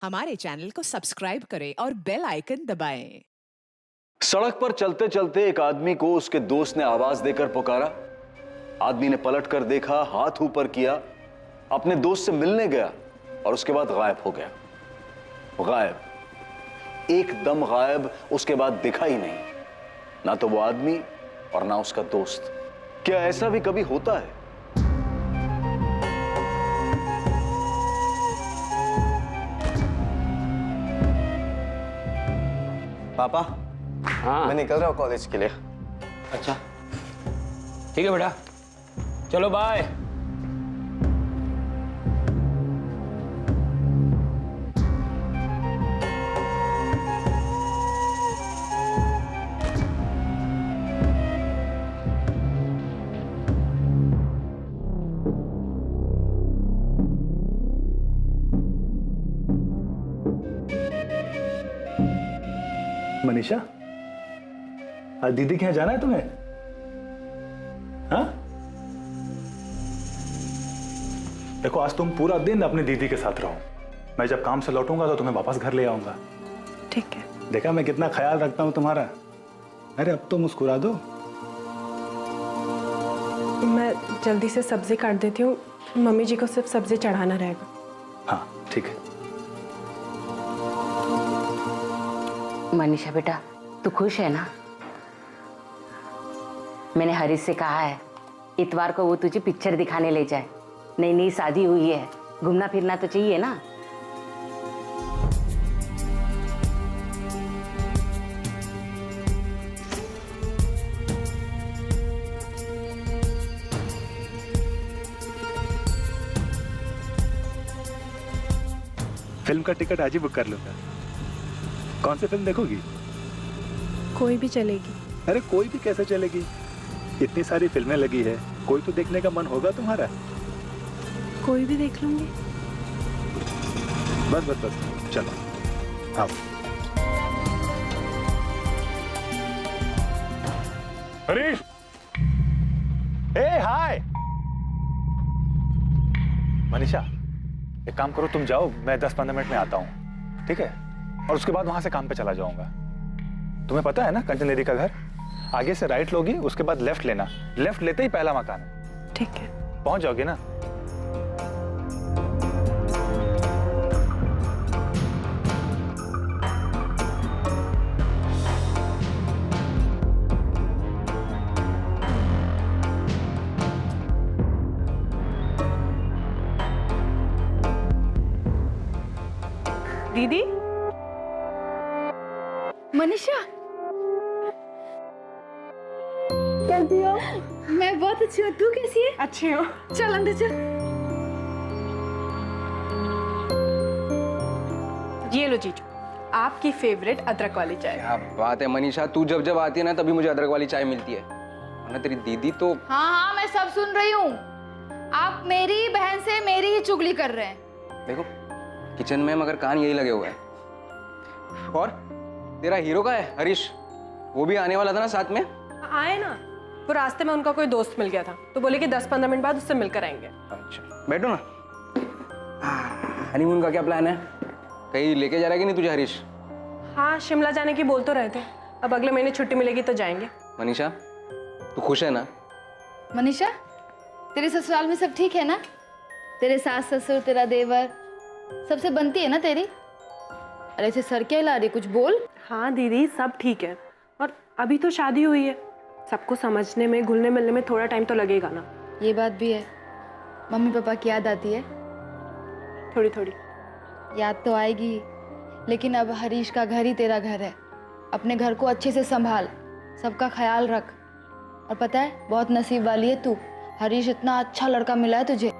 हमारे चैनल को सब्सक्राइब करें और बेल आइकन दबाएं। सड़क पर चलते चलते एक आदमी को उसके दोस्त ने आवाज देकर पुकारा। आदमी ने पलटकर देखा, हाथ ऊपर किया, अपने दोस्त से मिलने गया और उसके बाद गायब हो गया। गायब, एकदम गायब। उसके बाद दिखा ही नहीं, ना तो वो आदमी और ना उसका दोस्त। क्या ऐसा भी कभी होता है? पापा, हाँ। मैं निकल रहा हूँ कॉलेज के लिए। अच्छा ठीक है बेटा, चलो बाय। मनीषा, आज दीदी के यहाँ जाना है तुम्हें? हाँ? देखो, आज तुम पूरा दिन अपनी दीदी के साथ रहो। मैं जब काम से लौटूंगा तो तुम्हें वापस घर ले आऊंगा। ठीक है। देखा मैं कितना ख्याल रखता हूं तुम्हारा। अरे अब तो मुस्कुरा दो। मैं जल्दी से सब्जी काट देती हूँ, मम्मी जी को सिर्फ सब्जी चढ़ाना रहेगा। हाँ ठीक है। मनीषा बेटा, तू खुश है ना? मैंने हरीश से कहा है इतवार को वो तुझे पिक्चर दिखाने ले जाए। नई नई शादी हुई है, घूमना फिरना तो चाहिए ना। फिल्म का टिकट आज ही बुक कर लूंगा। कौन सी फिल्म देखोगी? कोई भी चलेगी। अरे कोई भी कैसे चलेगी? इतनी सारी फिल्में लगी है, कोई तो देखने का मन होगा तुम्हारा। कोई भी देख लूंगी। बस बस बस, चलो आओ। हरीश, हाय। मनीषा, एक काम करो, तुम जाओ, मैं 10-15 मिनट में आता हूँ, ठीक है? और उसके बाद वहां से काम पे चला जाऊंगा। तुम्हें पता है ना कंटेनरी का घर? आगे से राइट लोगी, उसके बाद लेफ्ट लेना। लेफ्ट लेते ही पहला मकान है। ठीक है। पहुंच जाओगे ना? दीदी। मनीषा, कैसी हो? मैं बहुत अच्छी हूँ, तू कैसी है? अच्छी हो? चल अंदर चल। ये लो जीजू, आपकी फेवरेट अदरक वाली चाय। क्या बात है मनीषा, तू जब जब आती है ना तभी मुझे अदरक वाली चाय मिलती है। वरना तेरी दीदी तो। हाँ हाँ, मैं सब सुन रही हूँ। आप मेरी बहन से मेरी ही चुगली कर रहे हैं। देखो किचन में मगर कान यही लगे हुए हैं। और तेरा हीरो का है हरीश, वो भी आने वाला था ना साथ में? आए ना, वो रास्ते में उनका कोई दोस्त मिल गया था तो बोले कि 10-15 मिनट बाद उससे मिलकर आएंगे। अच्छा बैठो ना। हनीमून का क्या प्लान है? कहीं लेके जा रहा है कि नहीं तुझे हरीश? हाँ, शिमला जाने की बोल तो रहे थे। अब अगले महीने छुट्टी मिलेगी तो जाएंगे। मनीषा, तू खुश है ना? मनीषा, तेरे ससुराल में सब ठीक है ना? तेरे सास ससुर, तेरा देवर, सबसे बनती है ना तेरी? अरे ऐसे सर क्या हिला रही, कुछ बोल। हाँ दीदी, सब ठीक है। और अभी तो शादी हुई है, सबको समझने में, घुलने मिलने में थोड़ा टाइम तो लगेगा ना। ये बात भी है। मम्मी पापा की याद आती है? थोड़ी थोड़ी याद तो आएगी, लेकिन अब हरीश का घर ही तेरा घर है। अपने घर को अच्छे से संभाल, सबका ख्याल रख। और पता है, बहुत नसीब वाली है तू। हरीश इतना अच्छा लड़का मिला है तुझे।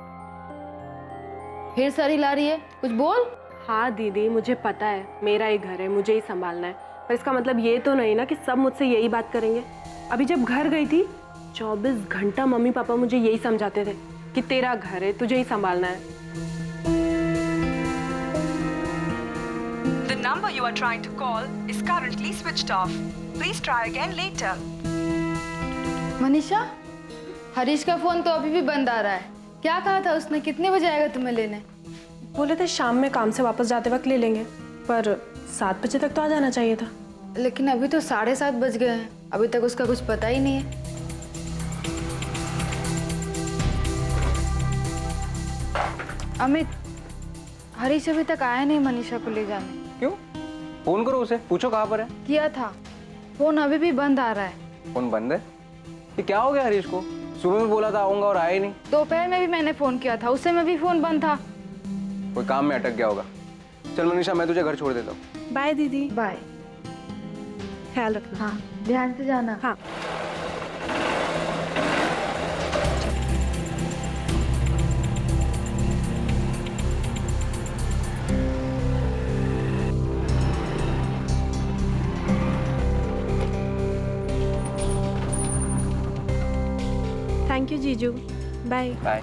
फिर सर हिला रही है, कुछ बोल। हाँ दीदी, मुझे पता है मेरा ही घर है, मुझे ही संभालना है, पर इसका मतलब ये तो नहीं ना कि सब मुझसे यही बात करेंगे। अभी जब घर गई थी 24 घंटा मम्मी पापा मुझे यही समझाते थे कि तेरा घर है, तुझे ही संभालना है। The number you are trying to call is currently switched off. Please try again later. Manisha, Harish का फोन तो अभी भी बंद आ रहा है। क्या कहा था उसने? कितने बजे आएगा तुम्हें लेने? बोले थे शाम में काम से वापस जाते वक्त ले लेंगे, पर 7 बजे तक तो आ जाना चाहिए था। लेकिन अभी तो 7:30 बज गए हैं, अभी तक उसका कुछ पता ही नहीं है। अमित, हरीश अभी तक आया नहीं मनीषा को ले जाने। क्यों? फोन करो उसे, पूछो कहाँ पर है। किया था, फोन अभी भी बंद आ रहा है। फोन बंद है? ये क्या हो गया हरीश को? सुबह में बोला था आऊंगा और आया ही नहीं। दोपहर में भी मैंने फोन किया था, उस समय भी फोन बंद था। कोई काम में अटक गया होगा। चल मनीषा, मैं तुझे घर छोड़ देता हूँ। बाय दीदी। बाय। ख्याल रखना। हाँ, ध्यान से जाना। हाँ। थैंक यू जीजू। बाय। बाय।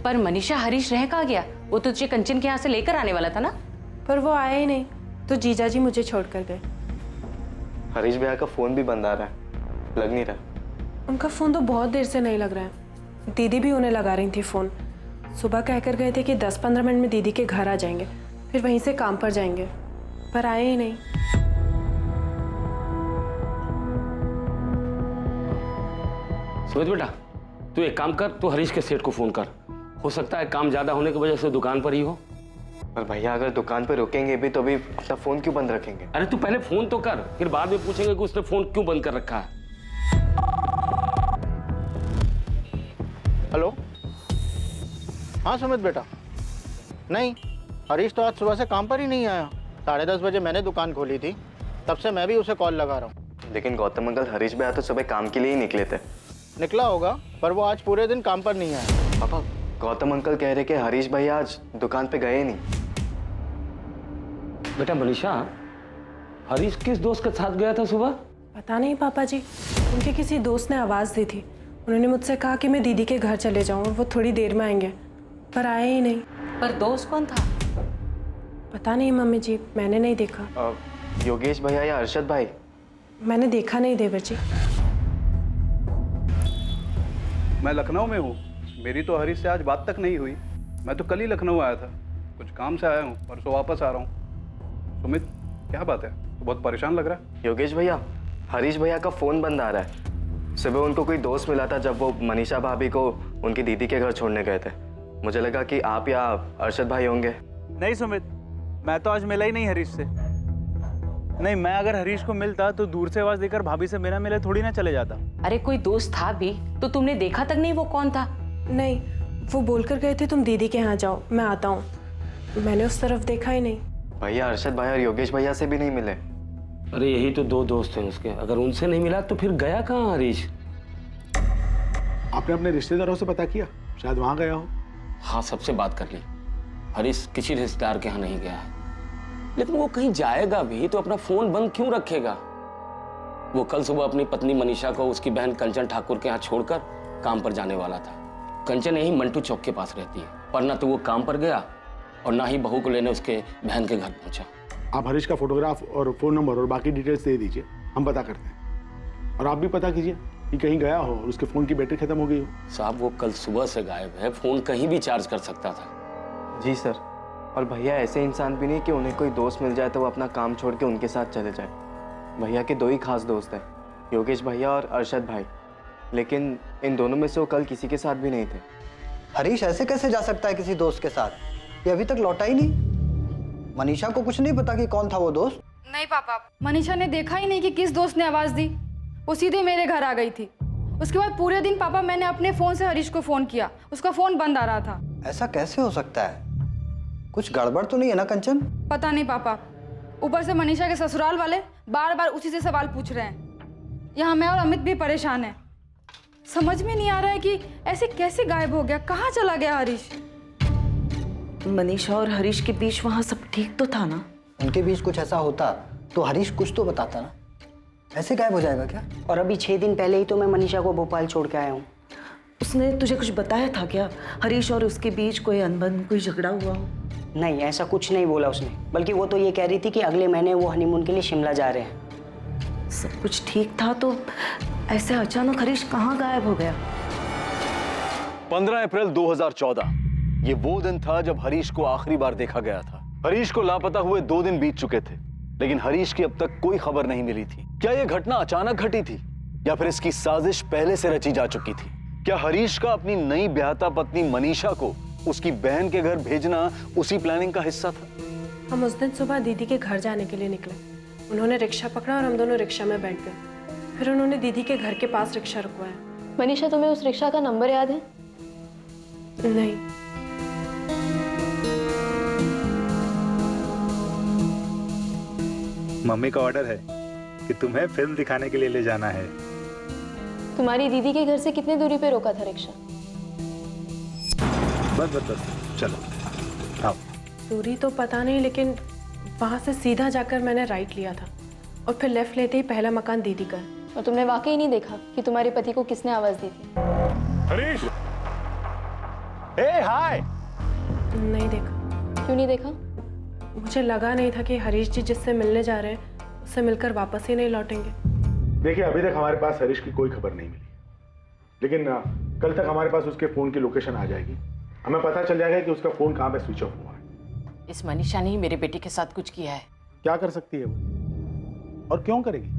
पर मनीषा, हरीश रह कहाँ गया? वो तो तुझे कंचन के यहाँ से लेकर आने वाला था ना? पर वो आया ही नहीं, तो जीजा जी मुझे छोड़ कर गए। हरीश भैया का फोन भी बंद आ रहा है, लग नहीं रहा। उनका फ़ोन तो बहुत देर से नहीं लग रहा है। दीदी भी उन्हें लगा रही थी फ़ोन। सुबह कहकर गए थे कि 10-15 मिनट में दीदी के घर आ जाएंगे, फिर वहीं से काम पर जाएंगे, पर आए ही नहीं। सुमित बेटा, तू एक काम कर, तू हरीश के सेठ को फोन कर। हो सकता है काम ज्यादा होने की वजह से दुकान पर ही हो। पर भैया अगर दुकान पे रुकेंगे भी तो अभी अपना फोन क्यों बंद रखेंगे? अरे तू पहले फोन तो कर, फिर बाद में पूछेंगे कि उसने फोन क्यों बंद कर रखा है। हेलो, हाँ सुमित बेटा। नहीं, हरीश तो आज सुबह से काम पर ही नहीं आया। 10:30 बजे मैंने दुकान खोली थी, तब से मैं भी उसे कॉल लगा रहा हूँ। लेकिन गौतम अंकल, हरीश भैया तो सुबह काम के लिए ही निकले थे। निकला होगा, पर वो आज पूरे दिन काम पर नहीं आया। पापा, गौतम अंकल कह रहे कि हरीश भैया आज दुकान पे गए नहीं। बेटा मनीषा, हरीश किस दोस्त के साथ गया था सुबह? पता नहीं पापा जी, उनके किसी दोस्त ने आवाज़ दी थी। उन्होंने मुझसे कहा कि मैं दीदी के घर चले जाऊँ और वो थोड़ी देर में आएंगे, पर आए ही नहीं। पर दोस्त कौन था? पता नहीं मम्मी जी, मैंने नहीं देखा। योगेश भैया या अरशद भाई? मैंने देखा नहीं देवर जी। मैं लखनऊ में हूँ, मेरी तो हरीश से आज बात तक नहीं हुई। मैं तो कल ही लखनऊ आया था, कुछ काम से आया हूँ, परसों वापस आ रहा हूँ। सुमित, क्या बात है? तो बहुत परेशान लग रहा है। योगेश भैया, हरीश भैया का फोन बंद आ रहा है। सुबह उनको कोई दोस्त मिला था जब वो मनीषा भाभी को उनकी दीदी के घर छोड़ने गए थे। मुझे लगा कि आप या अरशद भाई होंगे। नहीं सुमित, मैं तो आज मिला ही नहीं हरीश से। नहीं, मैं अगर हरीश को मिलता तो दूर से आवाज देकर भाभी से बिना मिले थोड़ी ना चले जाता। अरे कोई दोस्त था भी तो तुमने देखा तक नहीं वो कौन था? नहीं, वो बोलकर गए थे तुम दीदी के यहाँ जाओ, मैं आता हूँ। मैंने उस तरफ देखा ही नहीं। भैया अरशद भाई और योगेश भैया से भी नहीं मिले। अरे यही तो 2 दोस्त हैं उसके, अगर उनसे नहीं मिला तो फिर गया कहाँ हरीश? आपने अपने रिश्तेदारों से पता किया? शायद वहां गया हो। हाँ, सबसे बात कर ली। हरीश किसी रिश्तेदार के यहाँ नहीं गया है, लेकिन वो कहीं जाएगा भी तो अपना फोन बंद क्यों रखेगा? वो कल सुबह अपनी पत्नी मनीषा को उसकी बहन कंचन ठाकुर के यहाँ छोड़कर काम पर जाने वाला था। कंचन यही मंटू चौक के पास रहती है, पर ना तो वो काम पर गया और ना ही बहू को लेने उसके बहन के घर पहुंचा। आप हरीश का फोटोग्राफ और फोन नंबर और बाकी डिटेल्स दे दीजिए, हम पता करते हैं। और आप भी पता कीजिए कि कहीं गया हो और उसके फोन की बैटरी खत्म हो गई हो। साहब, वो कल सुबह से गायब है, फोन कहीं भी चार्ज कर सकता था। जी सर। और भैया ऐसे इंसान भी नहीं कि उन्हें कोई दोस्त मिल जाए तो वो अपना काम छोड़ के उनके साथ चले जाए। भैया के 2 ही खास दोस्त हैं, योगेश भैया और अरशद भाई, लेकिन इन दोनों में से वो कल किसी के साथ भी नहीं थे। हरीश ऐसे कैसे जा सकता है किसी दोस्त के साथ? ये अभी तक लौटा ही नहीं। मनीषा को कुछ नहीं पता कि कौन था वो दोस्त? नहीं पापा, मनीषा ने देखा ही नहीं कि किस दोस्त ने आवाज़ दी। वो सीधे मेरे घर आ गई थी। उसके बाद पूरे दिन पापा मैंने अपने फ़ोन से हरीश को फ़ोन किया, उसका फ़ोन बंद आ रहा था। ऐसा कैसे हो सकता है? कुछ गड़बड़ तो नहीं है ना कंचन? पता नहीं पापा, ऊपर से मनीषा के ससुराल वाले बार बार उसी से सवाल पूछ रहे हैं। यहाँ मैं और अमित भी परेशान हैं। समझ में नहीं आ रहा है कि ऐसे कैसे गायब हो गया, कहाँ चला गया हरीश? मनीषा और हरीश के बीच वहाँ सब ठीक तो था ना? उनके बीच कुछ ऐसा होता तो हरीश कुछ तो बताता ना। ऐसे गायब हो जाएगा क्या? और अभी 6 दिन पहले ही तो मैं मनीषा को भोपाल छोड़ के आया हूँ। उसने तुझे कुछ बताया था क्या? हरीश और उसके बीच कोई अनबन, कोई झगड़ा हुआ हो? नहीं, ऐसा कुछ नहीं बोला उसने। बल्कि वो तो ये कह रही थी कि अगले महीने वो हनीमून के लिए शिमला जा रहे हैं। सब कुछ ठीक था तो ऐसे अचानक हरीश कहाँ गायब हो गया? 15 अप्रैल 2014 ये वो दिन था जब हरीश को आखिरी बार देखा गया था। हरीश को लापता हुए 2 दिन बीत चुके थे, लेकिन हरीश की अब तक कोई खबर नहीं मिली थी। क्या यह घटना अचानक घटी थी या फिर इसकी साजिश पहले से रची जा चुकी थी? क्या हरीश का अपनी नई ब्याहता पत्नी मनीषा को उसकी बहन के घर भेजना उसी प्लानिंग का हिस्सा था? हम उस दिन सुबह दीदी के घर जाने के लिए निकले। उन्होंने रिक्शा पकड़ा और हम दोनों रिक्शा में बैठ गए। फिर उन्होंने दीदी के घर के पास रिक्शा रुकवाया। मनीषा, तुम्हें उस रिक्शा का नंबर याद है? नहीं। मम्मी का ऑर्डर है कि तुम्हें फिल्म दिखाने के लिए ले जाना है। तुम्हारी दीदी के घर से कितनी दूरी पे रोका था रिक्शा? बस बस बस, चलो आओ। दूरी तो पता नहीं, लेकिन वहां से सीधा जाकर मैंने राइट लिया था और फिर लेफ्ट लेते ही पहला मकान दीदी का। और तुमने वाकई नहीं देखा कि तुम्हारे पति को किसने आवाज दी थी? हरीश, हे हाय। नहीं देखा। क्यों नहीं देखा? मुझे लगा नहीं था कि हरीश जी जिससे मिलने जा रहे हैं उससे मिलकर वापस ही नहीं लौटेंगे। देखिए, अभी तक हमारे पास हरीश की कोई खबर नहीं मिली, लेकिन कल तक हमारे पास उसके फोन की लोकेशन आ जाएगी। हमें पता चल जाएगा कि उसका फोन कहाँ पे स्विच ऑफ हुआ है। इस मनीषा ने ही मेरे बेटे के साथ कुछ किया है। क्या कर सकती है वो, और क्यों करेगी?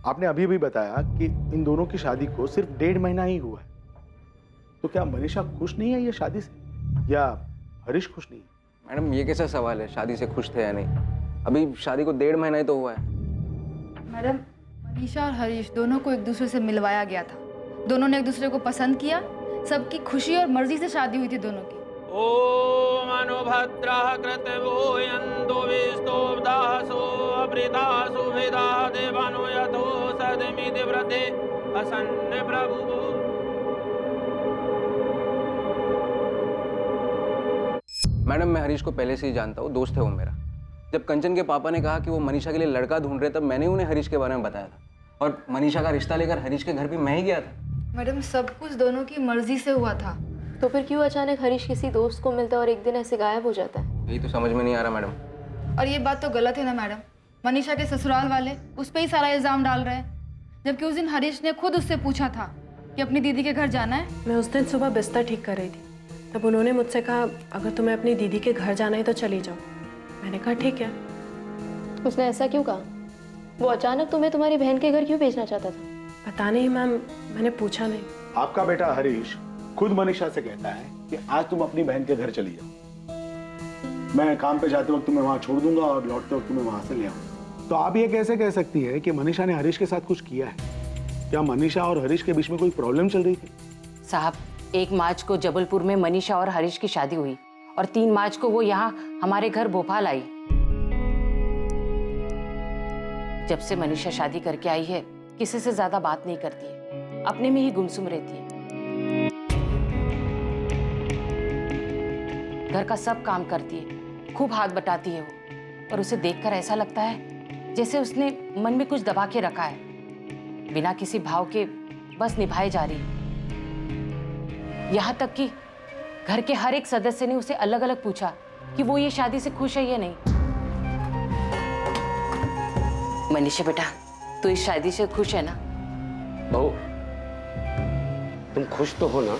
आपने अभी भी बताया कि इन दोनों की शादी को सिर्फ 1.5 महीना ही हुआ है, तो क्या मनीषा खुश नहीं है ये शादी से, या हरीश खुश नहीं? मैडम, ये कैसा सवाल है? शादी से खुश थे या नहीं? अभी शादी को 1.5 महीना ही तो हुआ है। मैडम, मनीषा और हरीश दोनों को एक दूसरे से मिलवाया गया था। दोनों ने एक दूसरे को पसंद किया। सबकी खुशी और मर्जी से शादी हुई थी दोनों की। ओम अनुभद्रः कृतवोयन्तो विस्तोब्दासो अभृतासु वेदा देवानो यतो सदमिति व्रते असन्न प्रभुः। मैडम, मैं हरीश को पहले से ही जानता हूँ, दोस्त है वो मेरा। जब कंचन के पापा ने कहा कि वो मनीषा के लिए लड़का ढूंढ रहे, तब मैंने उन्हें हरीश के बारे में बताया था, और मनीषा का रिश्ता लेकर हरीश के घर भी मैं ही गया था। मैडम, सब कुछ दोनों की मर्जी से हुआ था। तो फिर क्यों अचानक हरीश किसी दोस्त को मिलता है और एक दिन ऐसे गायब हो जाता है? यही तो समझ में नहीं आ रहा मैडम। और ये बात तो गलत है ना मैडम। मनीषा के ससुराल वाले उस पर ही सारा इल्जाम डाल रहे हैं, जबकि उस दिन हरीश ने खुद उससे पूछा था कि अपनी दीदी के घर जाना है। मैं उस दिन सुबह बिस्तर ठीक कर रही थी, तब उन्होंने मुझसे कहा अगर तुम्हें अपनी दीदी के घर जाना है तो चली जाओ। मैंने कहा ठीक है। उसने ऐसा क्यों कहा? वो अचानक तुम्हें तुम्हारी बहन के घर क्यों भेजना चाहता था? पता नहीं मैम, मैंने पूछा नहीं। आपका बेटा हरीश खुद मनीषा से कहता है कि आज तुम अपनी बहन के घर चली जाओ, मैं काम पे जाते वक्त तुम्हें वहां छोड़ दूंगा और लौटते वक्त तुम्हें वहां से ले आऊंगा। तो आप ये कैसे कह सकती है कि मनीषा ने हरीश के साथ कुछ किया है? क्या मनीषा और हरीश के बीच में कोई प्रॉब्लम चल रही थी? साहब, 1 मार्च को जबलपुर में मनीषा और हरीश की शादी हुई और 3 मार्च को वो यहाँ हमारे घर भोपाल आई। जब से मनीषा शादी करके आई है, किसी से ज्यादा बात नहीं करती है, अपने में ही गुमसुम रहती है। घर का सब काम करती है, खूब हाथ बटाती है वो, और उसे देखकर ऐसा लगता है जैसे उसने मन में कुछ दबा के रखा है, बिना किसी भाव के बस निभाए जा रही है। यहाँ तक कि घर के हर एक सदस्य ने उसे अलग अलग पूछा कि वो ये शादी से खुश है या नहीं। मनीषा बेटा, तू इस शादी से खुश है ना? बहू, तुम खुश तो हो ना?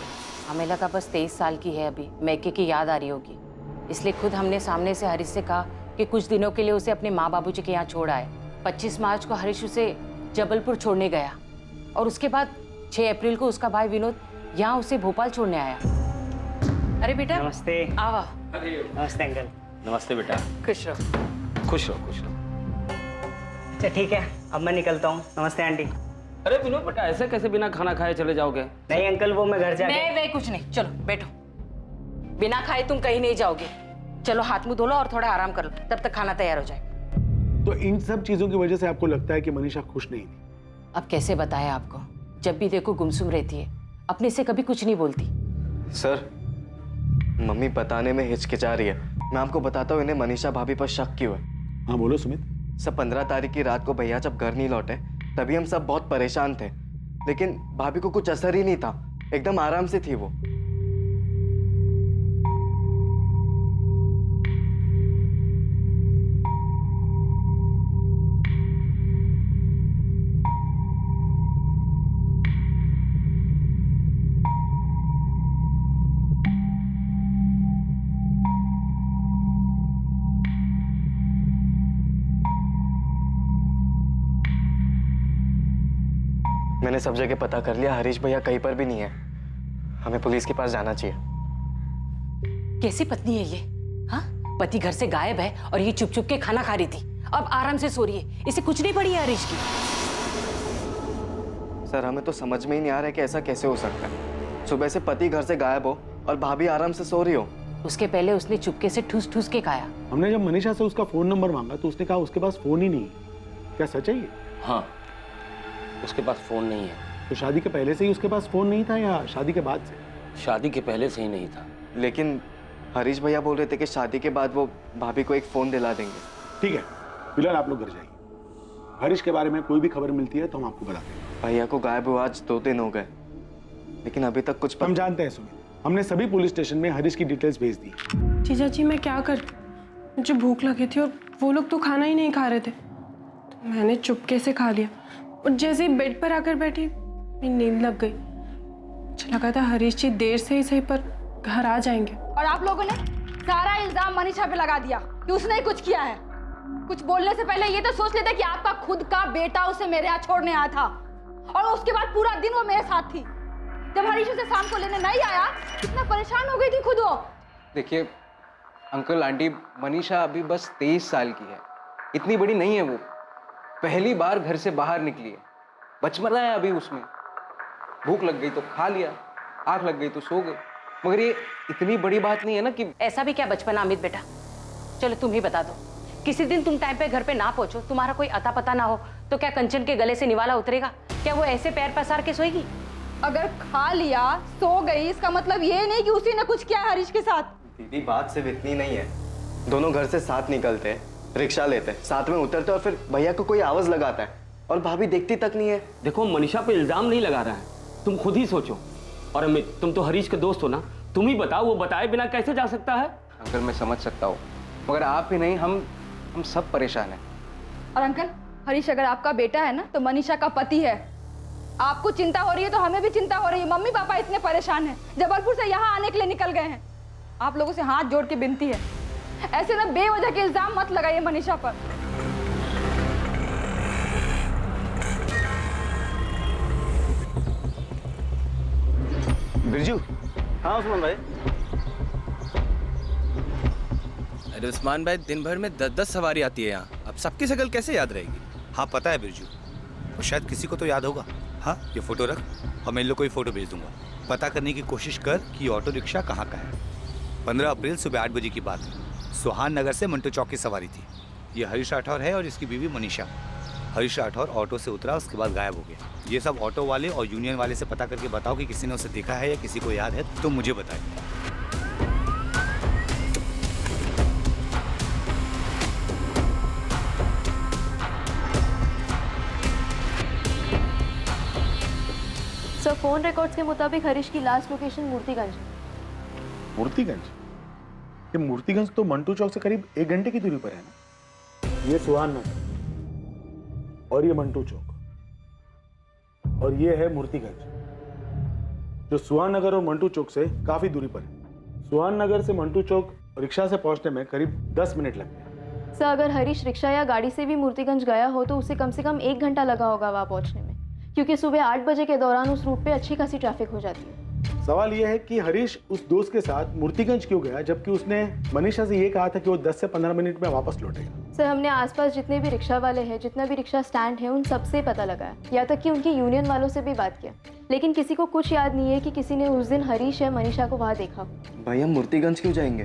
हमें लगा बस 23 साल की है अभी, मैके की याद आ रही होगी, इसलिए खुद हमने सामने से हरीश से कहा कि कुछ दिनों के लिए उसे अपने माँ बाबूजी के यहाँ छोड़ आए। 25 मार्च को हरीश उसे जबलपुर छोड़ने गया और उसके बाद 6 अप्रैल को उसका भाई विनोद यहाँ उसे भोपाल छोड़ने आया। अरे बेटा, नमस्ते। आवा। नमस्ते अंकल। नमस्ते बेटा। खुश रहो। खुश रहो, खुश रहो। अच्छा ठीक है, अब मैं निकलता हूँ। नमस्ते आंटी। अरे विनोद बेटा, ऐसे कैसे बिना खाना खाए चले जाओगे? नहीं अंकल, वो मैं घर जाके। नहीं, कुछ नहीं, चलो बैठो। बिना खाए तुम कहीं नहीं जाओगे। चलो हाथ मुंह धो लो और थोड़ा आराम कर लो, तब तक खाना तैयार हो जाए। तो इन सब चीजों की वजह से आपको लगता है कि मनीषा खुश नहीं थी? अब कैसे बताया आपको, जब भी देखो गुमसुम रहती है, अपने से कभी कुछ नहीं बोलती। सर, मम्मी बताने में हिचकिचा रही है। मैं आपको बताता हूँ इन्हें मनीषा भाभी पर शक क्यों है। हाँ बोलो सुमित। सब 15 तारीख की रात को भैया जब घर नहीं लौटे, तभी हम सब बहुत परेशान थे, लेकिन भाभी को कुछ असर ही नहीं था, एकदम आराम से थी वो। मैंने सब जगह पता कर लिया, हरीश भैया कहीं पर भी नहीं है। हमें पुलिस के पास जाना चाहिए। कैसी पत्नी है ये? हाँ, पति घर से गायब है और ये चुप चुप के खाना खा रही थी, अब आराम से सो रही है। इसे कुछ नहीं पड़ी है हरीश की। सर हमें तो समझ में ही नहीं आ रहा है कि ऐसा कैसे हो सकता है। सुबह से पति घर से गायब हो और भाभी आराम से सो रही हो। उसके पहले उसने चुपके से ठूस ठूस के खाया। हमने जब मनीषा से उसका फोन नंबर मांगा तो उसने कहा उसके पास फोन ही नहीं है। क्या सच है ये? हाँ, उसके पास फोन नहीं है। तो शादी के पहले से ही उसके पास फोन नहीं था या शादी के बाद से? शादी के पहले से ही नहीं था। लेकिन हरीश भैया बोल रहे थे कि शादी के बाद वो भाभी को एक फोन दिला देंगे। ठीक है, फिलहाल आप लोग घर जाइए। हरीश के बारे में कोई भी खबर मिलती है तो हम आपको बताते हैं। भैया को गायब हुआ आज 2 दिन हो गए, लेकिन अभी तक कुछ हम जानते हैं सुमित, हमने सभी पुलिस स्टेशन में हरीश की डिटेल्स भेज दी। जीजा जी मैं क्या करती, मुझे भूख लगी थी और वो लोग तो खाना ही नहीं खा रहे थे, तो मैंने चुपके से खा लिया और जैसे ही बेड पर आकर बैठी मेरी नींद लग गई। मुझे लगा था हरीश जी देर से ही सही पर घर आ जाएंगे। और आप लोगों ने सारा इल्जाम मनीषा पे लगा दिया कि उसने ही कुछ किया है। कुछ बोलने से पहले ये तो सोच लेते कि आपका खुद का बेटा उसे मेरे यहाँ छोड़ने आया था और उसके बाद पूरा दिन वो मेरे साथ थी। जब हरीश उसे शाम को लेने नहीं आया कितना परेशान हो गई थी खुद वो। देखिए अंकल आंटी, मनीषा अभी बस 23 साल की है, इतनी बड़ी नहीं है वो। पहली बार घर से बाहर निकली है, बचपना है अभी उसमें। भूख लग गई तो खा लिया, आंख लग गई तो सो गए। मगर ये इतनी बड़ी बात नहीं है ना कि ऐसा भी क्या बचपना अमित बेटा। चलो तुम ही बता दो, किसी दिन तुम टाइम पे घर पे ना पहुंचो, तुम्हारा कोई अता पता ना हो, तो क्या कंचन के गले से निवाला उतरेगा? क्या वो ऐसे पैर पसार के सोएगी? अगर खा लिया सो गई इसका मतलब ये नहीं कि उसी ने कुछ किया है हरीश के साथ। दीदी बात सिर्फ इतनी नहीं है। दोनों घर से साथ निकलते, रिक्शा लेते, साथ में उतरते और फिर भैया को कोई आवाज लगाता है और भाभी देखती तक नहीं है। देखो मनीषा पे इल्जाम नहीं लगा रहा है, तुम खुद ही सोचो। और अमित तुम तो हरीश के दोस्त हो ना, तुम ही बताओ वो बताए बिना कैसे जा सकता है? अंकल मैं समझ सकता हूँ, मगर आप ही नहीं हम सब परेशान हैं। और अंकल हरीश अगर आपका बेटा है ना तो मनीषा का पति है। आपको चिंता हो रही है तो हमें भी चिंता हो रही है। मम्मी पापा इतने परेशान हैं, जबलपुर से यहाँ आने के लिए निकल गए हैं। आप लोगों से हाथ जोड़ के विनती है, ऐसे ना बेवजह के इल्जाम मत लगाइए मनीषा पर। बिरजू। हाँ उस्मान भाई। अरे उस्मान भाई, दिन भर में 10-10 सवारी आती है यहाँ, अब सबकी शक्ल कैसे याद रहेगी? हाँ पता है बिरजू, और शायद किसी को तो याद होगा। हाँ ये फोटो रख और मैं इन लोग को ये फोटो भेज दूंगा। पता करने की कोशिश कर कि ऑटो रिक्शा कहाँ का है। 15 अप्रैल सुबह 8 बजे की बात है। सुहान नगर से मंटू चौक की सवारी थी। ये हरीश राठौर है और इसकी बीवी मनीषा। हरीश राठौर ऑटो से उतरा, उसके बाद गायब हो गया। ये सब ऑटो वाले और यूनियन वाले से पता करके बताओ कि किसी ने उसे देखा है या किसी को याद है तो मुझे बताए। सर फोन रिकॉर्ड्स के मुताबिक हरीश की लास्ट लोकेशन मूर्तिगंज। मूर्तिगंज? ये मूर्तिगंज तो मंटू चौक से करीब 1 घंटे की दूरी पर है ना। ये सुहान नगर और ये मंटू चौक और ये है मूर्तिगंज, जो सुहान नगर और मंटू चौक से काफी दूरी पर है। सुहान नगर से मंटू चौक रिक्शा से पहुंचने में करीब 10 मिनट लगते हैं। सर अगर हरीश रिक्शा या गाड़ी से भी मूर्तिगंज गया हो तो उसे कम से कम 1 घंटा लगा होगा वहां पहुंचने में, क्योंकि सुबह 8 बजे के दौरान उस रूट पे अच्छी खासी ट्रैफिक हो जाती है। सवाल यह है कि हरीश उस दोस्त के साथ मूर्तिगंज क्यों गया, जबकि उसने मनीषा से ये कहा था कि वो 10 से 15 मिनट में वापस लौटेगा। सर हमने आसपास जितने भी रिक्शा वाले हैं, जितना भी रिक्शा स्टैंड है, उन सबसे पता लगाया, यहाँ तक कि उनकी यूनियन वालों से भी बात किया, लेकिन किसी को कुछ याद नहीं है कि किसी ने उस दिन हरीश या मनीषा को वहाँ देखा। भैया मूर्तिगंज क्यों जाएंगे?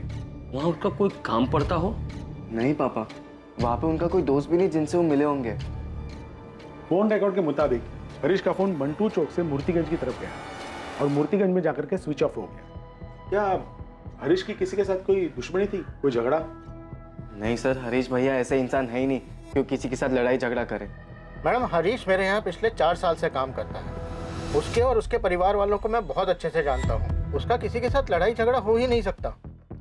वहाँ उनका कोई काम पड़ता हो? नहीं पापा, वहाँ पे उनका कोई दोस्त भी नहीं जिनसे वो मिले होंगे। फोन रिकॉर्ड के मुताबिक हरीश का फोन मंटू चौक से मूर्तिगंज की तरफ गया और मूर्तिगंज में जाकर के स्विच ऑफ हो गया। क्या हरीश की किसी के साथ कोई दुश्मनी थी, कोई झगड़ा? नहीं सर, हरीश भैया ऐसे इंसान है ही नहीं क्यों किसी के साथ लड़ाई झगड़ा करे। मैडम हरीश मेरे यहाँ पिछले 4 साल से काम करता है। उसके और उसके परिवार वालों को मैं बहुत अच्छे से जानता हूँ। उसका किसी के साथ लड़ाई झगड़ा हो ही नहीं सकता।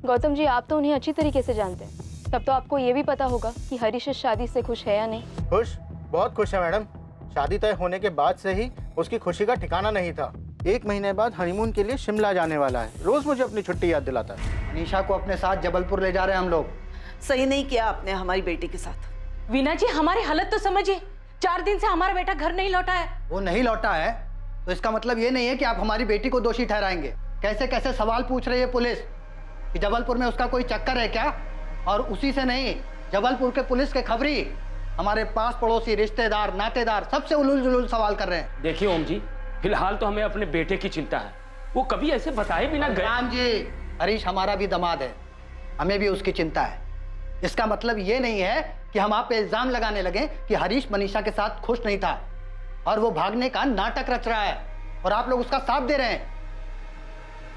गौतम जी आप तो उन्हें अच्छी तरीके से जानते हैं, तब तो आपको ये भी पता होगा कि हरीश इस शादी से खुश है या नहीं। खुश, बहुत खुश है मैडम। शादी तय होने के बाद से ही उसकी खुशी का ठिकाना नहीं था। 1 महीने बाद हनीमून के लिए शिमला जाने वाला है। रोज मुझे अपनी छुट्टी याद दिलाता है। निशा को अपने साथ जबलपुर ले जा रहे हैं हम लोग। सही नहीं किया आपने हमारी बेटी के साथ। वीना जी हमारी हालत तो समझिए, 4 दिन से हमारा बेटा घर नहीं लौटा है। वो नहीं लौटा है तो इसका मतलब ये नहीं है कि आप हमारी बेटी को दोषी ठहराएंगे। कैसे कैसे सवाल पूछ रही है पुलिस कि जबलपुर में उसका कोई चक्कर है क्या? और उसी से नहीं, जबलपुर के पुलिस के खबरी हमारे पास पड़ोसी, रिश्तेदार, नातेदार सबसे उलूल जुलूल सवाल कर रहे हैं। देखिए ओम जी, फिलहाल तो हमें अपने बेटे की चिंता है। वो कभी ऐसे बताए बिना गए। राम जी, हरीश हमारा भी दामाद है, हमें भी उसकी चिंता है। इसका मतलब ये नहीं है कि हम आप पे इल्जाम लगाने लगे कि हरीश मनीषा के साथ खुश नहीं था और वो भागने का नाटक रच रहा है और आप लोग उसका साथ दे रहे हैं।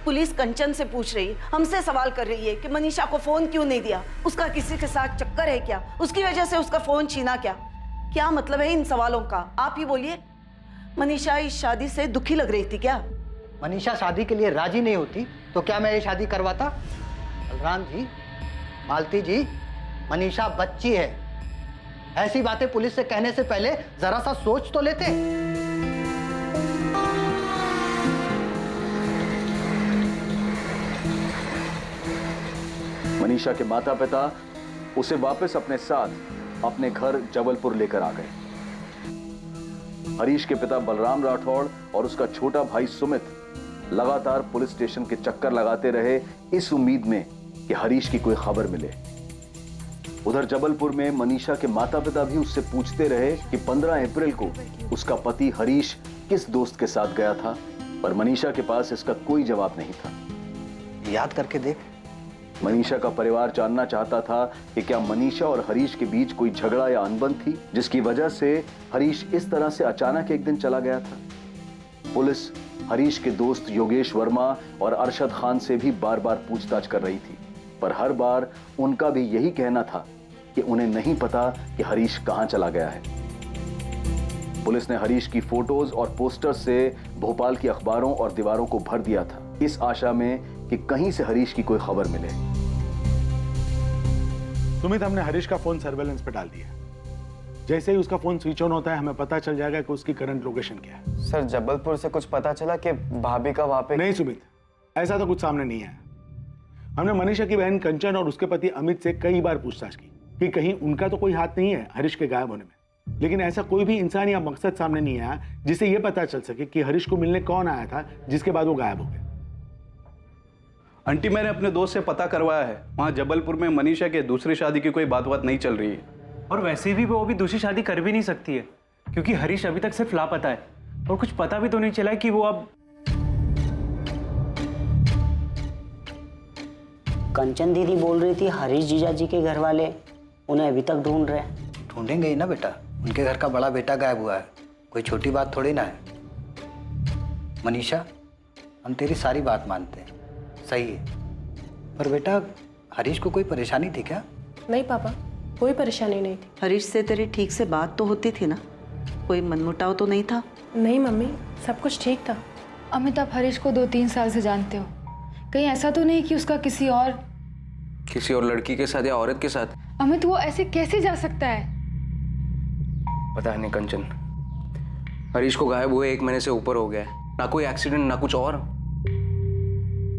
पुलिस कंचन से पूछ रही है, हमसे सवाल कर रही है कि मनीषा को फोन क्यों नहीं दिया, उसका किसी के साथ चक्कर है क्या, उसकी वजह से उसका फोन छीना क्या? क्या मतलब है इन सवालों का? आप ही बोलिए। मनीषा इस शादी से दुखी लग रही थी क्या? मनीषा शादी के लिए राजी नहीं होती तो क्या मैं ये शादी करवाता? बलराम जी, मालती जी, मनीषा बच्ची है। ऐसी बातें पुलिस से कहने से पहले जरा सा सोच तो लेते। मनीषा के माता पिता उसे वापस अपने साथ अपने घर जबलपुर लेकर आ गए। हरीश के पिता बलराम राठौड़ और उसका छोटा भाई सुमित लगातार पुलिस स्टेशन के चक्कर लगाते रहे, इस उम्मीद में कि हरीश की कोई खबर मिले। उधर जबलपुर में मनीषा के माता पिता भी उससे पूछते रहे कि 15 अप्रैल को उसका पति हरीश किस दोस्त के साथ गया था, पर मनीषा के पास इसका कोई जवाब नहीं था। याद करके देख। मनीषा का परिवार जानना चाहता था कि क्या मनीषा और हरीश के बीच कोई झगड़ा या अनबन थी, जिसकी वजह से हरीश इस तरह से अचानक एक दिन चला गया था। पुलिस हरीश के दोस्त योगेश वर्मा और अरशद खान से भी बार बार पूछताछ कर रही थी, पर हर बार उनका भी यही कहना था कि उन्हें नहीं पता कि हरीश कहां चला गया है। पुलिस ने हरीश की फोटोज और पोस्टर्स से भोपाल की अखबारों और दीवारों को भर दिया था, इस आशा में कि कहीं से हरीश की कोई खबर मिले। सुमित, हमने हरीश का फोन सर्वेलेंस पे डाल दिया। जैसे ही उसका फोन स्विच ऑन होता है, हमें पता चल जाएगा कि उसकी करंट लोकेशन क्या है। सर, जबलपुर से कुछ पता चला कि भाभी का वहां पे? नहीं सुमित, ऐसा तो कुछ सामने नहीं आया। हमने मनीषा की बहन कंचन और उसके पति अमित से कई बार पूछताछ की कि कहीं उनका तो कोई हाथ नहीं है हरीश के गायब होने में, लेकिन ऐसा कोई भी इंसान या मकसद सामने नहीं आया जिससे यह पता चल सके कि हरीश को मिलने कौन आया था जिसके बाद वो गायब हो गया। आंटी, मैंने अपने दोस्त से पता करवाया है, वहाँ जबलपुर में मनीषा के दूसरी शादी की कोई बात नहीं चल रही है। और वैसे भी वो अभी दूसरी शादी कर भी नहीं सकती है, क्योंकि हरीश अभी तक सिर्फ लापता है और कुछ पता भी तो नहीं चला है कि वो अब। कंचन दीदी बोल रही थी हरीश जीजा जी के घर वाले उन्हें अभी तक ढूंढ रहे हैं। ढूंढेंगे ही ना बेटा, उनके घर का बड़ा बेटा गायब हुआ है, कोई छोटी बात थोड़ी ना है। मनीषा, हम तेरी सारी बात मानते हैं, सही है, पर बेटा हरीश को कोई परेशानी थी क्या? नहीं पापा, कोई परेशानी नहीं थी। हरीश से तेरी ठीक से बात तो होती थी ना, कोई मनमुटाव तो नहीं था? नहीं मम्मी, सब कुछ ठीक था। अमित, आप हरीश को 2-3 साल से जानते हो, कहीं ऐसा तो नहीं कि उसका किसी और लड़की के साथ या औरत के साथ? अमित, वो ऐसे कैसे जा सकता है? पता नहीं कंचन, हरीश को गायब हुए 1 महीने से ऊपर हो गया है, ना कोई एक्सीडेंट ना कुछ और।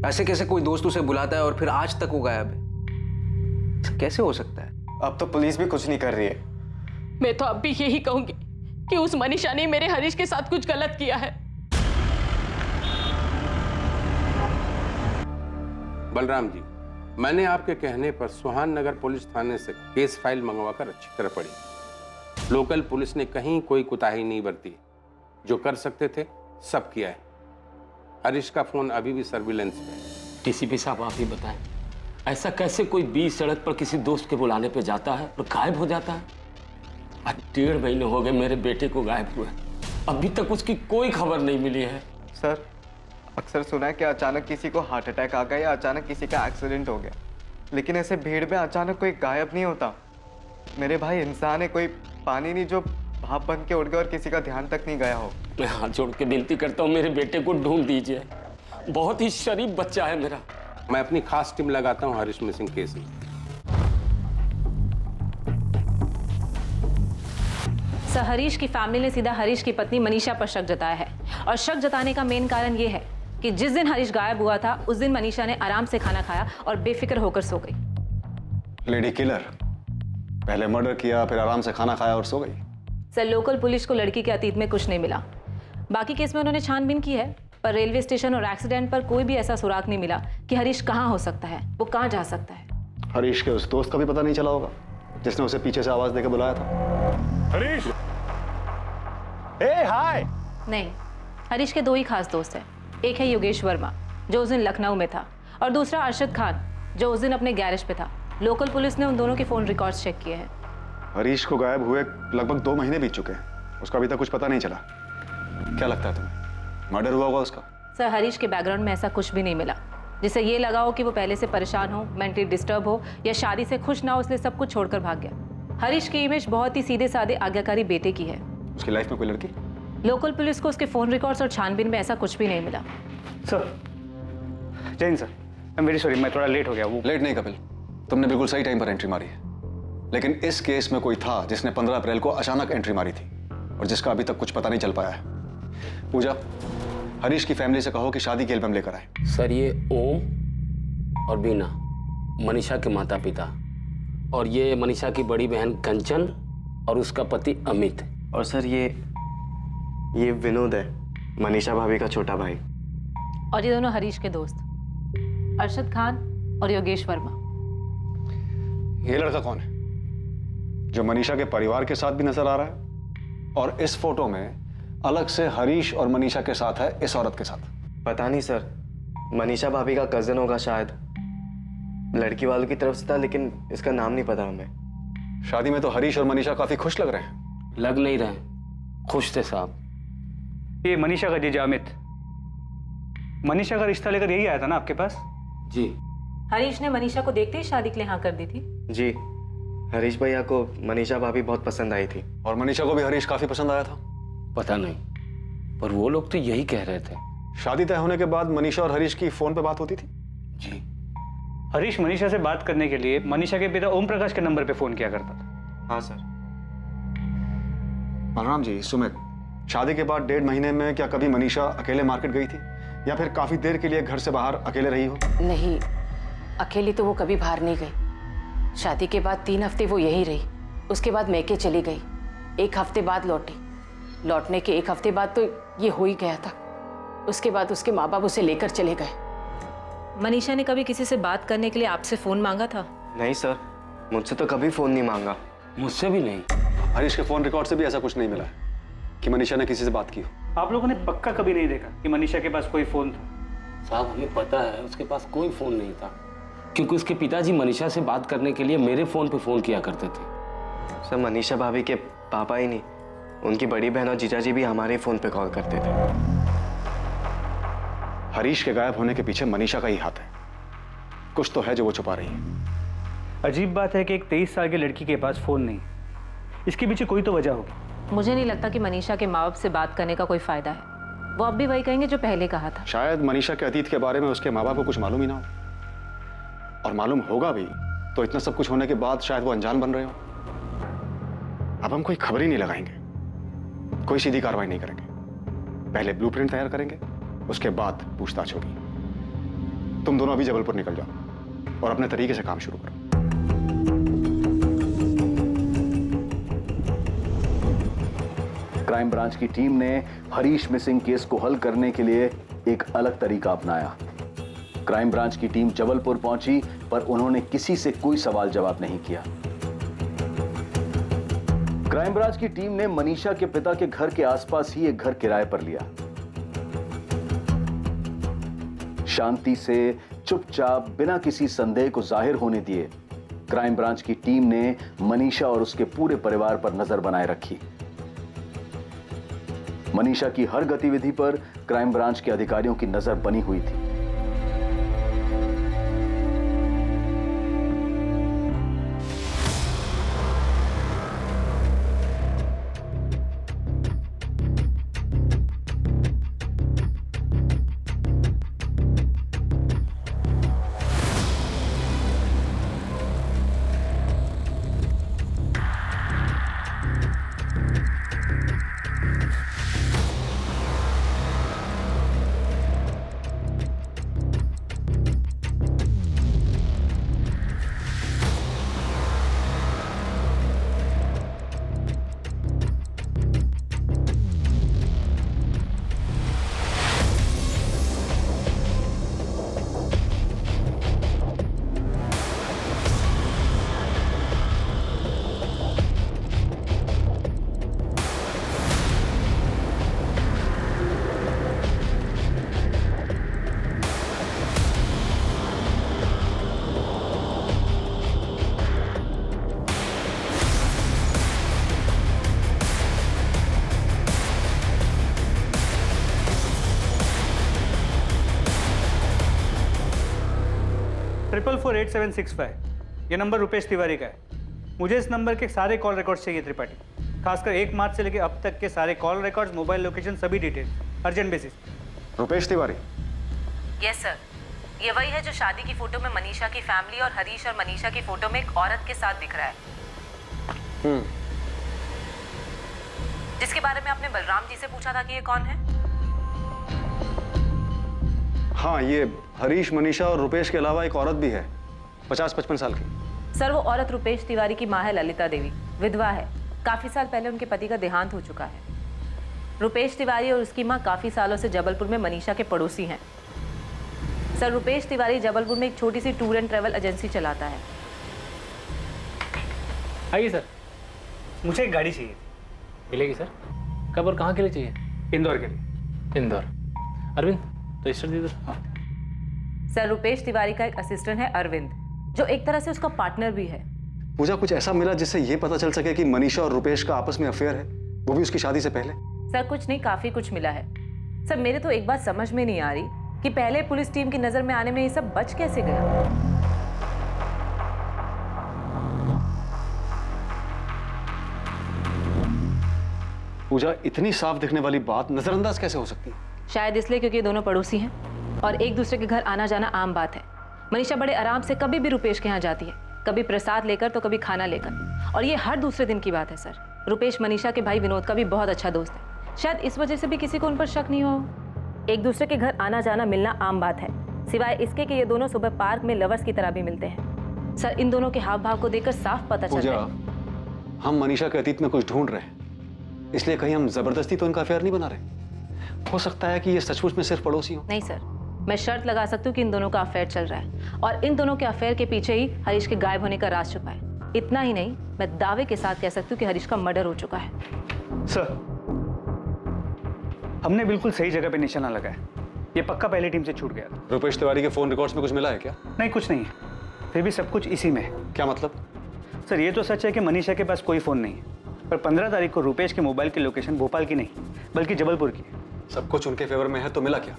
ऐसे कैसे कोई दोस्त उसे बुलाता है और फिर आज तक वो गायब है? कैसे हो सकता है? अब तो पुलिस भी कुछ नहीं कर रही है। मैं तो अब भी यही कहूंगी कि उस मनीषा ने मेरे हरीश के साथ कुछ गलत किया है। बलराम जी, मैंने आपके कहने पर सुहान नगर पुलिस थाने से केस फाइल मंगवाकर अच्छी तरह पढ़ी। लोकल पुलिस ने कहीं कोई कुताही नहीं बरती, जो कर सकते थे सब किया है। हरीश का फोन अभी भी सर्विलेंस पे है। डीसीपी साहब, आप ही बताएं, ऐसा कैसे कोई 20 सड़क पर किसी दोस्त के बुलाने पे जाता है और गायब हो जाता है? आज 1.5 महीने हो गए मेरे बेटे को गायब हुए, अभी तक उसकी कोई खबर नहीं मिली है। सर, अक्सर सुना है कि अचानक किसी को हार्ट अटैक आ गया या अचानक किसी का एक्सीडेंट हो गया, लेकिन ऐसे भीड़ में अचानक कोई गायब नहीं होता। मेरे भाई इंसान है, कोई पानी नहीं जो भाप बन के उड़ गया और किसी का ध्यान तक नहीं गया हो। मैं हाथ जोड़ के विनती करता हूँ, मेरे बेटे को ढूंढ दीजिए, बहुत ही शरीफ बच्चा है मेरा। मैं अपनी खास टीम लगाता हूँ हरीश मिसिंग केस में। सर, हरीश की फैमिली ने सीधा हरीश की पत्नी मनीषा पर शक जताया है, और शक जताने का मेन कारण ये है कि जिस दिन हरीश गायब हुआ था उस दिन मनीषा ने आराम से खाना खाया और बेफिक्र होकर सो गई। लेडी किलर, पहले मर्डर किया, फिर आराम से खाना खाया और सो गई। सर, लोकल पुलिस को लड़की के अतीत में कुछ नहीं मिला। बाकी केस में उन्होंने छानबीन की है, पर रेलवे स्टेशन और एक्सीडेंट पर कोई भी ऐसा सुराग नहीं मिला कि हरीश कहाँ हो सकता है, वो कहाँ जा सकता है। हरीश के उस दोस्त का भी पता नहीं चला होगा जिसने उसे पीछे से आवाज देकर बुलाया था। हरीश, हाय। नहीं, हरीश के 2 ही खास दोस्त हैं। एक है योगेश वर्मा जो उस दिन लखनऊ में था, और दूसरा अरशद खान जो उस दिन अपने गैरेज पे था। लोकल पुलिस ने उन दोनों के फोन रिकॉर्ड्स चेक किए हैं। हरीश को गायब हुए लगभग 2 महीने बीत चुके हैं, उसका अभी तक कुछ पता नहीं चला। क्या लगता है तुम्हें, मर्डर हुआ होगा उसका? सर, हरीश के बैकग्राउंड में ऐसा कुछ भी नहीं मिला जिससे ये लगा हो कि वो पहले से परेशान हो, मेंटली डिस्टर्ब हो या शादी से खुश ना हो इसलिए सब कुछ छोड़कर भाग गया। हरीश की इमेज बहुत ही सीधे साधे आज्ञाकारी बेटे की है। उसकी लाइफ में कोई लड़की? लोकल पुलिस को उसके फोन रिकॉर्ड्स और छानबीन में ऐसा कुछ भी नहीं मिला। Sir, Jain sir, I am very sorry, मैं थोड़ा लेट हो गया। वो लेट नहीं कपिल, तुमने बिल्कुल सही टाइम पर एंट्री मारी है। लेकिन इस केस में कोई था जिसने 15 अप्रैल को अचानक एंट्री मारी थी और जिसका अभी तक कुछ पता नहीं चल पाया है। पूजा, हरीश की फैमिली से कहो कि शादी के एल्बम लेकर आए। सर, ये ओम और बीना मनीषा के माता पिता, और ये मनीषा की बड़ी बहन कंचन और उसका पति अमित। और सर ये विनोद है, मनीषा भाभी का छोटा भाई। और ये दोनों हरीश के दोस्त अरशद खान और योगेश वर्मा। ये लड़का कौन है जो मनीषा के परिवार के साथ भी नजर आ रहा है और इस फोटो में अलग से हरीश और मनीषा के साथ है इस औरत के साथ? पता नहीं सर, मनीषा भाभी का कजन होगा शायद, लड़की वालों की तरफ से था, लेकिन इसका नाम नहीं पता हमें। शादी में तो हरीश और मनीषा काफी खुश लग रहे हैं। लग नहीं रहे, खुश थे साहब। ये मनीषा का जीजा अमित, मनीषा का रिश्ता लेकर यही आया था ना आपके पास? जी। हरीश ने मनीषा को देखते ही शादी के लिए हाँ कर दी थी। जी, हरीश भैया को मनीषा भाभी बहुत पसंद आई थी। और मनीषा को भी हरीश काफी पसंद आया था? पता नहीं, पर वो लोग तो यही कह रहे थे। शादी तय होने के बाद मनीषा और हरीश की फोन पे बात होती थी? जी। हरीश मनीषा से बात करने के लिए मनीषा के पिता ओम प्रकाश के नंबर पे फोन किया करता था। हाँ सर। बलराम जी, सुमित, शादी के बाद 1.5 महीने में क्या कभी मनीषा अकेले मार्केट गई थी या फिर काफी देर के लिए घर से बाहर अकेले रही हो? नहीं, अकेली तो वो कभी बाहर नहीं गई। शादी के बाद 3 हफ्ते वो यही रही, उसके बाद मैके चली गई। 1 हफ्ते बाद लौटी, लौटने के 1 हफ्ते बाद तो ये हो ही गया था। उसके बाद उसके माँ बाप उसे लेकर चले गए। मनीषा ने कभी किसी से बात करने के लिए आपसे फोन मांगा था? नहीं सर, मुझसे तो कभी फोन नहीं मांगा। मुझसे भी नहीं। हरीश के फोन रिकॉर्ड से भी ऐसा कुछ नहीं मिला है कि मनीषा ने किसी से बात की हो। आप लोगों ने पक्का कभी नहीं देखा कि मनीषा के पास कोई फोन था? साहब, हमें पता है उसके पास कोई फोन नहीं था, क्योंकि उसके पिताजी मनीषा से बात करने के लिए मेरे फोन पे फोन किया करते थे। सर, मनीषा भाभी के पापा ही नहीं, उनकी बड़ी बहन और जीजाजी भी हमारे फोन पे कॉल करते थे। हरीश के गायब होने के पीछे मनीषा का ही हाथ है। कुछ तो है जो वो छुपा रही है। अजीब बात है कि एक 23 साल की लड़की के पास फोन नहीं, इसके पीछे कोई तो वजह होगी। मुझे नहीं लगता कि मनीषा के माँ बाप से बात करने का कोई फायदा है। वो अब भी वही कहेंगे जो पहले कहा था। शायद मनीषा के अतीत के बारे में उसके माँ बाप को कुछ मालूम ही ना हो, और मालूम होगा भी तो इतना सब कुछ होने के बाद शायद वो अनजान बन रहे हो। अब हम कोई खबर ही नहीं लगाएंगे, कोई सीधी कार्रवाई नहीं करेंगे। पहले ब्लूप्रिंट तैयार करेंगे, उसके बाद पूछताछ होगी। तुम दोनों अभी जबलपुर निकल जाओ और अपने तरीके से काम शुरू करो। क्राइम ब्रांच की टीम ने हरीश मिसिंग केस को हल करने के लिए एक अलग तरीका अपनाया। क्राइम ब्रांच की टीम जबलपुर पहुंची, पर उन्होंने किसी से कोई सवाल जवाब नहीं किया। क्राइम ब्रांच की टीम ने मनीषा के पिता के घर के आसपास ही एक घर किराए पर लिया। शांति से, चुपचाप, बिना किसी संदेह को जाहिर होने दिए, क्राइम ब्रांच की टीम ने मनीषा और उसके पूरे परिवार पर नजर बनाए रखी। मनीषा की हर गतिविधि पर क्राइम ब्रांच के अधिकारियों की नजर बनी हुई थी। 448765 ये नंबर रुपेश तिवारी का है। मुझे इस नंबर के सारे कॉल रिकॉर्ड्स चाहिए त्रिपाठी, खासकर 1 मार्च से लेकर अब तक के सारे कॉल रिकॉर्ड्स, मोबाइल लोकेशन, सभी detail urgent basis. Rupesh Tiwari? Yes sir, ये वही है जो शादी की फोटो में मनीषा की फैमिली और हरीश और मनीषा की फोटो में एक औरत के साथ दिख रहा है, जिसके बारे में आपने बलराम जी से पूछा था कि ये कौन है। हाँ, ये हरीश, मनीषा और रुपेश के अलावा एक औरत भी है, 50-55 साल की। सर वो औरत रुपेश तिवारी की माँ है ललिता देवी, विधवा है। काफी साल पहले उनके पति का देहांत हो चुका है। रुपेश तिवारी और उसकी माँ काफी सालों से जबलपुर में मनीषा के पड़ोसी हैं। सर रुपेश तिवारी जबलपुर में एक छोटी सी टूर एंड ट्रैवल एजेंसी चलाता है। आइए सर, मुझे एक गाड़ी चाहिए। मिलेगी सर। कब और कहाँ के लिए चाहिए? इंदौर के लिए। इंदौर। अरविंद तो रजिस्टर दे दो। हाँ। सर रुपेश तिवारी का एक असिस्टेंट है अरविंद, जो एक तरह से उसका पार्टनर भी है। पूजा, कुछ ऐसा मिला जिससे ये पता चल सके कि मनीषा और रुपेश का आपस में अफेयर है, वो भी उसकी शादी से पहले? सर कुछ नहीं, काफी कुछ मिला है। सर मेरे तो एक बात समझ में नहीं आ रही कि पहले पुलिस टीम की नजर में आने में ये सब बच कैसे गया। पूजा, इतनी साफ दिखने वाली बात नजरअंदाज कैसे हो सकती है? शायद इसलिए क्योंकि ये दोनों पड़ोसी हैं और एक दूसरे के घर आना जाना आम बात है। मनीषा बड़े आराम से कभी भी रुपेश के यहाँ जाती है, कभी प्रसाद लेकर तो कभी खाना लेकर, और ये हर दूसरे दिन की बात है। सर रुपेश मनीषा के भाई विनोद का भी बहुत अच्छा दोस्त है, शायद इस वजह से भी किसी को उन पर शक नहीं हो। एक दूसरे के घर आना जाना मिलना आम बात है, सिवाय इसके कि ये दोनों सुबह पार्क में लवर्स की तरह भी मिलते हैं। सर इन दोनों के हाव भाव को देखकर साफ पता चलता है। हम मनीषा के अतीत में कुछ ढूंढ रहे हैं, इसलिए कहीं हम जबरदस्ती तो इनका अफेयर नहीं बना रहे। हो सकता है कि ये सचमुच में सिर्फ पड़ोसी हो। नहीं सर, मैं शर्त लगा सकती हूँ कि इन दोनों का अफेयर चल रहा है और इन दोनों के अफेयर के पीछे ही हरीश के गायब होने का राज छुपा है। इतना ही नहीं, मैं दावे के साथ कह सकती हूँ कि हरीश का मर्डर हो चुका है। सर हमने बिल्कुल सही जगह पे निशाना लगाया, ये पक्का पहली टीम से छूट गया था। रुपेश तिवारी के फोन रिकॉर्ड्स में कुछ मिला है क्या? नहीं, कुछ नहीं है, फिर भी सब कुछ इसी में है। क्या मतलब? सर ये तो सच है कि मनीषा के पास कोई फोन नहीं है, पर 15 तारीख को रुपेश के मोबाइल की लोकेशन भोपाल की नहीं बल्कि जबलपुर की है। सब कुछ उनके फेवर में है, तो मिला क्या?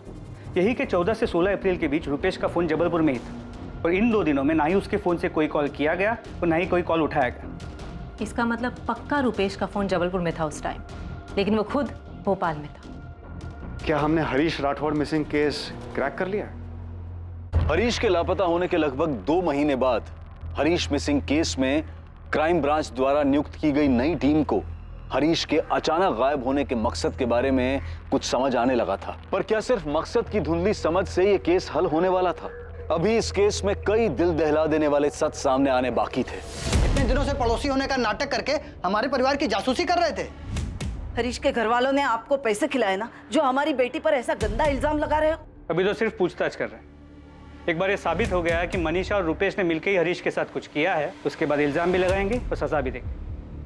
यही कि 14 से 16 अप्रैल के बीच रुपेश का फोन जबलपुर में ही था और इन 2 दिनों में ना ही उसके फोन से कोई कॉल किया गया और ना ही कोई कॉल उठाया गया। इसका मतलब पक्का रुपेश का फोन जबलपुर में था उस टाइम, लेकिन वो खुद भोपाल में था। क्या हमने Harish Rathore missing case crack कर लिया? हरीश के लापता होने के लगभग 2 महीने बाद हरीश मिसिंग केस में क्राइम ब्रांच द्वारा नियुक्त की गई नई टीम को हरीश के अचानक गायब होने के मकसद के बारे में कुछ समझ आने लगा था। पर क्या सिर्फ मकसद की धुंधली समझ से ये केस हल होने वाला था? अभी इस केस में कई दिल दहला देने वाले सच सामने आने बाकी थे। इतने दिनों से पड़ोसी होने का नाटक करके हमारे परिवार की जासूसी कर रहे थे। हरीश के घर वालों ने आपको पैसे खिलाए ना, जो हमारी बेटी पर ऐसा गंदा इल्जाम लगा रहे हो? अभी तो सिर्फ पूछताछ कर रहे हैं। एक बार ये साबित हो गया कि मनीषा और रुपेश ने मिलकर ही हरीश के साथ कुछ किया है, उसके बाद इल्जाम भी लगाएंगे और सजा भी देंगे।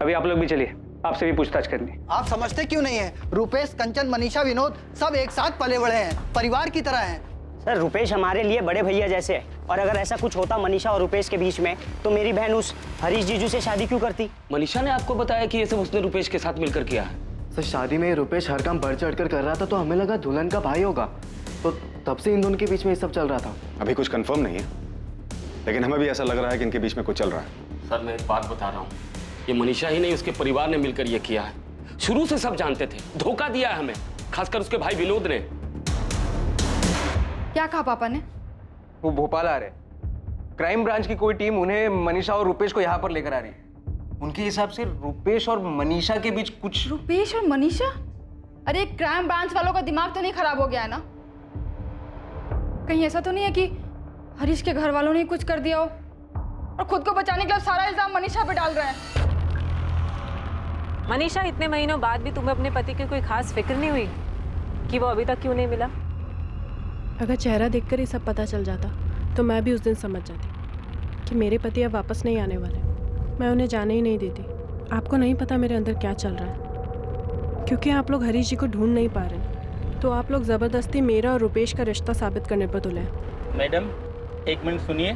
अभी आप लोग भी चलिए, आपसे भी पूछताछ करनी। आप समझते क्यों नहीं है? रुपेश, कंचन, मनीषा, विनोद सब एक साथ पले बड़े हैं, परिवार की तरह हैं। सर रुपेश हमारे लिए बड़े भैया जैसे है, और अगर ऐसा कुछ होता मनीषा और रुपेश के बीच में तो मेरी बहन उस हरीश जीजू से शादी क्यों करती? मनीषा ने आपको बताया कि ये सब उसने रुपेश के साथ मिलकर किया है? सर शादी में रुपेश हर काम बढ़ चढ़ कर रहा था, तो हमें लगा दुल्हन का भाई होगा, तो तब से इन दोनों के बीच में ये सब चल रहा था। अभी कुछ कंफर्म नहीं है, लेकिन हमें भी ऐसा लग रहा है कि इनके बीच में कुछ चल रहा है। सर मैं एक बात बता रहा हूँ, ये मनीषा ही नहीं उसके परिवार ने मिलकर ये किया है। शुरू से सब जानते थे, धोखा दिया है हमें, खासकर उसके भाई विनोद ने। क्या कहा पापा ने? वो भोपाल आ रहे, क्राइम ब्रांच की कोई टीम उन्हें मनीषा और रुपेश को यहाँ पर लेकर आ रही है। उनके हिसाब से रुपेश और मनीषा के बीच कुछ। रुपेश और मनीषा? अरे क्राइम ब्रांच वालों का दिमाग तो नहीं खराब हो गया है ना? कहीं ऐसा तो नहीं है कि हरीश के घर वालों ने कुछ कर दिया हो और खुद को बचाने के लिए सारा इल्जाम मनीषा पे डाल रहे हैं? मनीषा, इतने महीनों बाद भी तुम्हें अपने पति की कोई खास फिक्र नहीं हुई कि वो अभी तक क्यों नहीं मिला? अगर चेहरा देखकर ही सब पता चल जाता तो मैं भी उस दिन समझ जाती कि मेरे पति अब वापस नहीं आने वाले। मैं उन्हें जाने ही नहीं देती। आपको नहीं पता मेरे अंदर क्या चल रहा है, क्योंकि आप लोग हरीश जी को ढूंढ नहीं पा रहे, तो आप लोग ज़बरदस्ती मेरा और रुपेश का रिश्ता साबित करने पर तुले हैं। मैडम 1 मिनट सुनिए,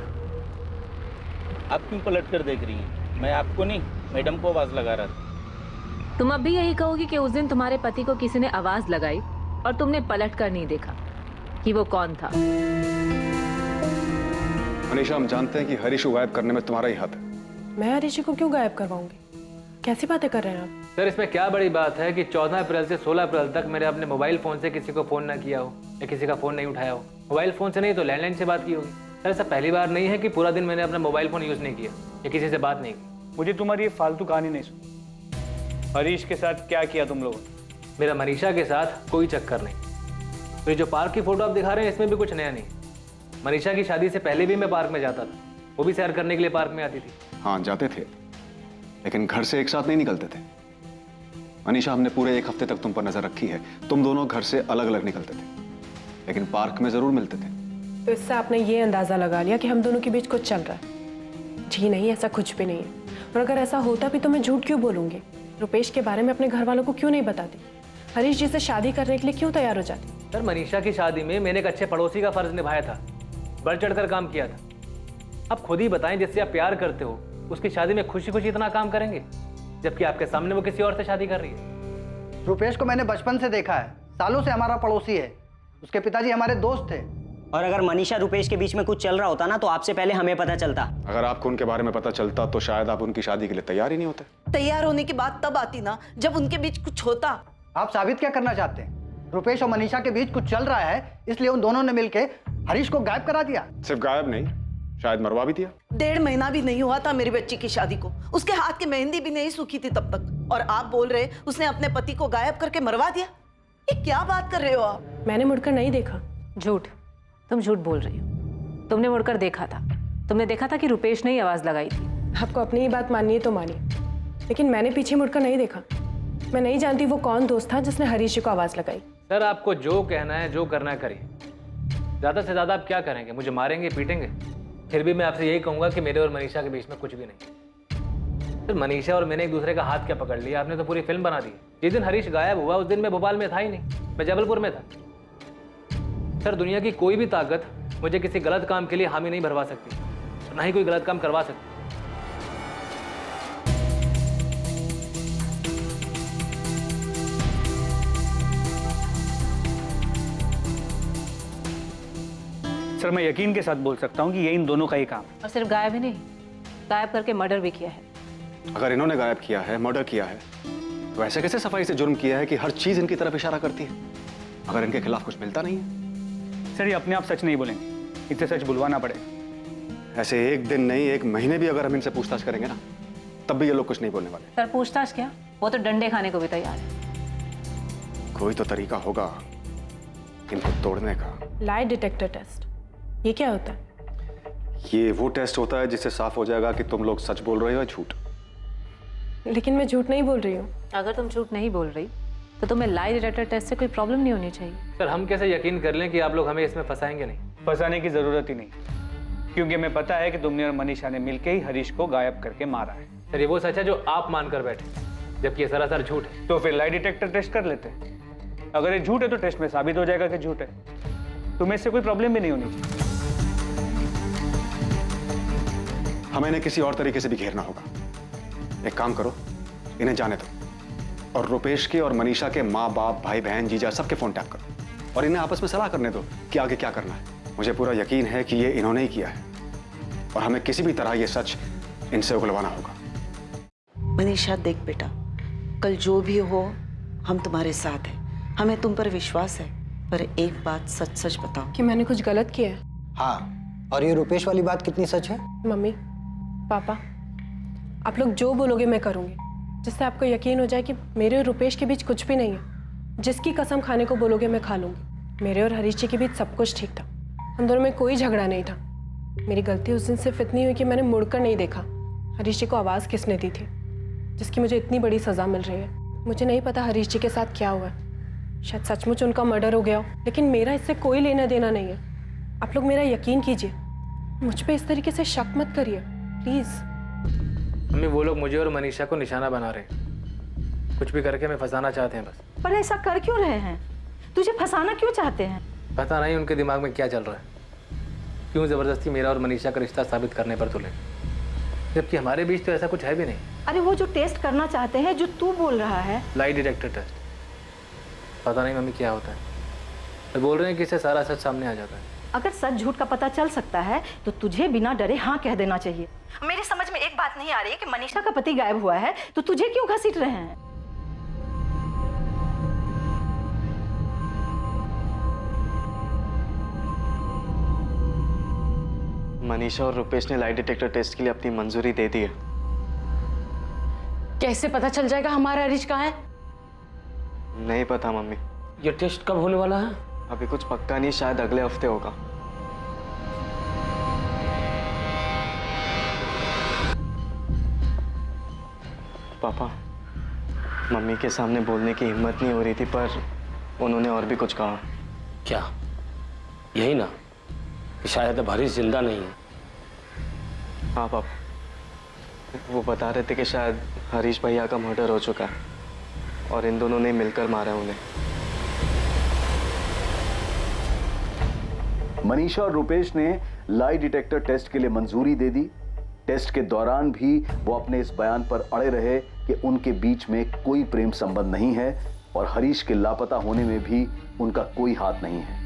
आप क्यों पलट कर देख रही हैं? मैं आपको नहीं, मैडम को आवाज़ लगा रहा था। तुम अब भी यही कहोगी कि उस दिन तुम्हारे पति को किसी ने आवाज़ लगाई और तुमने पलट कर नहीं देखा कि वो कौन था? मनीषा, हम जानते हैं कि हरीश को गायब करने में तुम्हारा ही हाथ है। मैं हरीश को क्यों गायब करवाऊंगी? कैसी बातें कर रहे हैं आप? सर, इसमें क्या बड़ी बात है कि 14 अप्रैल से 16 अप्रैल तक मैंने अपने मोबाइल फ़ोन से किसी को फ़ोन ना किया हो या किसी का फ़ोन नहीं उठाया हो। मोबाइल फ़ोन से नहीं तो लैंडलाइन से बात की होगी। सर, ऐसा पहली बार नहीं है कि पूरा दिन मैंने अपना मोबाइल फ़ोन यूज़ नहीं किया या किसी से बात नहीं की। मुझे तुम्हारी ये फालतू कहानी नहीं सुनी। हरीश के साथ क्या किया तुम लोगों ने? मेरा मनीषा के साथ कोई चक्कर नहीं। तो ये जो पार्क की फ़ोटो आप दिखा रहे हैं, इसमें भी कुछ नया नहीं। मनीषा की शादी से पहले भी मैं पार्क में जाता था, वो भी सैर करने के लिए पार्क में आती थी। हाँ, जाते थे, लेकिन घर से एक साथ नहीं निकलते थे। मनीषा, हमने पूरे 1 हफ्ते तक तुम पर नजर रखी है। तुम दोनों घर से अलग अलग निकलते थे, लेकिन पार्क में जरूर मिलते थे। तो इससे आपने ये अंदाजा लगा लिया कि हम दोनों के बीच कुछ चल रहा है? जी नहीं, ऐसा कुछ भी नहीं है। और अगर ऐसा होता भी तो मैं झूठ क्यों बोलूंगी? रुपेश के बारे में अपने घर वालों को क्यों नहीं बताती? हरीश जी से शादी करने के लिए क्यों तैयार हो जाती? सर, मनीषा की शादी में मैंने एक अच्छे पड़ोसी का फर्ज निभाया था, बढ़ चढ़कर काम किया था। आप खुद ही बताएं, जिससे आप प्यार करते हो उसकी शादी में खुशी खुशी इतना काम करेंगे, जबकि आपके सामने वो किसी और से शादी कर रही है। रुपेश को मैंने बचपन से देखा है, सालों से हमारा पड़ोसी है। उसके पिताजी हमारे दोस्त थे। और अगर मनीषा रुपेश के बीच में कुछ चल रहा होता ना, तो आपसे पहले हमें पता चलता। अगर आपको उनके बारे में पता चलता तो शायद आप उनकी शादी के लिए तैयार ही नहीं होते। तैयार होने की बात तब आती ना जब उनके बीच कुछ होता। आप साबित क्या करना चाहते हैं? रुपेश और मनीषा के बीच कुछ चल रहा है, इसलिए उन दोनों ने मिलकर हरीश को गायब करा दिया। सिर्फ गायब नहीं, शायद मरवा भी दिया। 1.5 महीना भी नहीं हुआ था मेरी बच्ची की शादी को, उसके हाथ की मेहंदी भी नहीं सूखी थी तब तक, और आप बोल रहे उसने अपने पति को गायब करके मरवा दिया? ये क्या बात कर रहे हो आप? मैंने मुड़कर नहीं देखा। झूठ, तुम झूठ बोल रही हो। तुमने मुड़कर देखा था, तुमने देखा था कि रुपेश ने ही आवाज लगाई थी। आपको अपनी ही बात माननी है तो मानिए, लेकिन मैंने पीछे मुड़कर नहीं देखा। मैं नहीं जानती वो कौन दोस्त था जिसने हरीश जी को आवाज लगाई। सर, आपको जो कहना है, जो करना है करिए। ज़्यादा से ज़्यादा आप क्या करेंगे? मुझे मारेंगे, पीटेंगे? फिर भी मैं आपसे यही कहूँगा कि मेरे और मनीषा के बीच में कुछ भी नहीं। फिर मनीषा और मैंने एक दूसरे का हाथ क्या पकड़ लिया? आपने तो पूरी फिल्म बना दी। जिस दिन हरीश गायब हुआ उस दिन मैं भोपाल में था ही नहीं, मैं जबलपुर में था। सर, दुनिया की कोई भी ताकत मुझे किसी गलत काम के लिए हामी नहीं भरवा सकती, ना ही कोई गलत काम करवा सकती। सर, मैं यकीन के साथ बोल सकता हूँ कि ये इन दोनों का ही काम। और सिर्फ गायब ही नहीं, गायब करके मर्डर भी किया है। अगर इन्होंने गायब किया है, मर्डर किया है, तो ऐसे कैसे सफाई से जुर्म किया है कि हर चीज इनकी तरफ इशारा करती है, अगर इनके खिलाफ कुछ मिलता नहीं है? सर, ये अपने आप सच नहीं बोलेंगे, इनसे सच बुलवाना पड़ेगा। ऐसे एक दिन नहीं, 1 महीने भी अगर हम इनसे पूछताछ करेंगे ना, तब भी ये लोग कुछ नहीं बोलने वाले। सर, पूछताछ क्या, वो तो डंडे खाने को भी तैयार है। कोई तो तरीका होगा इनको तोड़ने का। लाई डिटेक्टर टेस्ट, ये क्या होता है? ये वो टेस्ट होता है जिससे साफ हो जाएगा कि तुम लोग सच बोल रहे हो या झूठ। लेकिन मैं झूठ नहीं बोल रही हूँ। अगर तुम झूठ नहीं बोल रही तो तुम्हें लाई डिटेक्टर टेस्ट से कोई प्रॉब्लम नहीं होनी चाहिए। सर, हम कैसे यकीन कर लें कि आप लोग हमें इसमें फंसाएंगे नहीं? फंसाने की जरूरत ही नहीं, क्योंकि हमें पता है कि तुमने और मनीषा ने मिलकर ही हरीश को गायब करके मारा है। सर, ये वो सच है जो आप मानकर बैठे, जबकि ये सरासर झूठ है। तो फिर लाई डिटेक्टर टेस्ट कर लेते हैं। अगर ये झूठ है तो टेस्ट में साबित हो जाएगा कि झूठ है। तुम्हें इससे कोई प्रॉब्लम भी नहीं होनी चाहिए। हमें इन्हें किसी और तरीके से भी घेरना होगा। एक काम करो, इन्हें जाने दो और रुपेश के और मनीषा के माँ बाप, भाई बहन, जीजा सबके फोन टैप करो और इन्हें आपस में सलाह करने दो कि आगे क्या करना है। मुझे पूरा यकीन है कि ये इन्होंने ही किया है और हमें किसी भी तरह ये सच इनसे उगलवाना होगा। मनीषा, देख बेटा, कल जो भी हो हम तुम्हारे साथ हैं, हमें तुम पर विश्वास है, पर एक बात सच सच बताओ कि मैंने कुछ गलत किया है। हाँ, और ये रुपेश वाली बात कितनी सच है? मम्मी, पापा, आप लोग जो बोलोगे मैं करूँगी, जिससे आपको यकीन हो जाए कि मेरे और रुपेश के बीच कुछ भी नहीं है। जिसकी कसम खाने को बोलोगे मैं खा लूँगी। मेरे और हरीश जी के बीच सब कुछ ठीक था, हम दोनों में कोई झगड़ा नहीं था। मेरी गलती उस दिन सिर्फ इतनी हुई कि मैंने मुड़कर नहीं देखा हरीश जी को आवाज़ किसने दी थी, जिसकी मुझे इतनी बड़ी सज़ा मिल रही है। मुझे नहीं पता हरीश जी के साथ क्या हुआ है, शायद सचमुच उनका मर्डर हो गया हो, लेकिन मेरा इससे कोई लेना देना नहीं है। आप लोग मेरा यकीन कीजिए, मुझ पे इस तरीके से शक मत करिए प्लीज़। मम्मी, वो लोग मुझे और मनीषा को निशाना बना रहे हैं, कुछ भी करके हमें फंसाना चाहते हैं बस। पर ऐसा कर क्यों रहे हैं? तुझे फंसाना क्यों चाहते हैं? पता नहीं उनके दिमाग में क्या चल रहा है, क्यों ज़बरदस्ती मेरा और मनीषा का रिश्ता साबित करने पर तुले, जबकि हमारे बीच तो ऐसा कुछ है भी नहीं। अरे वो जो टेस्ट करना चाहते हैं, जो तू बोल रहा है, लाई डिटेक्टर टेस्ट, पता नहीं मम्मी क्या होता है। तो बोल रहे हैं कि इससे सारा सच सामने आ जाता है। अगर सच झूठ का पता चल सकता है तो तुझे बिना डरे हाँ कह देना चाहिए। मेरी समझ में एक बात नहीं आ रही है कि मनीषा का पति गायब हुआ है तो तुझे क्यों घसीट रहे हैं? मनीषा और रुपेश ने लाई डिटेक्टर टेस्ट के लिए अपनी मंजूरी दे दी है। कैसे पता चल जाएगा हमारा हरीश कहाँ है? नहीं पता मम्मी। ये टेस्ट कब होने वाला है? अभी कुछ पक्का नहीं, शायद अगले हफ्ते होगा। पापा, मम्मी के सामने बोलने की हिम्मत नहीं हो रही थी पर उन्होंने और भी कुछ कहा। क्या? यही ना कि शायद अब हरीश जिंदा नहीं है। हाँ पापा, वो बता रहे थे कि शायद हरीश भैया का मर्डर हो चुका है और इन दोनों ने मिलकर मारा है उन्हें। मनीषा और रुपेश ने लाई डिटेक्टर टेस्ट के लिए मंजूरी दे दी। टेस्ट के दौरान भी वो अपने इस बयान पर अड़े रहे कि उनके बीच में कोई प्रेम संबंध नहीं है और हरीश के लापता होने में भी उनका कोई हाथ नहीं है।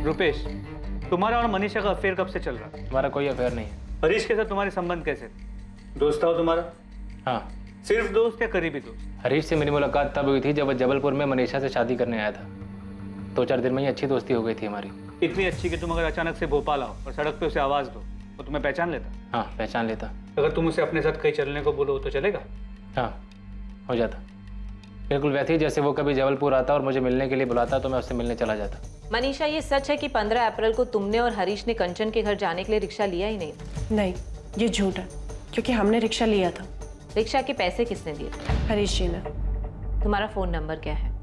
रुपेश, तुम्हारा और मनीषा का अफेयर कब से चल रहा? हमारा कोई अफेयर नहीं है। हरीश के साथ तुम्हारे संबंध कैसे? दोस्त था वो तुम्हारा? हाँ। सिर्फ दोस्त या करीबी दोस्त? हरीश से मेरी मुलाकात तब हुई थी जब वो जबलपुर में मनीषा से शादी करने आया था। 2-4 दिन में ही अच्छी दोस्ती हो गई थी हमारी। इतनी अच्छी कि तुम अगर अचानक से भोपाल आओ और सड़क पे उसे आवाज दो तो तुम्हें पहचान लेता? हाँ, पहचान लेता। अगर तुम उसे अपने साथ कहीं चलने को बोलो तो चलेगा? हाँ, हो जाता। बिल्कुल वैसे ही जैसे वो कभी जबलपुर आता और मुझे मिलने के लिए बुलाता तो मैं उससे मिलने चला जाता। मनीषा, ये सच है कि 15 अप्रैल को तुमने और हरीश ने कंचन के घर जाने के लिए रिक्शा लिया ही नहीं? नहीं, ये झूठ है क्योंकि हमने रिक्शा लिया था। रिक्शा के पैसे किसने दिए? हरीश जी ने। तुम्हारा फोन नंबर क्या है?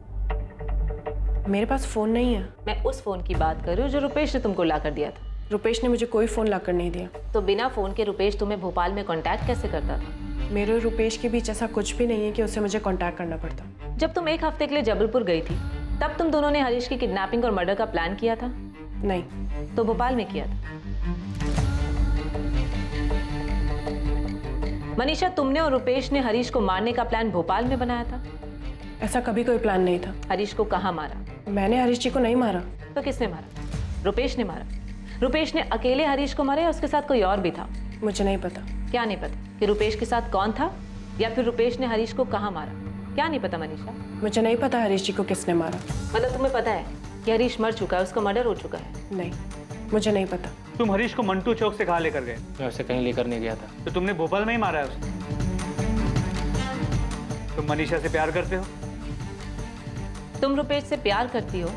मेरे पास फोन नहीं है। मैं उस फोन की बात कर रही हूँ जो रुपेश ने तुमको ला कर दिया था। रुपेश ने मुझे कोई फोन ला कर नहीं दिया। तो बिना फोन के रुपेश तुम्हें भोपाल में कांटेक्ट कैसे करता था? मेरे और रुपेश के बीच ऐसा कुछ भी नहीं है कि उससे मुझे कांटेक्ट करना पड़ता। जब तुम 1 हफ्ते के लिए जबलपुर गई थी तब तुम दोनों ने हरीश की किडनैपिंग और मर्डर का प्लान किया था? नहीं। तो भोपाल में किया था। मनीषा, तुमने और रुपेश ने हरीश को मारने का प्लान भोपाल में बनाया था? ऐसा कभी कोई प्लान नहीं था। हरीश को कहाँ मारा? मैंने हरीश जी को नहीं मारा। तो किसने मारा? रुपेश ने मारा। रुपेश ने अकेले हरीश को मारा या उसके साथ कोई और भी था? मुझे नहीं पता। क्या नहीं पता? कि रुपेश के साथ कौन था या फिर रुपेश ने हरीश को कहाँ मारा? क्या नहीं पता मनीषा? मुझे नहीं पता हरीश जी को किसने मारा। मतलब तुम्हें पता है कि हरीश मर चुका है, उसका मर्डर हो चुका है? नहीं, मुझे नहीं पता। तुम हरीश को मंटू चौक से कहाँ लेकर गए? मैं उसे कहीं लेकर नहीं गया था। तो तुमने भोपाल में ही मारा है उसे? तुम मनीषा से प्यार करते हो? तुम रुपेश से प्यार करती हो?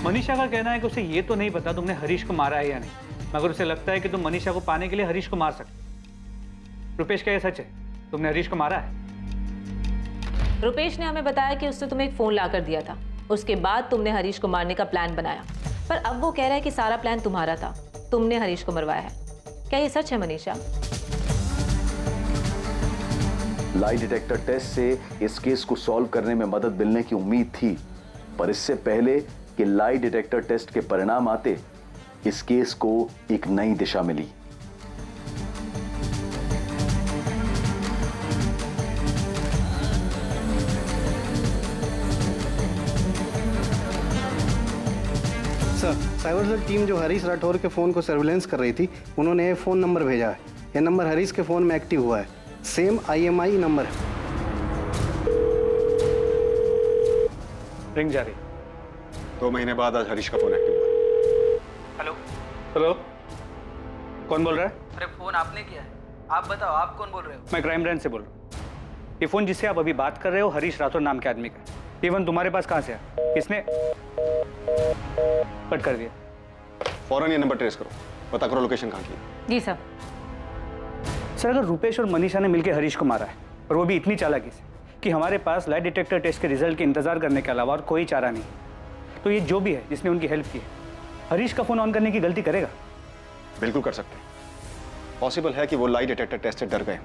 मनीषा का कहना है कि उसे ये तो नहीं पता तुमने हरीश को मारा है या नहीं, मगर उसे लगता है कि तुम मनीषा को पाने के लिए हरीश को मार सकते। रुपेश, क्या ये सच है? तुमने हरीश को मारा है? रुपेश ने हमें बताया कि उसने तुम्हें एक फोन ला कर दिया था, उसके बाद तुमने हरीश को मारने का प्लान बनाया, पर अब वो कह रहा है कि सारा प्लान तुम्हारा था, तुमने हरीश को मरवाया है। क्या ये सच है मनीषा? लाई डिटेक्टर टेस्ट से इस केस को सॉल्व करने में मदद मिलने की उम्मीद थी, पर इससे पहले कि लाई डिटेक्टर टेस्ट के परिणाम आते, इस केस को एक नई दिशा मिली। सर, साइबर सेल टीम जो हरीश राठौर के फ़ोन को सर्विलेंस कर रही थी, उन्होंने ये फ़ोन नंबर भेजा है। ये नंबर हरीश के फ़ोन में एक्टिव हुआ है। सेम IMI नंबर है। रिंग जा रही। 2 महीने बाद आज हरीश का फोन एक्टिव हुआ। हेलो हेलो, कौन बोल रहा है? अरे फोन आपने किया है, आप बताओ आप कौन बोल रहे हो? मैं क्राइम ब्रांच से बोल रहा हूँ। ये फोन जिससे आप अभी बात कर रहे हो हरीश राठौर नाम के आदमी का। ये फोन तुम्हारे पास कहाँ से है? किसने कट कर दिया? फौरन ये नंबर ट्रेस करो, पता करो लोकेशन कहाँ की है। जी सर। सर, अगर रुपेश और मनीषा ने मिलकर हरीश को मारा है और वो भी इतनी चालाकी से कि हमारे पास लाई डिटेक्टर टेस्ट के रिजल्ट के इंतजार करने के अलावा और कोई चारा नहीं, तो ये जो भी है जिसने उनकी हेल्प की है, हरीश का फोन ऑन करने की गलती करेगा? बिल्कुल कर सकते हैं। पॉसिबल है कि वो लाई डिटेक्टर टेस्ट से डर गए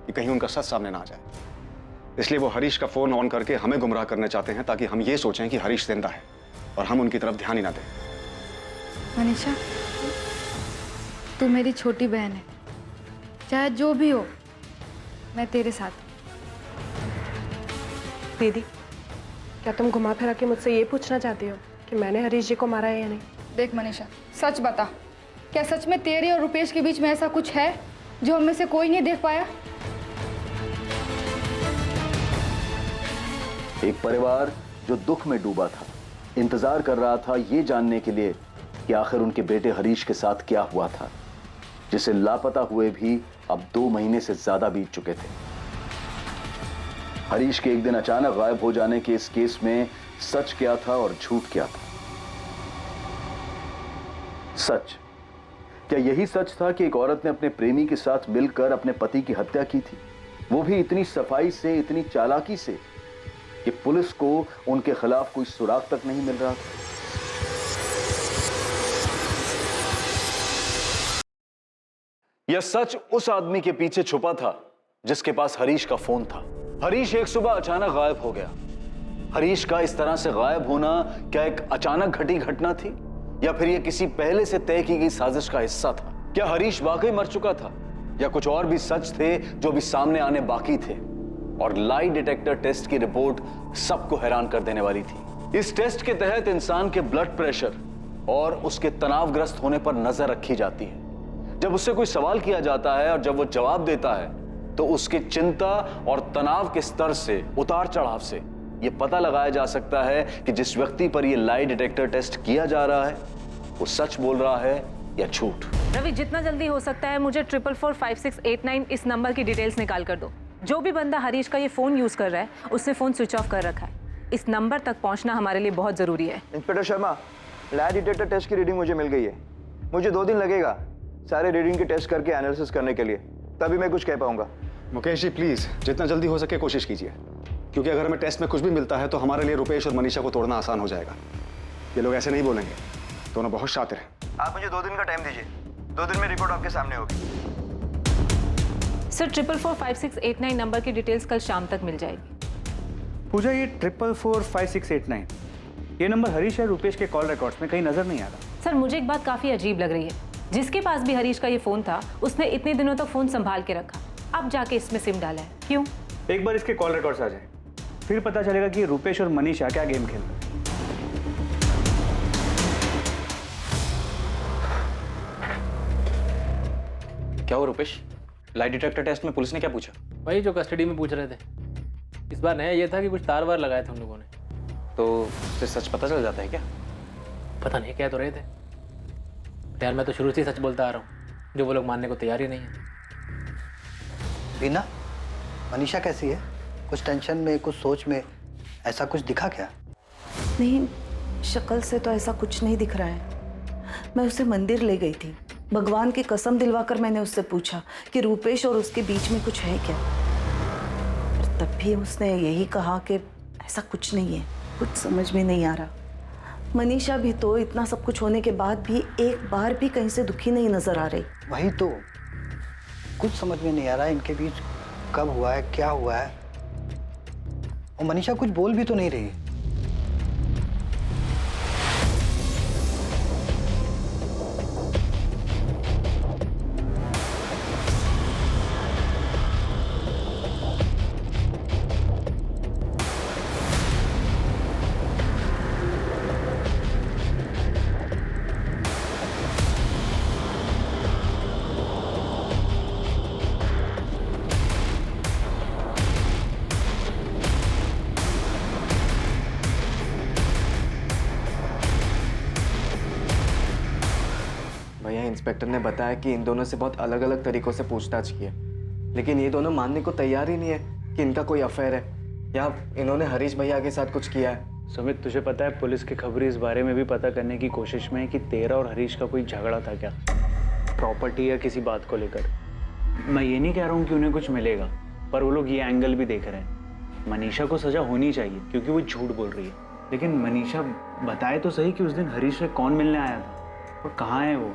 कि कहीं उनका सच सामने ना आ जाए। इसलिए वो हरीश का फोन ऑन करके हमें गुमराह करना चाहते हैं ताकि हम ये सोचें कि हरीश जिंदा है और हम उनकी तरफ ध्यान ही ना दें। मनीषा, तू मेरी छोटी बहन है, चाहे जो भी हो मैं तेरे साथ हूं। दीदी, क्या तुम घुमा फिरा के मुझसे ये पूछना चाहती हो कि मैंने हरीश जी को मारा है या नहीं? देख मनीषा, सच बता, क्या सच में तेरे और रुपेश के बीच में ऐसा कुछ है जो हम में से कोई नहीं देख पाया? एक परिवार जो दुख में डूबा था, इंतजार कर रहा था ये जानने के लिए कि आखिर उनके बेटे हरीश के साथ क्या हुआ था, जिसे लापता हुए भी अब 2 महीने से ज्यादा बीत चुके थे। हरीश के एक दिन अचानक गायब हो जाने के इस केस में सच क्या था और झूठ क्या था? सच, क्या यही सच था कि एक औरत ने अपने प्रेमी के साथ मिलकर अपने पति की हत्या की थी, वो भी इतनी सफाई से, इतनी चालाकी से कि पुलिस को उनके खिलाफ कोई सुराग तक नहीं मिल रहा था? यह सच उस आदमी के पीछे छुपा था जिसके पास हरीश का फोन था। हरीश एक सुबह अचानक गायब हो गया। हरीश का इस तरह से गायब होना क्या एक अचानक घटी घटना थी या फिर यह किसी पहले से तय की गई साजिश का हिस्सा था? क्या हरीश वाकई मर चुका था या कुछ और भी सच थे जो भी सामने आने बाकी थे? और लाई डिटेक्टर टेस्ट की रिपोर्ट सबको हैरान कर देने वाली थी। इस टेस्ट के तहत इंसान के ब्लड प्रेशर और उसके तनावग्रस्त होने पर नजर रखी जाती है। जब उससे कोई सवाल किया जाता है और जब वो जवाब देता है तो उसके चिंता और तनाव के स्तर से, उतार चढ़ाव से यह पता लगाया जा सकता है कि जिस व्यक्ति पर यह लाई डिटेक्टर टेस्ट किया जा रहा है वो सच बोल रहा है या झूठ। रवि, जितना जल्दी हो सकता है मुझे 444569 इस नंबर की डिटेल्स निकाल कर दो। जो भी बंदा हरीश का ये फोन यूज कर रहा है उसने फोन स्विच ऑफ कर रखा है। इस नंबर तक पहुंचना हमारे लिए बहुत जरूरी है। Inspector Sharma, lie detector test की रीडिंग मुझे मिल गई है। मुझे 2 दिन लगेगा सारे रीडिंग के टेस्ट करके एनालिसिस करने के लिए, तभी मैं कुछ कह पाऊंगा। मुकेश जी प्लीज जितना जल्दी हो सके कोशिश कीजिए, क्योंकि अगर हमें टेस्ट में कुछ भी मिलता है तो हमारे लिए रुपेश और मनीषा को तोड़ना आसान हो जाएगा। ये लोग ऐसे नहीं बोलेंगे, दोनों बहुत शातिर हैं। आप मुझे 2 दिन का टाइम दीजिए, 2 दिन में रिपोर्ट आपके सामने होगी। सर 444569 नंबर की डिटेल्स कल शाम तक मिल जाएगी। पूजा, ये 444569 ये नंबर हरीश या रुपेश के कॉल रिकॉर्ड्स में कहीं नजर नहीं आ रहा। सर मुझे एक बात काफी अजीब लग रही है। जिसके पास भी हरीश का ये फोन था उसने इतने दिनों तक फोन संभाल के रखा, अब जाके इसमें सिम डाला है, क्यों? एक बार इसके कॉल रिकॉर्ड्स आ जाए फिर पता चलेगा कि रुपेश और मनीषा क्या गेम खेल रहे हैं। क्या हो रुपेश, लाई डिटेक्टर टेस्ट में पुलिस ने क्या पूछा? वही जो कस्टडी में पूछ रहे थे। इस बार नया ये था कि कुछ तार वार लगाए थे उन लोगों ने। तो उससे सच पता चल जाता है क्या? पता नहीं, कह तो रहे थे। यार मैं तो शुरू से ही सच बोलता आ रहा हूँ, जो वो लोग मानने को तैयार ही नहीं है। बीना, मनीषा कैसी है? कुछ टेंशन में, कुछ सोच में, ऐसा कुछ दिखा क्या? नहीं, शक्ल से तो ऐसा कुछ नहीं दिख रहा है। मैं उसे मंदिर ले गई थी, भगवान की कसम दिलवाकर मैंने उससे पूछा कि रूपेश और उसके बीच में कुछ है क्या, पर तब भी उसने यही कहा कि ऐसा कुछ नहीं है। कुछ समझ में नहीं आ रहा। मनीषा भी तो इतना सब कुछ होने के बाद भी एक बार भी कहीं से दुखी नहीं नजर आ रही। वही तो, कुछ समझ में नहीं आ रहा इनके बीच कब हुआ है, क्या हुआ है। और मनीषा कुछ बोल भी तो नहीं रही। इंस्पेक्टर ने बताया कि इन दोनों से बहुत अलग अलग तरीकों से पूछताछ की है, लेकिन ये दोनों मानने को तैयार ही नहीं है कि इनका कोई अफेयर है या इन्होंने हरीश भैया के साथ कुछ किया है। सुमित, तुझे पता है पुलिस की खबरें इस बारे में भी पता करने की कोशिश में है कि तेरा और हरीश का कोई झगड़ा था क्या, प्रॉपर्टी या किसी बात को लेकर। मैं ये नहीं कह रहा हूँ कि उन्हें कुछ मिलेगा, पर वो लोग ये एंगल भी देख रहे हैं। मनीषा को सजा होनी चाहिए क्योंकि वो झूठ बोल रही है, लेकिन मनीषा बताए तो सही कि उस दिन हरीश से कौन मिलने आया था और कहाँ है वो,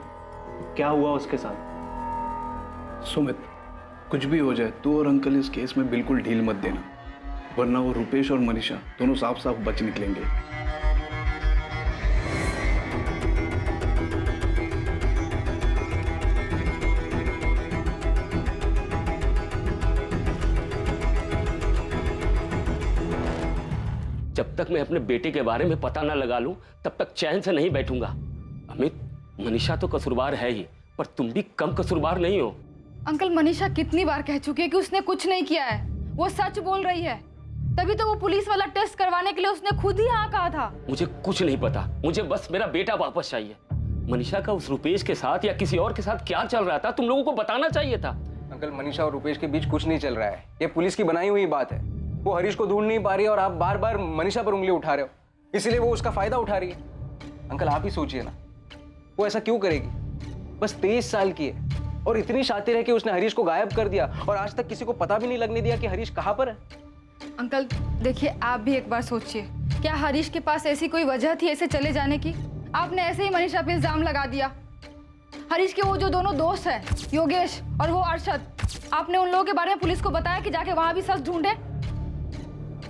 क्या हुआ उसके साथ। सुमित, कुछ भी हो जाए तू और अंकल इस केस में बिल्कुल ढील मत देना। वरना वो रुपेश और मनीषा दोनों साफ साफ बच निकलेंगे। जब तक मैं अपने बेटे के बारे में पता ना लगा लूं तब तक चैन से नहीं बैठूंगा। अमित, मनीषा तो कसूरवार है ही, पर तुम भी कम कसूरवार नहीं हो। अंकल, मनीषा कितनी बार कह चुकी है कि उसने कुछ नहीं किया है, वो सच बोल रही है। तभी तो वो पुलिस वाला टेस्ट करवाने के लिए उसने खुद ही हाँ कहा था। मुझे कुछ नहीं पता, मुझे बस मेरा बेटा वापस चाहिए। मनीषा का उस रुपेश के साथ या किसी और के साथ क्या चल रहा था तुम लोगों को बताना चाहिए था। अंकल, मनीषा और रुपेश के बीच कुछ नहीं चल रहा है, ये पुलिस की बनाई हुई बात है। वो हरीश को ढूंढ नहीं पा रही है और आप बार बार मनीषा पर उंगली उठा रहे हो, इसलिए वो उसका फायदा उठा रही है। अंकल, आप ही सोचिए ना, वो ऐसा क्यों करेगी? बस 23 साल की है और इतनी शातिर है कि उसने हरीश को गायब कर दिया और आज तक किसी को पता भी नहीं लगने दिया कि हरीश कहाँ पर है। अंकल देखिए, आप भी एक बार सोचिए, क्या हरीश के पास ऐसी कोई वजह थी ऐसे चले जाने की? आपने ऐसे ही मनीषा पे इल्जाम लगा दिया। हरीश के वो जो दोनों दोस्त हैं, योगेश और वो अरशद, आपने उन लोगों के बारे में पुलिस को बताया कि जाके वहां भी सच ढूंढे।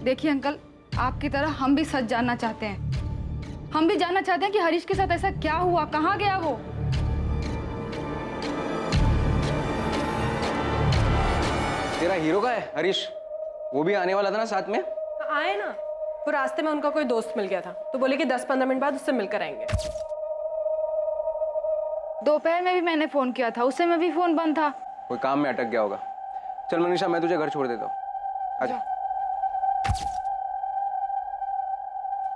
देखिए अंकल, आपकी तरह हम भी सच जानना चाहते हैं। हम भी जानना चाहते हैं कि हरीश के साथ ऐसा क्या हुआ, कहाँ गया वो। तेरा हीरो का है हरीश, वो भी आने वाला था ना साथ में? आए ना, वो रास्ते में उनका कोई दोस्त मिल गया था तो बोले कि 10-15 मिनट बाद उससे मिलकर आएंगे। दोपहर में भी मैंने फोन किया था, उस समय भी फोन बंद था। कोई काम में अटक गया होगा। चल मनीषा, मैं तुझे घर छोड़ देता हूँ, आजा।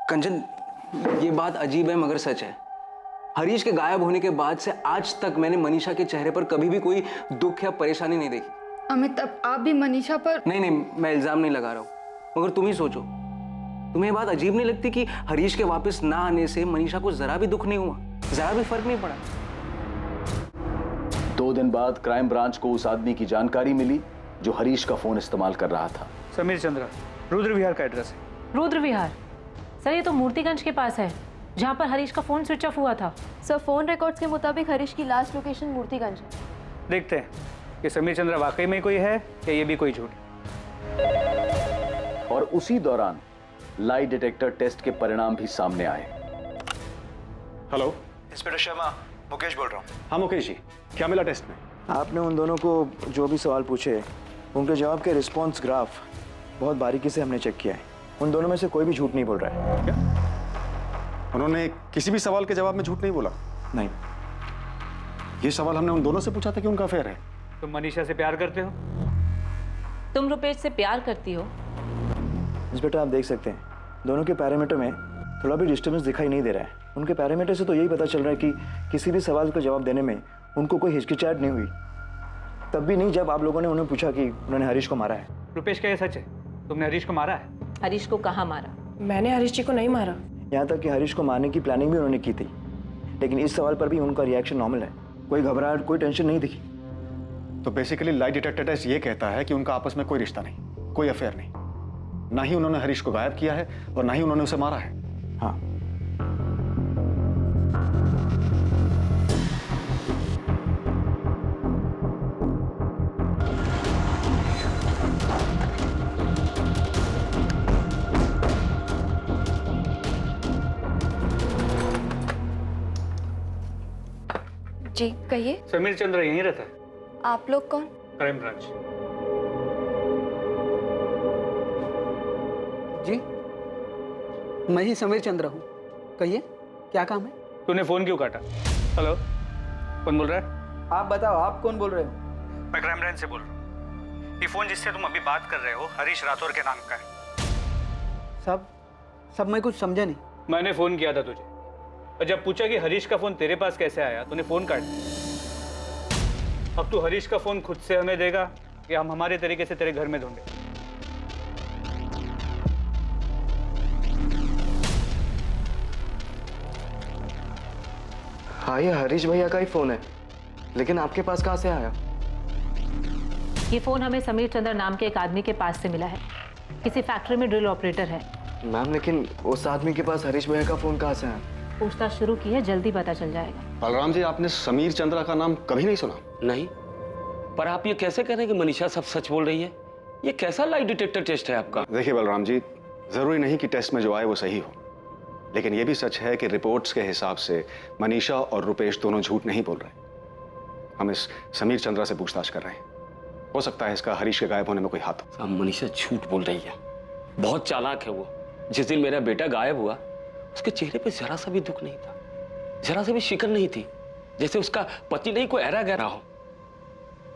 कंचन, ये बात अजीब है मगर सच है। हरीश के गायब होने के बाद से आज तक मैंने मनीषा के चेहरे पर कभी भी कोई दुख या परेशानी नहीं देखी। अमित, अब आप भी मनीषा पर... नहीं, मैं इल्जाम नहीं लगा रहा हूँ, मगर तुम ही सोचो, तुम्हें ये बात अजीब नहीं लगती कि हरीश के वापस ना आने से मनीषा को जरा भी दुख नहीं हुआ, जरा भी फर्क नहीं पड़ा? 2 दिन बाद क्राइम ब्रांच को उस आदमी की जानकारी मिली जो हरीश का फोन इस्तेमाल कर रहा था। समीर चंद्रा, रुद्र विहार का एड्रेस है। रुद्र विहार? सर, ये तो मूर्तिगंज के पास है, जहाँ पर हरीश का फोन स्विच ऑफ हुआ था। सर, फोन रिकॉर्ड्स के मुताबिक हरीश की लास्ट लोकेशन मूर्तिगंज है। देखते हैं कि समीर चंद्रा वाकई में कोई है या ये भी कोई झूठ। और उसी दौरान लाई डिटेक्टर टेस्ट के परिणाम भी सामने आए। हेलो, इंस्पेक्टर शर्मा, मुकेश बोल रहा हूँ। हाँ मुकेश जी, क्या मिला टेस्ट में? आपने उन दोनों को जो भी सवाल पूछे, उनके जवाब के रिस्पॉन्स ग्राफ बहुत बारीकी से हमने चेक किया है। उन दोनों में से कोई भी झूठ नहीं बोल रहा है। क्या? उन्होंने किसी भी सवाल के जवाब में झूठ नहीं बोला? नहीं। ये सवाल हमने उन दोनों से पूछा था कि उनका अफेयर है। तुम मनीषा से प्यार करते हो? तुम रुपेश से प्यार करती हो? इंस्पेक्टर, आप देख सकते हैं दोनों के पैरामीटर में थोड़ा भी डिस्टर्बेंस दिखाई नहीं दे रहा है। उनके पैरामीटर से तो यही पता चल रहा है कि किसी भी सवाल का जवाब देने में उनको कोई हिचकिचाहट नहीं हुई, तब भी नहीं जब आप लोगों ने उन्हें पूछा कि उन्होंने हरीश को मारा है। रुपेश, क्या ये सच है? तुमने हरीश को मारा है? हरीश को कहाँ मारा? मैंने हरीश जी को नहीं मारा। यहाँ तक कि हरीश को मारने की प्लानिंग भी उन्होंने की थी, लेकिन इस सवाल पर भी उनका रिएक्शन नॉर्मल है, कोई घबराहट, कोई टेंशन नहीं दिखी। तो बेसिकली लाई डिटेक्टर टेस्ट ये कहता है कि उनका आपस में कोई रिश्ता नहीं, कोई अफेयर नहीं। ना ही उन्होंने हरीश को गायब किया है और ना ही उन्होंने उसे मारा है। हाँ। जी कहिए। समीर चंद्रा यहीं रहता है। आप लोग कौन? Crime branch. जी, मैं ही समीर चंद्र हूँ, कहिए क्या काम है? तूने फोन क्यों काटा? हेलो, कौन बोल रहा है? आप बताओ, आप कौन बोल रहे हो? मैं क्राइम ब्रांच से बोल रहा हूँ। ये फोन जिससे तुम अभी बात कर रहे हो हरीश राठौर के नाम का है। सब मैं कुछ समझा नहीं। मैंने फोन किया था तुझे और जब पूछा कि हरीश का फोन तेरे पास कैसे आया, तूने फोन काट दिया। अब तू हरीश का फोन खुद से हमें देगा या हम हमारे तरीके से तेरे घर में ढूंढे? हाँ, ये हरीश भैया का ही फोन है, लेकिन आपके पास कहाँ से आया? ये फोन हमें समीर चंद्र नाम के एक आदमी के पास से मिला है, किसी फैक्ट्री में ड्रिल ऑपरेटर है। मैम, लेकिन उस आदमी के पास हरीश भैया का फोन कहाँ से आया? पूछताछ शुरू की है, जल्दी पता चल जाएगा। बलराम जी, आपने समीर चंद्रा का नाम कभी नहीं सुना? नहीं, पर आप ये कैसे कह रहे हैं कि मनीषा सब सच बोल रही है? ये कैसा लाई डिटेक्टर टेस्ट है आपका? देखिए बलराम जी, जरूरी नहीं कि टेस्ट में जो आए वो सही हो, लेकिन यह भी सच है कि रिपोर्ट्स के हिसाब से मनीषा और रुपेश दोनों झूठ नहीं बोल रहे। हम इस समीर चंद्रा से पूछताछ कर रहे हैं, हो सकता है इसका हरीश के गायब होने में कोई हाथ हो। साहब, मनीषा झूठ बोल रही है, बहुत चालाक है वो। जिस दिन मेरा बेटा गायब हुआ उसके चेहरे पे जरा सा भी दुख नहीं था, जरा सा भी शिकन नहीं थी, जैसे उसका पति नहीं कोई ऐरा गहरा हो।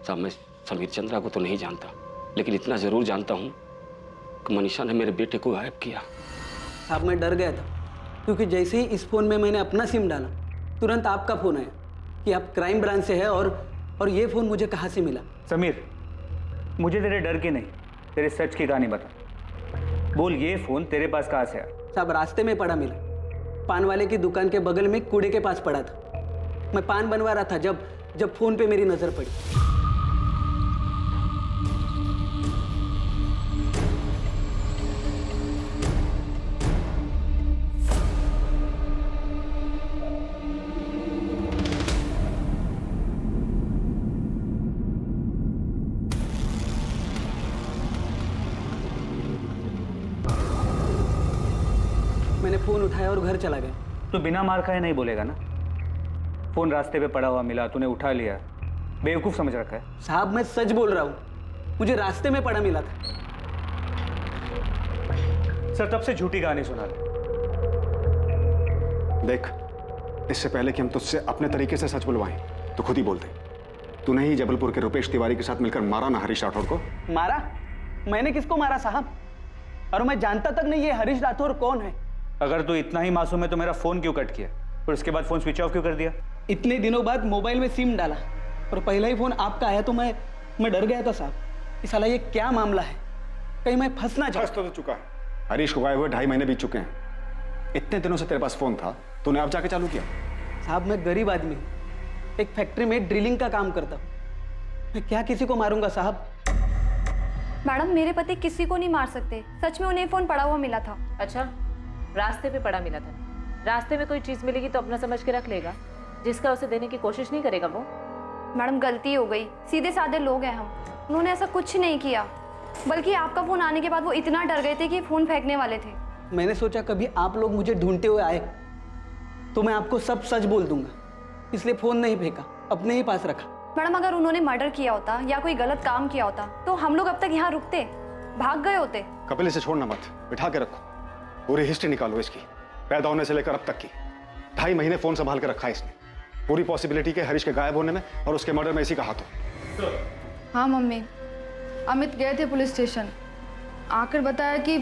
साहब, मैं समीर चंद्रा को तो नहीं जानता, लेकिन इतना जरूर जानता हूं कि मनीषा ने मेरे बेटे को गायब किया। साहब, मैं डर गया था क्योंकि जैसे ही इस फोन में मैंने अपना सिम डाला तुरंत आपका फोन आया कि आप क्राइम ब्रांच से है और ये फोन मुझे कहाँ से मिला। समीर, मुझे तेरे डर की नहीं, तेरे सच की कहानी बता। बोल, ये फोन तेरे पास कहाँ से आया? साहब, रास्ते में पड़ा मिला, पान वाले की दुकान के बगल में कूड़े के पास पड़ा था। मैं पान बनवा रहा था जब फोन पे मेरी नजर पड़ी। मैंने फोन उठाया और घर चला गया। तो बिना मार खाए नहीं बोलेगा ना? फोन रास्ते पे पड़ा हुआ मिला, तूने उठा लिया, बेवकूफ समझ रखा है। साहब, मैं सच बोल रहा हूँ, मुझे रास्ते में पड़ा मिला था। सर, तब से झूठी कहानी सुना ले। देख, इससे पहले कि हम तुझसे अपने तरीके से सच बुलवाएं तो खुद ही बोल दे, तूने ही जबलपुर के रुपेश तिवारी के साथ मिलकर मारा ना हरीश राठौर को? मारा? मैंने किसको मारा साहब? और मैं जानता तक नहीं ये हरीश राठौर कौन है। अगर तू इतना ही मासूम है तो मेरा फोन क्यों कट किया, और उसके बाद फोन स्विच ऑफ क्यों कर दिया? इतने दिनों बाद मोबाइल में सिम डाला और पहला ही फोन आपका आया तो मैं डर गया था साहब। इस साला ये क्या मामला है, कहीं मैं फंस ना जाऊं। फंस तो चुका है, हरीश को गायब हुए 2.5 महीने बीत चुके हैं। इतने दिनों से तेरे पास फोन था, तूने अब जाके चालू किया? साहब, मैं गरीब आदमी हूँ, एक फैक्ट्री में ड्रिलिंग का काम करता हूँ, मैं क्या किसी को मारूंगा साहब? मैडम, मेरे पति किसी को नहीं मार सकते, सच में उन्हें फोन पड़ा हुआ मिला था। अच्छा, रास्ते पे पड़ा मिला था। रास्ते में कोई चीज मिलेगी तो अपना समझ के रख लेगा, जिसका उसे देने की कोशिश नहीं करेगा वो। मैडम, गलती हो गई, सीधे साधे लोग हैं हम, उन्होंने ऐसा कुछ नहीं किया, बल्कि आपका फोन आने के बाद वो इतना डर गए थे कि फोन फेंकने वाले थे। मैंने सोचा कभी आप लोग मुझे ढूंढते हुए आए तो मैं आपको सब सच बोल दूंगा, इसलिए फोन नहीं फेंका, अपने ही पास रखा। मैडम, अगर उन्होंने मर्डर किया होता या कोई गलत काम किया होता तो हम लोग अब तक यहाँ रुकते, भाग गए होते। कपिल, इसे छोड़ना मत, बिठा के रखो, पूरी हिस्ट्री निकालो इसकी, पैदा होने से लेकर अब तक की। 2.5 महीने फोन संभाल के रखा है इसने, पूरी पॉसिबिलिटी के हरीश के गायब होने में और उसके मर्डर में इसी का हाथ हो। हाँ मम्मी, अमित गए थे पुलिस स्टेशन, आकर बताया कि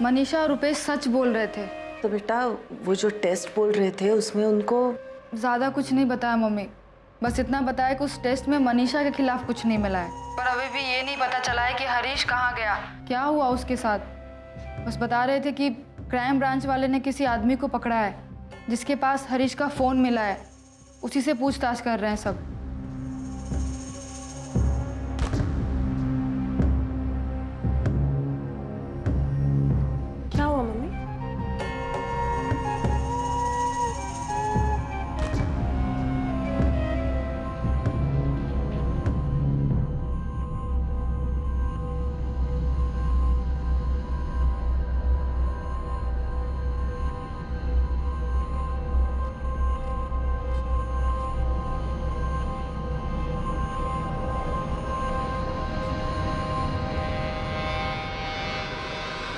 मनीषा और रुपेश सच बोल रहे थे। तो बेटा, वो जो टेस्ट बोल रहे थे उसमें उनको ज़्यादा कुछ नहीं बताया मम्मी, बस इतना बताया कि उस टेस्ट में मनीषा के खिलाफ कुछ नहीं मिला है, पर अभी भी ये नहीं पता चला है कि हरीश कहाँ गया, क्या हुआ उसके साथ। बस बता रहे थे कि क्राइम ब्रांच वाले ने किसी आदमी को पकड़ा है जिसके पास हरीश का फ़ोन मिला है, उसी से पूछताछ कर रहे हैं सब। क्या हुआ मम्मी?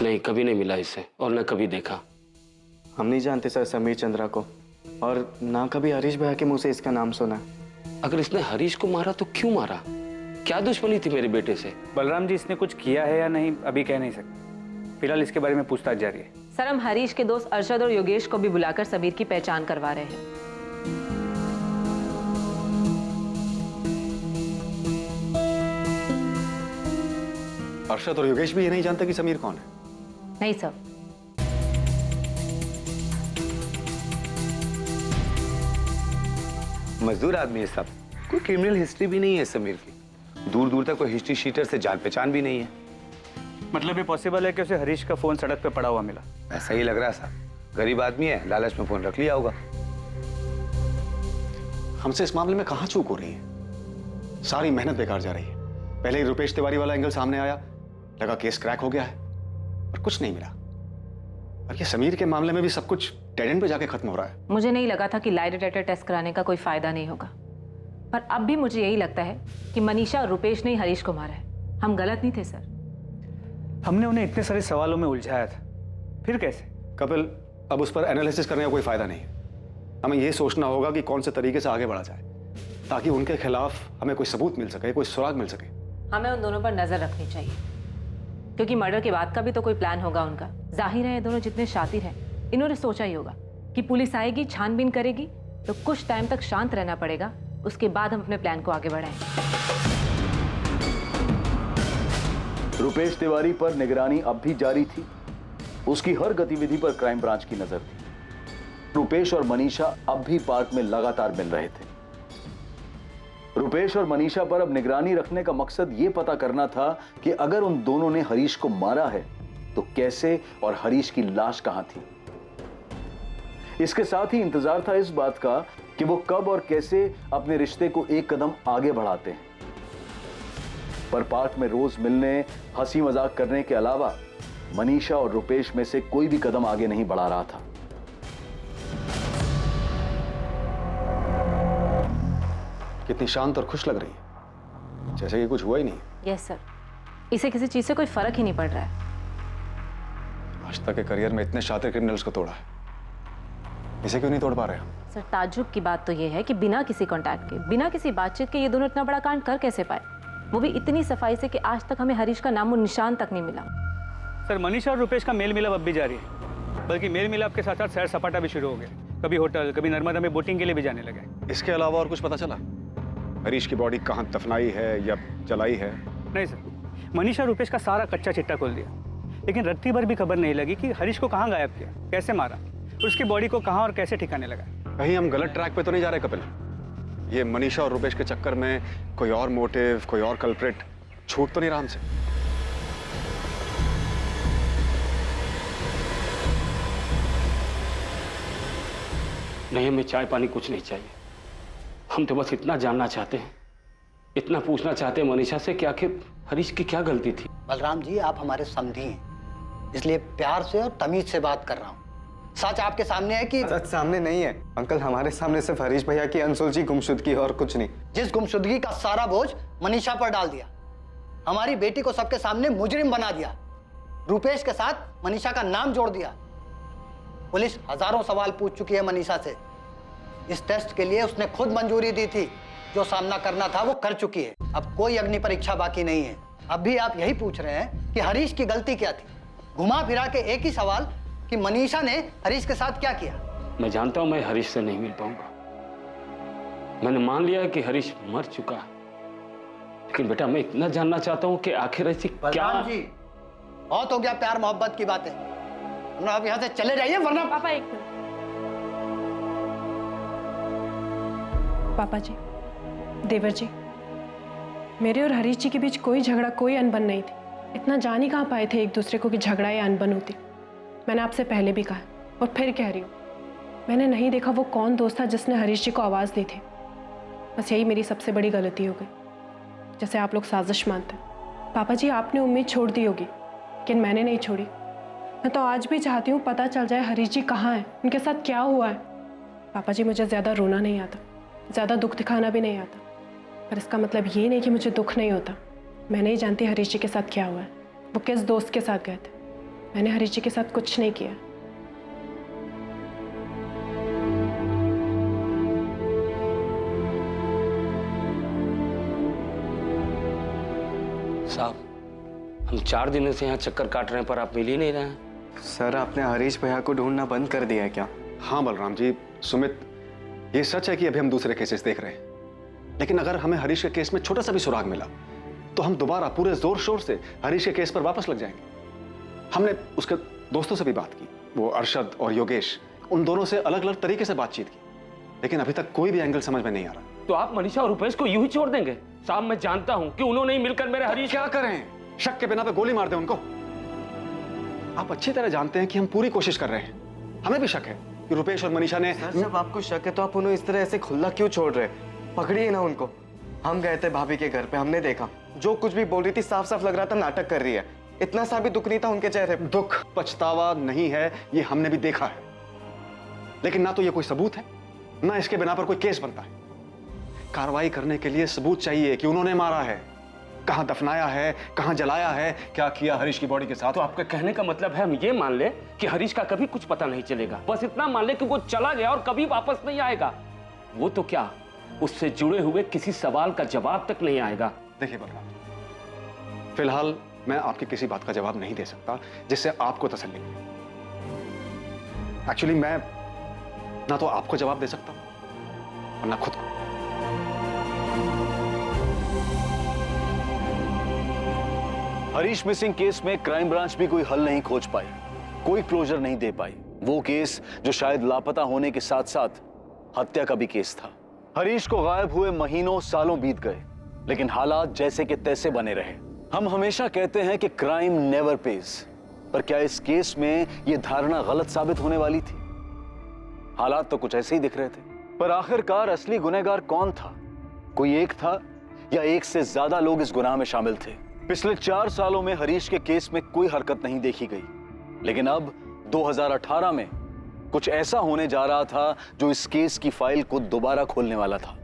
नहीं, कभी नहीं मिला इससे और न कभी देखा। हम नहीं जानते सर समीर चंद्रा को, और ना कभी हरीश भैया के मुंह से इसका नाम सुना। अगर इसने हरीश को मारा तो क्यों मारा? क्या दुश्मनी थी मेरे बेटे से? बलराम जी, इसने कुछ किया है या नहीं अभी कह नहीं सकते, फिलहाल इसके बारे में पूछताछ जारी है। सर, हम हरीश के दोस्त अरशद और योगेश को भी बुलाकर समीर की पहचान करवा रहे हैं। अरशद और योगेश भी ये नहीं जानते कि समीर कौन है? नहीं सर। मजदूर आदमी है सब, कोई क्रिमिनल हिस्ट्री भी नहीं है समीर की, दूर दूर तक कोई हिस्ट्री शीटर से जान पहचान भी नहीं है। मतलब ये पॉसिबल है कि उसे हरीश का फोन सड़क पे पड़ा हुआ मिला? ऐसा ही लग रहा है साहब, गरीब आदमी है, लालच में फोन रख लिया होगा। हमसे इस मामले में कहाँ चूक हो रही है? सारी मेहनत बेकार जा रही है। पहले ही रुपेश तिवारी वाला एंगल सामने आया, लगा केस क्रैक हो गया है, और कुछ नहीं मिला। और ये समीर के मामले में भी सब कुछ डेड एंड पे जाके खत्म हो रहा है। मुझे नहीं लगा था कि लाई डिटेक्टर टेस्ट कराने का कोई फायदा नहीं होगा, पर अब भी मुझे यही लगता है कि मनीषा और रुपेश ने ही हरीश को मारा है। हम गलत नहीं थे सर। हमने उन्हें इतने सारे सवालों में उलझाया था, फिर कैसे? कपिल, अब उस पर एनालिसिस करने का कोई फायदा नहीं है। हमें यह सोचना होगा कि कौन से तरीके से आगे बढ़ा जाए ताकि उनके खिलाफ हमें कोई सबूत मिल सके, कोई सुराग मिल सके। हमें उन दोनों पर नजर रखनी चाहिए, क्योंकि मर्डर के बाद का भी तो कोई प्लान होगा उनका। जाहिर है ये दोनों जितने शातिर हैं, इन्होंने सोचा ही होगा कि पुलिस आएगी, छानबीन करेगी, तो कुछ टाइम तक शांत रहना पड़ेगा, उसके बाद हम अपने प्लान को आगे बढ़ाएंगे। रुपेश तिवारी पर निगरानी अब भी जारी थी। उसकी हर गतिविधि पर क्राइम ब्रांच की नजर थी। रुपेश और मनीषा अब भी पार्क में लगातार मिल रहे थे। रुपेश और मनीषा पर अब निगरानी रखने का मकसद यह पता करना था कि अगर उन दोनों ने हरीश को मारा है तो कैसे, और हरीश की लाश कहां थी। इसके साथ ही इंतजार था इस बात का कि वो कब और कैसे अपने रिश्ते को एक कदम आगे बढ़ाते हैं। पर पार्क में रोज मिलने, हंसी मजाक करने के अलावा मनीषा और रुपेश में से कोई भी कदम आगे नहीं बढ़ा रहा था। कितनी शांत और खुश लग रही है, जैसे कि कुछ हुआ ही नहीं। यस सर, इसे किसी चीज से कोई फर्क ही नहीं पड़ रहा है। आज तक के करियर में इतने शातिर क्रिमिनल्स को तोड़ा है, इसे क्यों नहीं तोड़ पा रहे हम? सर, ताज्जुब की बात तो ये है कि बिना किसी कांटेक्ट के, बिना किसी बातचीत के ये दोनों इतना बड़ा कांड कर कैसे पाए, वो भी इतनी सफाई से कि आज तक हमें हरीश का नामो निशान तक नहीं मिला। सर, मनीषा और रुपेश का मेल मिलाप अब भी जारी है, बल्कि मेल मिलाप के साथ साथ सैर सपाटा भी शुरू हो गया। कभी होटल, कभी नर्मदा में बोटिंग के लिए भी जाने लगे। इसके अलावा और कुछ पता चला? हरीश की बॉडी कहाँ दफनाई है या जलाई है? नहीं सर, मनीषा और रुपेश का सारा कच्चा चिट्टा खोल दिया, लेकिन रत्ती भर भी खबर नहीं लगी कि हरीश को कहाँ गायब किया, कैसे मारा, उसकी बॉडी को कहाँ और कैसे ठिकाने लगा। कहीं हम गलत ट्रैक पे तो नहीं जा रहे कपिल? ये मनीषा और रुपेश के चक्कर में कोई और मोटिव, कोई और कल्प्रिट छूट तो नहीं रहा हमसे? नहीं, हमें चाय पानी कुछ नहीं चाहिए। हम तो बस इतना जानना चाहते हैं, इतना पूछना चाहते हैं मनीषा से कि आखिर हरीश की क्या गलती थी। बलराम जी, आप हमारे समधी हैं, इसलिए प्यार से और तमीज से बात कर रहा हूँ। सच आपके सामने है कि... सच सामने नहीं है अंकल, हमारे सामने सिर्फ हरीश भैया की अनसुलझी गुमशुदगी और कुछ नहीं। जिस गुमशुदगी का सारा बोझ मनीषा पर डाल दिया, हमारी बेटी को सबके सामने मुजरिम बना दिया, रुपेश के साथ मनीषा का नाम जोड़ दिया। पुलिस हजारों सवाल पूछ चुकी है मनीषा से। इस टेस्ट के लिए उसने खुद मंजूरी दी थी, जो सामना करना था वो कर चुकी है। अब कोई अग्नि परीक्षा बाकी नहीं है। अब भी आप यही पूछ रहे हैं कि हरीश की गलती क्या थी, घुमा फिरा के एक ही सवाल कि मनीषा ने हरीश के साथ क्या किया। मैं जानता हूं मैं हरीश से नहीं मिल पाऊंगा, मैंने मान लिया कि हरीश मर चुका है, लेकिन बेटा मैं इतना जानना चाहता हूं कि आखिर ऐसी क्या... जी, बहुत हो गया प्यार मोहब्बत की बातें, आप यहाँ से चले जाइए वरना... पापा एक मिनट। पापा जी, देवर जी, मेरे और हरीश जी के बीच कोई झगड़ा, कोई अनबन नहीं थी। इतना जान ही कहाँ पाए थे एक दूसरे को कि झगड़ा या अनबन होती। मैंने आपसे पहले भी कहा और फिर कह रही हूँ, मैंने नहीं देखा वो कौन दोस्त था जिसने हरीश जी को आवाज़ दी थी। बस यही मेरी सबसे बड़ी गलती हो गई, जैसे आप लोग साजिश मानते हैं। पापा जी, आपने उम्मीद छोड़ दी होगी, लेकिन मैंने नहीं छोड़ी। मैं तो आज भी चाहती हूँ पता चल जाए हरीश जी कहाँ हैं, उनके साथ क्या हुआ है। पापा जी, मुझे ज़्यादा रोना नहीं आता, ज़्यादा दुख दिखाना भी नहीं आता, पर इसका मतलब ये नहीं कि मुझे दुख नहीं होता। मैं नहीं जानती हरीश जी के साथ क्या हुआ है, वो किस दोस्त के साथ गए थे। मैंने हरीश जी के साथ कुछ नहीं किया। साहब, हम 4 दिनों से यहाँ चक्कर काट रहे हैं पर आप मिल ही नहीं रहे हैं। सर, आपने हरीश भैया को ढूंढना बंद कर दिया है क्या? हाँ बलराम जी, सुमित, ये सच है कि अभी हम दूसरे केसेस देख रहे हैं, लेकिन अगर हमें हरीश के केस में छोटा सा भी सुराग मिला तो हम दोबारा पूरे जोर शोर से हरीश के केस पर वापस लग जाएंगे। हमने उसके दोस्तों से भी बात की, वो अरशद और योगेश, उन दोनों से अलग अलग तरीके से बातचीत की, लेकिन अभी तक कोई भी एंगल समझ में नहीं आ रहा। तो आप मनीषा और रुपेश को यूं ही छोड़ देंगे? साहब, मैं जानता हूं कि उन्होंने ही मिलकर मेरे हरीश... क्या करें? शक के बिना पे गोली मार दें उनको? आप अच्छी तरह जानते हैं कि हम पूरी कोशिश कर रहे हैं। हमें भी शक है कि रुपेश और मनीषा ने... सर, जब आपको शक है तो आप उन्हें इस तरह ऐसे खुला क्यों छोड़ रहे? पकड़िए ना उनको। हम गए थे भाभी के घर पे, हमने देखा जो कुछ भी बोल रही थी साफ साफ लग रहा था नाटक कर रही है। इतना सा भी दुख नहीं था उनके चेहरे पे। दुख पछतावा नहीं है, ये हमने भी देखा है, लेकिन ना तो ये कोई सबूत है, ना इसके बिना पर कोई केस बनता है। कार्रवाई करने के लिए सबूत चाहिए कि उन्होंने मारा है, कहां दफनाया है, कहां जलाया है, क्या किया हरीश की बॉडी के साथ। तो आपका कहने का मतलब है हम ये मान ले कि हरीश का कभी कुछ पता नहीं चलेगा, बस इतना मान ले कि वो चला गया और कभी वापस नहीं आएगा। वो तो क्या, उससे जुड़े हुए किसी सवाल का जवाब तक नहीं आएगा। देखिए बलराज, फिलहाल मैं आपकी किसी बात का जवाब नहीं दे सकता जिससे आपको तसल्ली मिले। एक्चुअली मैं ना तो आपको जवाब दे सकता हूं और ना खुद को। हरीश मिसिंग केस में क्राइम ब्रांच भी कोई हल नहीं खोज पाई, कोई क्लोजर नहीं दे पाई। वो केस जो शायद लापता होने के साथ साथ हत्या का भी केस था। हरीश को गायब हुए महीनों सालों बीत गए, लेकिन हालात जैसे के तैसे बने रहे। हम हमेशा कहते हैं कि क्राइम नेवर पेज, पर क्या इस केस में यह धारणा गलत साबित होने वाली थी? हालात तो कुछ ऐसे ही दिख रहे थे, पर आखिरकार असली गुनहगार कौन था? कोई एक था या एक से ज्यादा लोग इस गुनाह में शामिल थे? पिछले 4 सालों में हरीश के केस में कोई हरकत नहीं देखी गई, लेकिन अब 2018 में कुछ ऐसा होने जा रहा था जो इस केस की फाइल को दोबारा खोलने वाला था।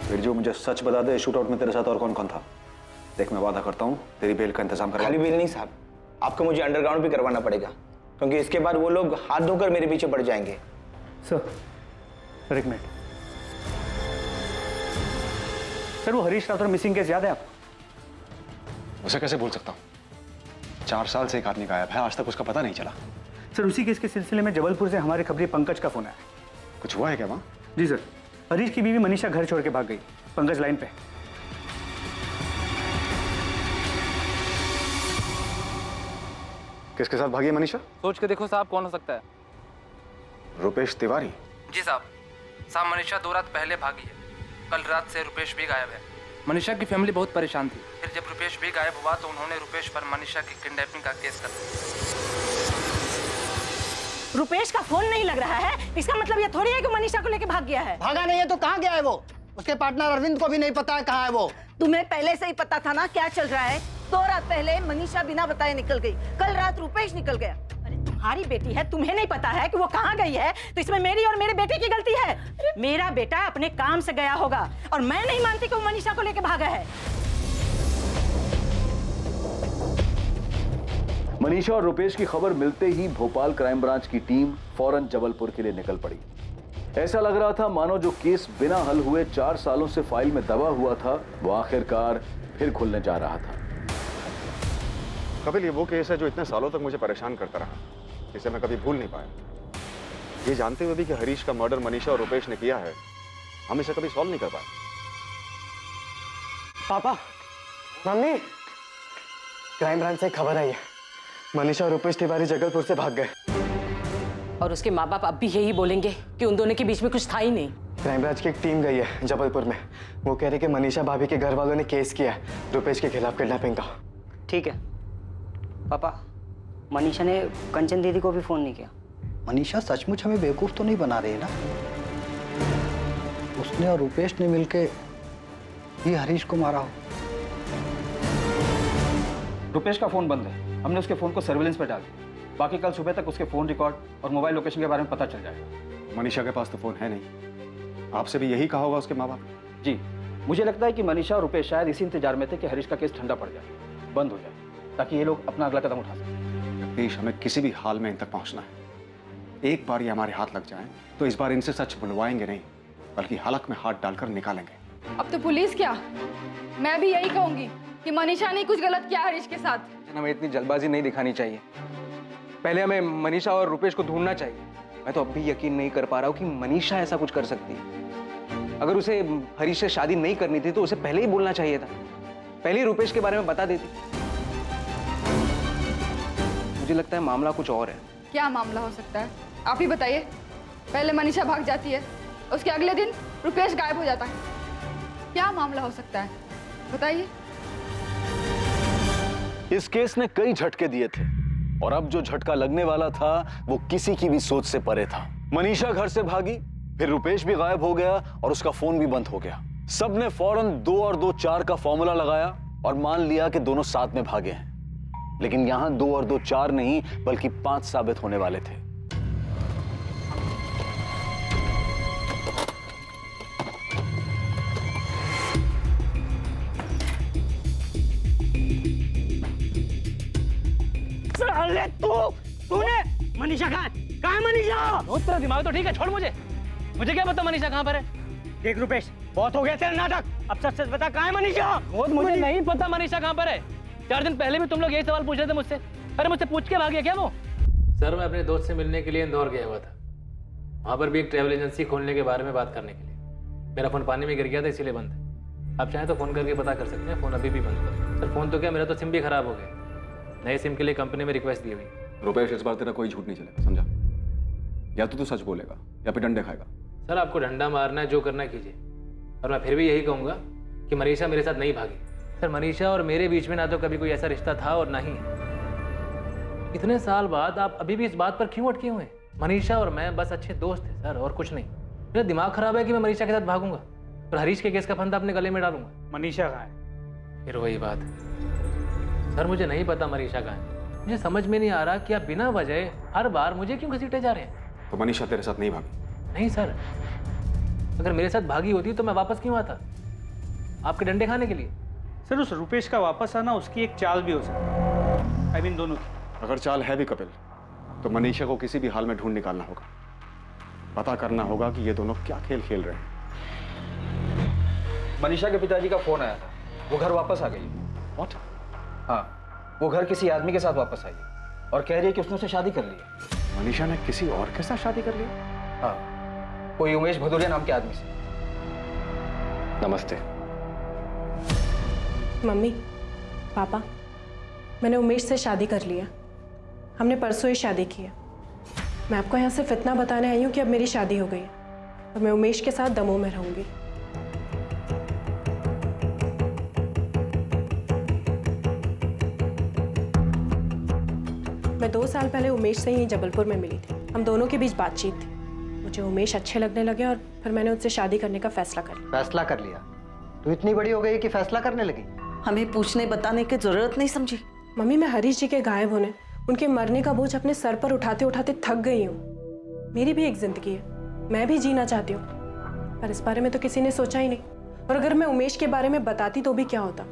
फिर जो मुझे सच बता दे, शूटआउट में तेरे साथ और कौन कौन था? देख, मैं वादा करता हूँ तेरी बेल का इंतजाम करवा। खाली बेल नहीं साहब, आपको मुझे अंडरग्राउंड भी करवाना पड़ेगा, क्योंकि इसके बाद वो लोग हाथ धोकर मेरे पीछे पड़ जाएंगे। सर एक मिनट सर, वो हरीश राठौर मिसिंग केस याद है आपको? उसे कैसे भूल सकता हूँ? 4 साल से एक आदमी गायब है, आज तक उसका पता नहीं चला। सर उसी केस के सिलसिले में जबलपुर से हमारे खबरी पंकज का फोन आया। कुछ हुआ है क्या वहाँ? जी सर, हरीश की बीवी मनीषा घर छोड़ के भाग गई। पंकज लाइन पे। किसके साथ भागी है मनीषा? सोच के देखो साहब, कौन हो सकता है? रुपेश तिवारी। जी साहब, मनीषा 2 रात पहले भागी है। कल रात से रुपेश भी गायब है। मनीषा की फैमिली बहुत परेशान थी, फिर जब रुपेश भी गायब हुआ तो उन्होंने रुपेश पर मनीषा की किडनैपिंग का केस कर दिया। रुपेश का फोन नहीं लग रहा है, इसका मतलब ये थोड़ी है कि मनीषा को लेके भाग गया है। भागा नहीं है तो कहाँ गया है वो? उसके पार्टनर अरविंद को भी नहीं पता है कहाँ है वो। तुम्हें पहले से ही पता था ना क्या चल रहा है? 2 रात पहले मनीषा बिना बताए निकल गई, कल रात रुपेश निकल गया। अरे तुम्हारी बेटी है, तुम्हें नहीं पता है कि वो कहाँ गई है, तो इसमें मेरी और मेरे बेटे की गलती है। मेरा बेटा अपने काम से गया होगा और मैं नहीं मानती कि वो मनीषा को लेके भागा है। मनीषा और रुपेश की खबर मिलते ही भोपाल क्राइम ब्रांच की टीम फौरन जबलपुर के लिए निकल पड़ी। ऐसा लग रहा था मानो जो केस बिना हल हुए 4 सालों से फाइल में दबा हुआ था, वो आखिरकार फिर खुलने जा रहा था। कपिल, ये वो केस है जो इतने सालों तक मुझे परेशान करता रहा, जिसे मैं कभी भूल नहीं पाया। ये जानते हुए भी कि हरीश का मर्डर मनीषा और रुपेश ने किया है, हम इसे कभी सॉल्व नहीं कर पाए। पापा, मम्मी, क्राइम ब्रांच से खबर आई है, मनीषा और रुपेश तिवारी जबलपुर से भाग गए। और उसके माँ बाप अब भी यही बोलेंगे कि उन दोनों के बीच में कुछ था ही नहीं। क्राइम ब्रांच की एक टीम गई है जबलपुर में। वो कह रहे कि मनीषा भाभी के घर वालों ने केस किया है रुपेश के खिलाफ किडनैपिंग का। ठीक है पापा, मनीषा ने कंचन दीदी को भी फोन नहीं किया। मनीषा सचमुच हमें बेवकूफ तो नहीं बना रही है ना? उसने और रुपेश ने मिलके ही हरीश को मारा हो। रुपेश का फोन बंद है, हमने उसके फोन को सर्विलेंस पर डाल दिया। बाकी कल सुबह तक उसके फोन रिकॉर्ड और मोबाइल लोकेशन के बारे में पता चल जाएगा। मनीषा के पास तो फोन है नहीं, आपसे भी यही कहा होगा उसके माँ बाप? जी, मुझे लगता है कि मनीषा और रुपेश शायद इसी इंतजार में थे कि हरीश का केस ठंडा पड़ जाए, बंद हो जाए, ताकि ये लोग अपना अगला कदम उठा सकें। जगदीश, हमें किसी भी हाल में इन तक पहुंचना है। एक बार ये हमारे हाथ लग जाए तो इस बार इनसे सच बुलवाएंगे नहीं, बल्कि हलक में हाथ डालकर निकालेंगे। अब तो पुलिस क्या, मैं भी यही कहूंगी कि मनीषा ने कुछ गलत किया हरीश के साथ। हमें इतनी जल्दबाजी नहीं दिखानी चाहिए। पहले हमें मनीषा और रुपेश को ढूंढना चाहिए, मैं तो अब भी यकीन नहीं कर पा रहा हूँ कि मनीषा ऐसा कुछ कर सकती है। अगर उसे हरीश से शादी नहीं करनी थी तो उसे पहले ही बोलना चाहिए था, पहले ही रुपेश के बारे में बता देती। मुझे लगता है मामला कुछ और है। क्या मामला हो सकता है, आप ही बताइए। पहले मनीषा भाग जाती है, उसके अगले दिन रुपेश गायब हो जाता है। क्या मामला हो सकता है, बताइए। इस केस ने कई झटके दिए थे और अब जो झटका लगने वाला था वो किसी की भी सोच से परे था। मनीषा घर से भागी, फिर रुपेश भी गायब हो गया और उसका फोन भी बंद हो गया। सबने फौरन 2 और 2 4 का फॉर्मूला लगाया और मान लिया कि दोनों साथ में भागे हैं। लेकिन यहां 2 और 2 4 नहीं बल्कि 5 साबित होने वाले थे। अरे तूने मनीषा कहाँ है मनीषा? तेरा दिमाग तो ठीक है, छोड़ मुझे क्या पता मनीषा कहाँ पर है। देख रुपेश, बहुत हो गया तेरा नाटक, अब सच सच बता कहाँ है मनीषा? मुझे नहीं पता मनीषा कहाँ पर है। 4 दिन पहले भी तुम लोग यही सवाल पूछ रहे थे मुझसे। अरे मुझसे पूछ के भाग गया क्या वो? सर, मैं अपने दोस्त से मिलने के लिए इंदौर गया हुआ था। वहाँ पर भी एक ट्रैवल एजेंसी खोलने के बारे में बात करने के लिए। मेरा फोन पानी में गिर गया था, इसीलिए बंद है। आप चाहें तो फोन करके पता कर सकते हैं, फोन अभी भी बंद है। सर फोन तो क्या, मेरा तो सिम भी खराब हो गया। नए सिम के लिए कंपनी में रिक्वेस्ट दी हुई। रुपेश, इस बार तेरा कोई झूठ नहीं चलेगा, समझा? या तो तू सच बोलेगा या फिर डंडे खाएगा। सर आपको डंडा मारना है, जो करना है कीजिए। और मैं फिर भी यही कहूँगा कि मनीषा मेरे साथ नहीं भागी। सर मनीषा और मेरे बीच में ना तो कभी कोई ऐसा रिश्ता था और ना ही है। इतने साल बाद आप अभी भी इस बात पर क्यों अटके हुए हैं? मनीषा और मैं बस अच्छे दोस्त थे सर, और कुछ नहीं। मेरा दिमाग खराब है कि मैं मनीषा के साथ भागूंगा और हरीश के केस का फंदा अपने गले में डालूंगा। मनीषा कहाँ है? फिर वही बात। सर मुझे नहीं पता मनीषा कहाँ है। मुझे समझ में नहीं आ रहा कि आप बिना वजह हर बार मुझे क्यों घसीटे जा रहे हैं। तो मनीषा तेरे साथ नहीं भागी? नहीं सर, अगर मेरे साथ भागी होती तो मैं वापस क्यों आता आपके डंडे खाने के लिए? सर उस रुपेश का वापस आना उसकी एक चाल भी हो सकती है। I mean, दोनों की। अगर चाल है भी कपिल, तो मनीषा को किसी भी हाल में ढूंढ निकालना होगा। पता करना होगा कि ये दोनों क्या खेल खेल रहे हैं। मनीषा के पिताजी का फोन आया था, वो घर वापस आ गई। What? हाँ, वो घर किसी आदमी के साथ वापस आई है और कह रही है कि उसने उससे शादी कर ली है। मनीषा ने किसी और के साथ शादी कर ली? हाँ, कोई उमेश भदौरिया नाम के आदमी से। नमस्ते। मम्मी, पापा, मैंने उमेश से शादी कर लिया। हमने परसों ही शादी की है। मैं आपको यहाँ सिर्फ इतना बताने आई हूँ कि अब मेरी शादी हो गई है और मैं उमेश के साथ दमोह में रहूंगी। मैं 2 साल पहले उमेश से ही जबलपुर में मिली थी। हम दोनों के बीच बातचीत थी। मुझे उमेश अच्छे लगने लगे और फिर मैंने उनसे शादी करने का फैसला कर लिया। फैसला कर लिया? तू इतनी बड़ी हो गई कि फैसला करने लगी? हमें पूछने बताने की जरूरत नहीं समझी? मम्मी, मैं हरीश जी के गायब होने, उनके मरने का बोझ अपने सर पर उठाते उठाते थक गई हूँ। मेरी भी एक जिंदगी है, मैं भी जीना चाहती हूँ, पर इस बारे में तो किसी ने सोचा ही नहीं। और अगर मैं उमेश के बारे में बताती तो भी क्या होता?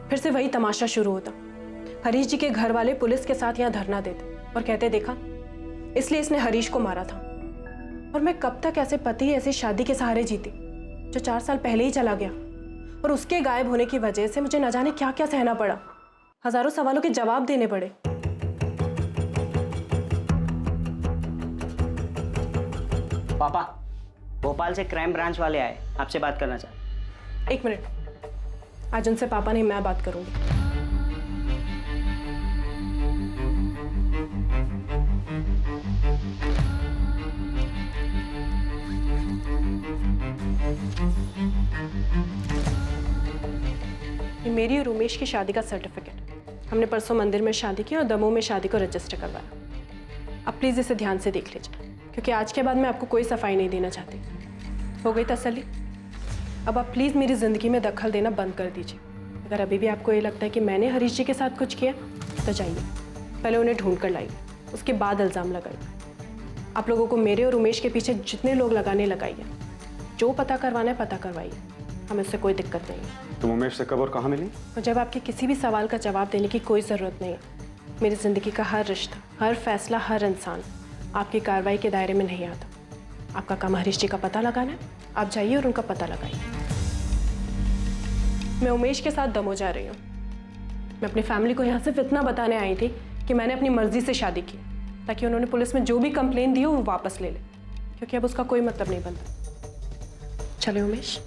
फिर से वही तमाशा शुरू होता। हरीश जी के घर वाले पुलिस के साथ यहाँ धरना देते और कहते, देखा, इसलिए इसने हरीश को मारा था। और मैं कब तक ऐसे पति ऐसी शादी के सहारे जीती जो 4 साल पहले ही चला गया, और उसके गायब होने की वजह से मुझे न जाने क्या क्या सहना पड़ा। हजारों सवालों के जवाब देने पड़े। पापा, भोपाल से क्राइम ब्रांच वाले आए, आपसे बात करना चाहते। 1 मिनट, आज उनसे पापा नहीं, मैं बात करूंगी। ये मेरी और उमेश की शादी का सर्टिफिकेट। हमने परसों मंदिर में शादी की और दमोह में शादी को रजिस्टर करवाया। अब प्लीज़ इसे ध्यान से देख लीजिए, क्योंकि आज के बाद मैं आपको कोई सफाई नहीं देना चाहती। हो गई तसल्ली? अब आप प्लीज़ मेरी ज़िंदगी में दखल देना बंद कर दीजिए। अगर अभी भी आपको ये लगता है कि मैंने हरीश जी के साथ कुछ किया तो जाइए, पहले उन्हें ढूंढ कर लाइए, उसके बाद इल्ज़ाम लगाइए। आप लोगों को मेरे और उमेश के पीछे जितने लोग लगाने लगाइए, जो पता करवाना है पता करवाइए, हमें उससे कोई दिक्कत नहीं है। तुम उमेश से कब और कहाँ मिली? और जब आपके किसी भी सवाल का जवाब देने की कोई ज़रूरत नहीं है। मेरी ज़िंदगी का हर रिश्ता, हर फैसला, हर इंसान आपकी कार्रवाई के दायरे में नहीं आता। आपका काम हरीश जी का पता लगाना है, आप जाइए और उनका पता लगाइए। मैं उमेश के साथ दमोह जा रही हूँ। मैं अपनी फैमिली को यहाँ सिर्फ इतना बताने आई थी कि मैंने अपनी मर्जी से शादी की, ताकि उन्होंने पुलिस में जो भी कंप्लेन दी हो वो वापस ले ले, क्योंकि अब उसका कोई मतलब नहीं बनता। चले उमेश।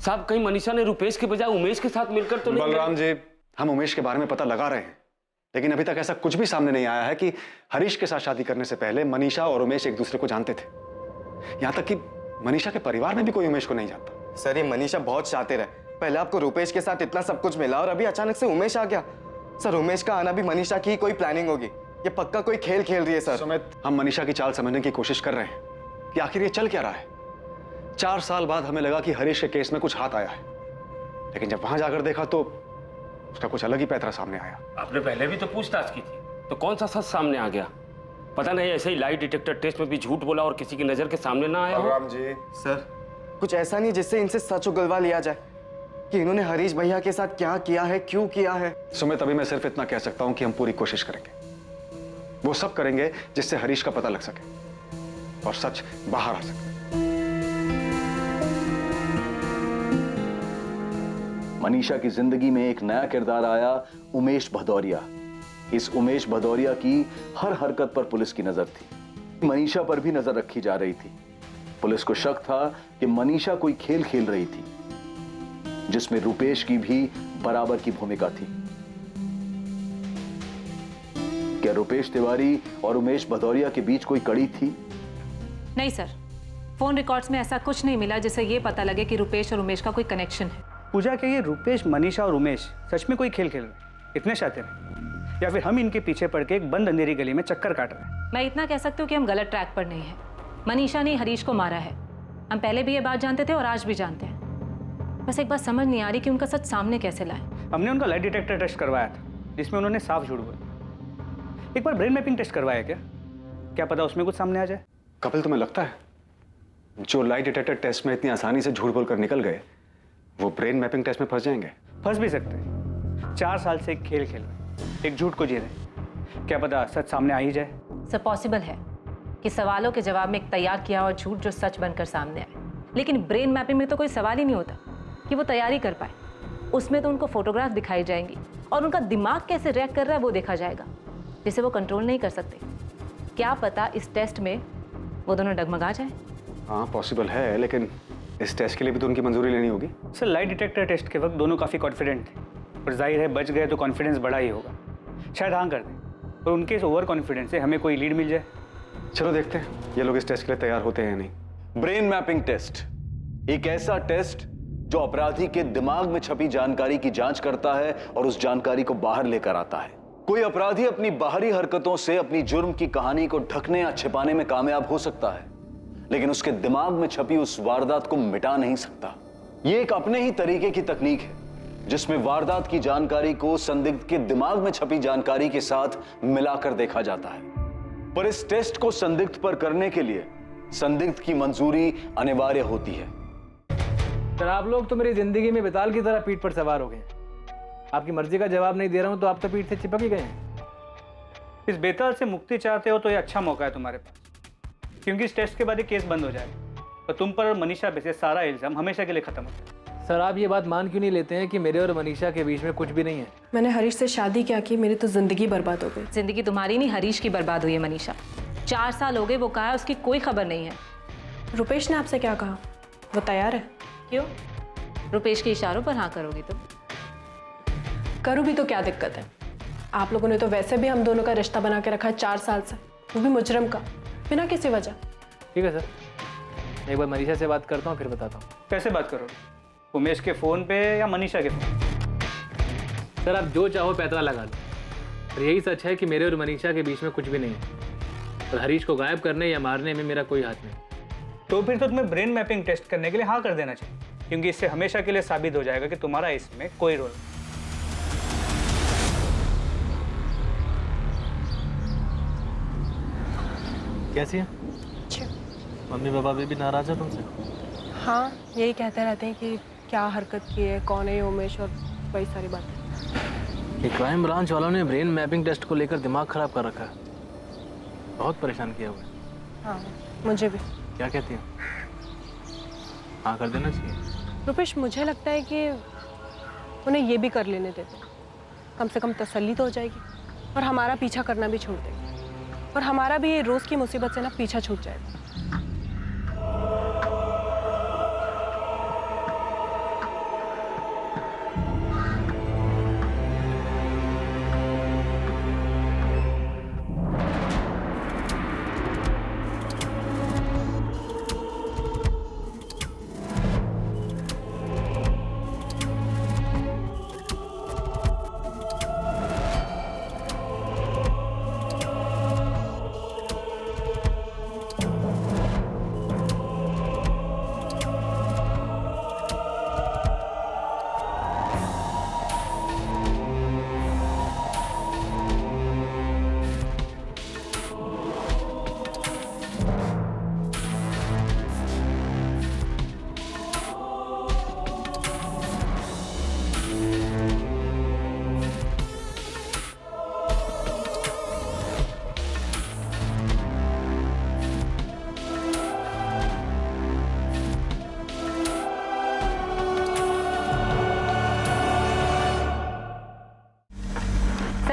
साहब, कहीं मनीषा ने रुपेश के बजाय उमेश के साथ मिलकर तो नहीं? बलराम जी, हम उमेश के बारे में पता लगा रहे हैं, लेकिन अभी तक ऐसा कुछ भी सामने नहीं आया है कि हरीश के साथ शादी करने से पहले मनीषा और उमेश एक दूसरे को जानते थे। यहां तक कि मनीषा के परिवार में भी कोई उमेश को नहीं जानता। सर, ये मनीषा बहुत शातिर है। पहले आपको रुपेश के साथ इतना सब कुछ मिला और अभी अचानक से उमेश आ गया। सर, उमेश का आना भी मनीषा की कोई प्लानिंग होगी। ये पक्का कोई खेल खेल रही है सर। सुमित, हम मनीषा की चाल समझने की कोशिश कर रहे हैं कि आखिर ये चल क्या रहा है। 4 साल बाद हमें लगा कि हरीश के केस में कुछ हाथ आया है, लेकिन जब वहां जाकर देखा तो उसका कुछ अलग ही पैतरा सामने आया। आपने पहले भी तो पूछताछ की थी, तो कौन सा सच सामने आ गया? पता नहीं ऐसे ही लाई डिटेक्टर टेस्ट में भी झूठ बोला और किसी की नजर के सामने ना आया हो। बलराम जी, सर, कुछ ऐसा नहीं जिससे इनसे सच उगलवा लिया जाए कि इन्होंने हरीश भैया के साथ क्या किया है, क्यों किया है। सुमित, अभी मैं सिर्फ इतना कह सकता हूं कि हम पूरी कोशिश करेंगे। वो सब करेंगे जिससे हरीश का पता लग सके और सच बाहर आ सके। मनीषा की जिंदगी में एक नया किरदार आया, उमेश भदौरिया। इस उमेश भदौरिया की हर हरकत पर पुलिस की नजर थी। मनीषा पर भी नजर रखी जा रही थी। पुलिस को शक था कि मनीषा कोई खेल खेल रही थी, जिसमें रुपेश की भी बराबर की भूमिका थी। क्या रुपेश तिवारी और उमेश भदौरिया के बीच कोई कड़ी थी? नहीं सर, फोन रिकॉर्ड्स में ऐसा कुछ नहीं मिला जिससे ये पता लगे कि रुपेश और उमेश का कोई कनेक्शन है। पूजा, के ये रुपेश, मनीषा और उमेश सच में कोई खेल खेल रहे, इतने शातिर हैं, या फिर हम इनके पीछे पड़ के एक बंद अंधेरी गली में चक्कर काट रहे हैं? मैं इतना कह सकती हूँ कि हम गलत ट्रैक पर नहीं है। मनीषा ने हरीश को मारा है, हम पहले भी ये बात जानते थे और आज भी जानते हैं। बस एक बात समझ नहीं आ रही कि उनका सच सामने कैसे लाए। हमने उनका लाई डिटेक्टर टेस्ट करवाया था, जिसमें उन्होंने साफ झूठ बोला। एक बार ब्रेन मैपिंग टेस्ट करवाया क्या पता उसमें कुछ सामने आ जाए। कपिल, तुम्हें लगता है जो लाई डिटेक्टर टेस्ट में इतनी आसानी से झूठ बोलकर निकल गए, वो ब्रेन मैपिंग टेस्ट में फंस जाएंगे? फंस भी सकते हैं। 4 साल से एक खेल खेल रहे, एक झूठ को जी रहे, क्या पता सच सामने आ ही जाए। सर, पॉसिबल है कि सवालों के जवाब में एक तैयार किया और झूठ जो सच बनकर सामने आए, लेकिन ब्रेन मैपिंग में तो कोई सवाल ही नहीं होता कि वो तैयारी कर पाए। उसमें तो उनको फोटोग्राफ दिखाई जाएंगी और उनका दिमाग कैसे रिएक्ट कर रहा है वो देखा जाएगा, जिसे वो कंट्रोल नहीं कर सकते। क्या पता इस टेस्ट में वो दोनों डगमगा जाए। हाँ, पॉसिबल है, लेकिन इस टेस्ट के लिए भी तो उनकी मंजूरी लेनी होगी। सर, लाई डिटेक्टर टेस्ट के वक्त दोनों काफ़ी कॉन्फिडेंट थे, और जाहिर है बच गए तो कॉन्फिडेंस बढ़ा ही होगा। शायद हाँ कर दें, और उनके इस ओवर कॉन्फिडेंस से हमें कोई लीड मिल जाए। चलो देखते हैं ये लोग इस टेस्ट के लिए तैयार होते हैं या नहीं। ब्रेन मैपिंग टेस्ट एक ऐसा टेस्ट जो अपराधी के दिमाग में छपी जानकारी की जांच करता है और उस जानकारी को बाहर लेकर आता है। कोई अपराधी अपनी बाहरी हरकतों से अपनी जुर्म की कहानी को ढकने या छिपाने में कामयाब हो सकता है, लेकिन उसके दिमाग में छपी उस वारदात को मिटा नहीं सकता। यह एक अपने ही तरीके की तकनीक है जिसमें वारदात की जानकारी को संदिग्ध के दिमाग में छपी जानकारी के साथ मिलाकर देखा जाता है। पर इस टेस्ट को संदिग्ध पर करने के लिए संदिग्ध की मंजूरी अनिवार्य होती है। सर, आप लोग तो मेरी जिंदगी में बेताल की तरह पीठ पर सवार हो गए। आपकी मर्जी का जवाब नहीं दे रहा हूं तो आप तो पीठ से चिपक ही गए हैं। इस बेताल से मुक्ति चाहते हो तो ये अच्छा मौका है तुम्हारे पास, क्योंकि इस टेस्ट के बाद ये केस बंद हो जाएगा और तुम पर और मनीषा पे से सारा इल्जाम हमेशा के लिए खत्म हो जाए। सर, आप ये बात मान क्यों नहीं लेते हैं कि मेरे और मनीषा के बीच में कुछ भी नहीं है? मैंने हरीश से शादी क्या की, मेरी तो जिंदगी बर्बाद हो गई। जिंदगी तुम्हारी नहीं, हरीश की बर्बाद हुई है मनीषा। 4 साल हो गए, वो कहा है उसकी कोई खबर नहीं है। रुपेश ने आपसे क्या कहा? वो तैयार है? क्यों? रुपेश के इशारों पर हाँ करोगी तुम? करूँ भी तो क्या दिक्कत है? आप लोगों ने तो वैसे भी हम दोनों का रिश्ता बना के रखा है 4 साल से, वो भी मुजरम का, बिना किसी वजह। ठीक है सर, एक बार मनीषा से बात करता हूँ फिर बताता हूँ। कैसे बात करोगे? उमेश के फ़ोन पे या मनीषा के फ़ोन? सर, आप जो चाहो पैतरा लगा लो, और यही सच है कि मेरे और मनीषा के बीच में कुछ भी नहीं है, और हरीश को गायब करने या मारने में मेरा कोई हाथ नहीं। तो फिर तो तुम्हें ब्रेन मैपिंग टेस्ट करने के लिए हाँ कर देना चाहिए। क्योंकि इससे हमेशा के लिए साबित हो जाएगा कि तुम्हारा इसमें कोई रोल नहीं। कैसी है? अच्छा। मम्मी पापा भी नाराज है तुमसे? हाँ, यही कहते रहते हैं कि क्या हरकत की है, कौन है ये उमेश, और वही सारी बातें। ये क्राइम ब्रांच वालों ने ब्रेन मैपिंग टेस्ट को लेकर दिमाग खराब कर रखा है। बहुत परेशान किया हुआ है। हाँ, मुझे भी। क्या कहती हो? हाँ कर देना चाहिए। रुपेश, मुझे लगता है कि उन्हें ये भी कर लेने देते, कम से कम तसल्ली तो हो जाएगी और हमारा पीछा करना भी छोड़ देंगे और हमारा भी ये रोज़ की मुसीबत से ना पीछा छूट जाएगा।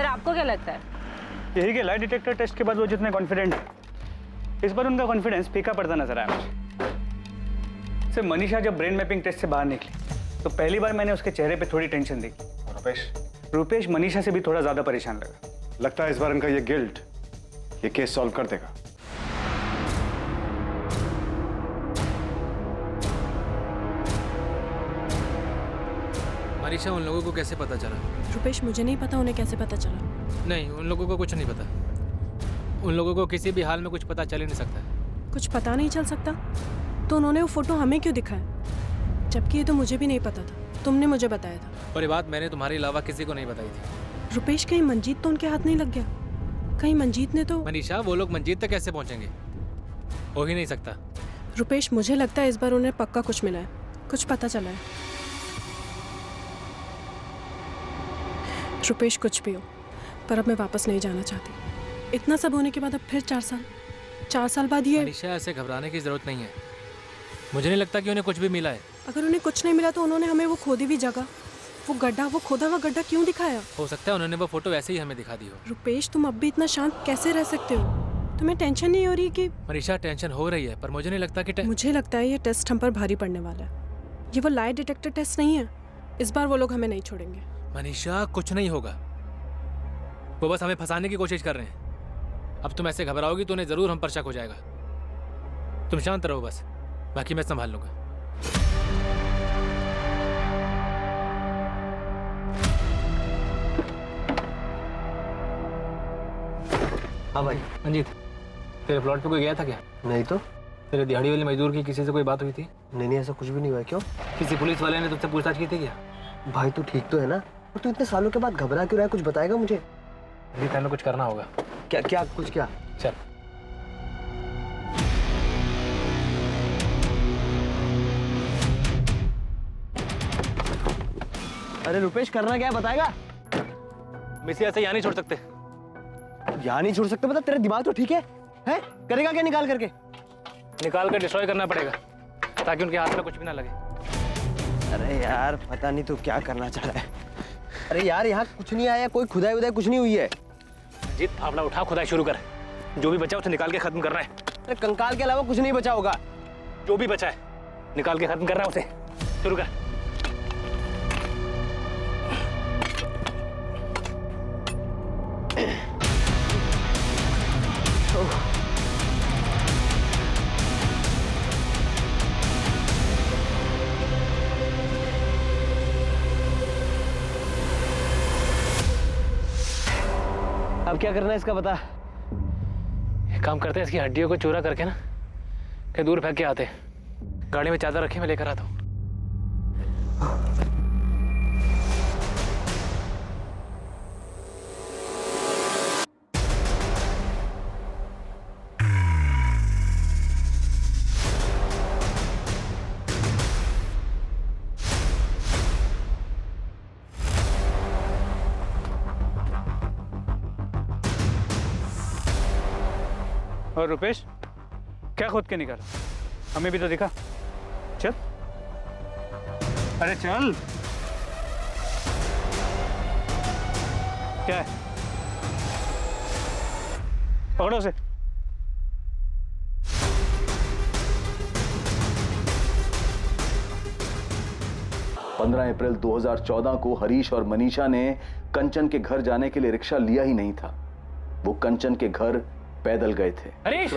आपको क्या लगता है? यही कि लाइट डिटेक्टर टेस्ट के बाद वो जितने कॉन्फिडेंट है, इस बार उनका कॉन्फिडेंस फीका पड़ता नजर आया मुझे। सिर्फ मनीषा जब ब्रेन मैपिंग टेस्ट से बाहर निकली तो पहली बार मैंने उसके चेहरे पे थोड़ी टेंशन देखी। रुपेश मनीषा से भी थोड़ा ज्यादा परेशान लगा। लगता है इस बार इनका ये गिल्ट ये केस सॉल्व कर देगा। मनीषा, उन लोगों को कैसे पता चला? रुपेश, मुझे नहीं पता उन्हें कैसे पता चला। नहीं, उन लोगों को कुछ नहीं पता। उन लोगों को किसी भी हाल में कुछ पता चल ही नहीं सकता। कुछ पता नहीं चल सकता तो उन्होंने वो फोटो हमें क्यों दिखाया? जबकि ये तो मुझे भी नहीं पता था, तुमने मुझे बताया था। और ये बात मैंने तुम्हारे अलावा किसी को नहीं बताई थी। रुपेश, कहीं मंजीत तो उनके हाथ नहीं लग गया? कहीं मंजीत ने तो... मनीषा, वो लोग मंजीत तक कैसे पहुंचेंगे? हो ही नहीं सकता। रुपेश, मुझे लगता है इस बार उन्हें पक्का कुछ मिला है, कुछ पता चला है। रुपेश, कुछ भी हो, पर अब मैं वापस नहीं जाना चाहती। इतना सब होने के बाद अब फिर 4 साल बाद ये... मनीषा, ऐसे घबराने की जरूरत नहीं है। मुझे नहीं लगता कि उन्हें कुछ भी मिला है। अगर उन्हें कुछ नहीं मिला तो उन्होंने हमें वो खोदी हुई जगह, वो गड्ढा, वो खोदा हुआ गड्ढा क्यों दिखाया? हो सकता है उन्होंने वो फोटो ऐसे ही हमें दिखा दी हो। रुपेश, तुम अब भी इतना शांत कैसे रह सकते हो? तुम्हें टेंशन नहीं हो रही कि... मनीषा, टेंशन हो रही है, पर मुझे नहीं लगता कि... मुझे लगता है ये टेस्ट हम पर भारी पड़ने वाला है। ये वो लाई डिटेक्टर टेस्ट नहीं है। इस बार वो लोग हमें नहीं छोड़ेंगे। मनीषा, कुछ नहीं होगा। वो बस हमें फंसाने की कोशिश कर रहे हैं। अब तुम ऐसे घबराओगी तो उन्हें जरूर हम पर शक हो जाएगा। तुम शांत रहो बस, बाकी मैं संभाल लूंगा। हाँ भाई। मंजीत, तेरे प्लॉट पे कोई गया था क्या? नहीं तो। तेरे दिहाड़ी वाले मजदूर की किसी से कोई बात हुई थी? नहीं, ऐसा कुछ भी नहीं हुआ। क्यों? किसी पुलिस वाले ने तुझसे पूछताछ की थी क्या? भाई तू ठीक तो है ना? और तू इतने सालों के बाद घबरा क्यों रहा है? कुछ बताएगा मुझे? अभी हमें कुछ करना होगा। क्या क्या कुछ क्या? चल। अरे रुपेश, करना क्या है बताएगा? मिसी ऐसे यहाँ नहीं छोड़ सकते। यहाँ नहीं छोड़ सकते मतलब तेरा दिमाग तो ठीक है? हैं? करेगा क्या निकाल करके? निकाल कर डिस्ट्रॉय करना पड़ेगा ताकि उनके हाथ में कुछ भी ना लगे। अरे यार, पता नहीं तू क्या करना चाह रहा है। अरे यार, यहाँ कुछ नहीं आया, कोई खुदाई उदाई कुछ नहीं हुई है। जीत, फावड़ा उठा, खुदाई शुरू कर। जो भी बचा उसे निकाल के खत्म करना है। अरे कंकाल के अलावा कुछ नहीं बचा होगा। जो भी बचा है निकाल के खत्म करना है, उसे शुरू कर। अब क्या करना है इसका बता। एक काम करते हैं, इसकी हड्डियों को चूरा करके ना कहीं दूर फेंक के आते। गाड़ी में चादर रखी, मैं लेकर आता हूँ। और रुपेश, क्या खोद के निकाला? हमें भी तो दिखा। चल, अरे चल। क्या है? पकड़ो उसे। अप्रैल 2014 को हरीश और मनीषा ने कंचन के घर जाने के लिए रिक्शा लिया ही नहीं था। वो कंचन के घर पैदल गए थे। हरीश,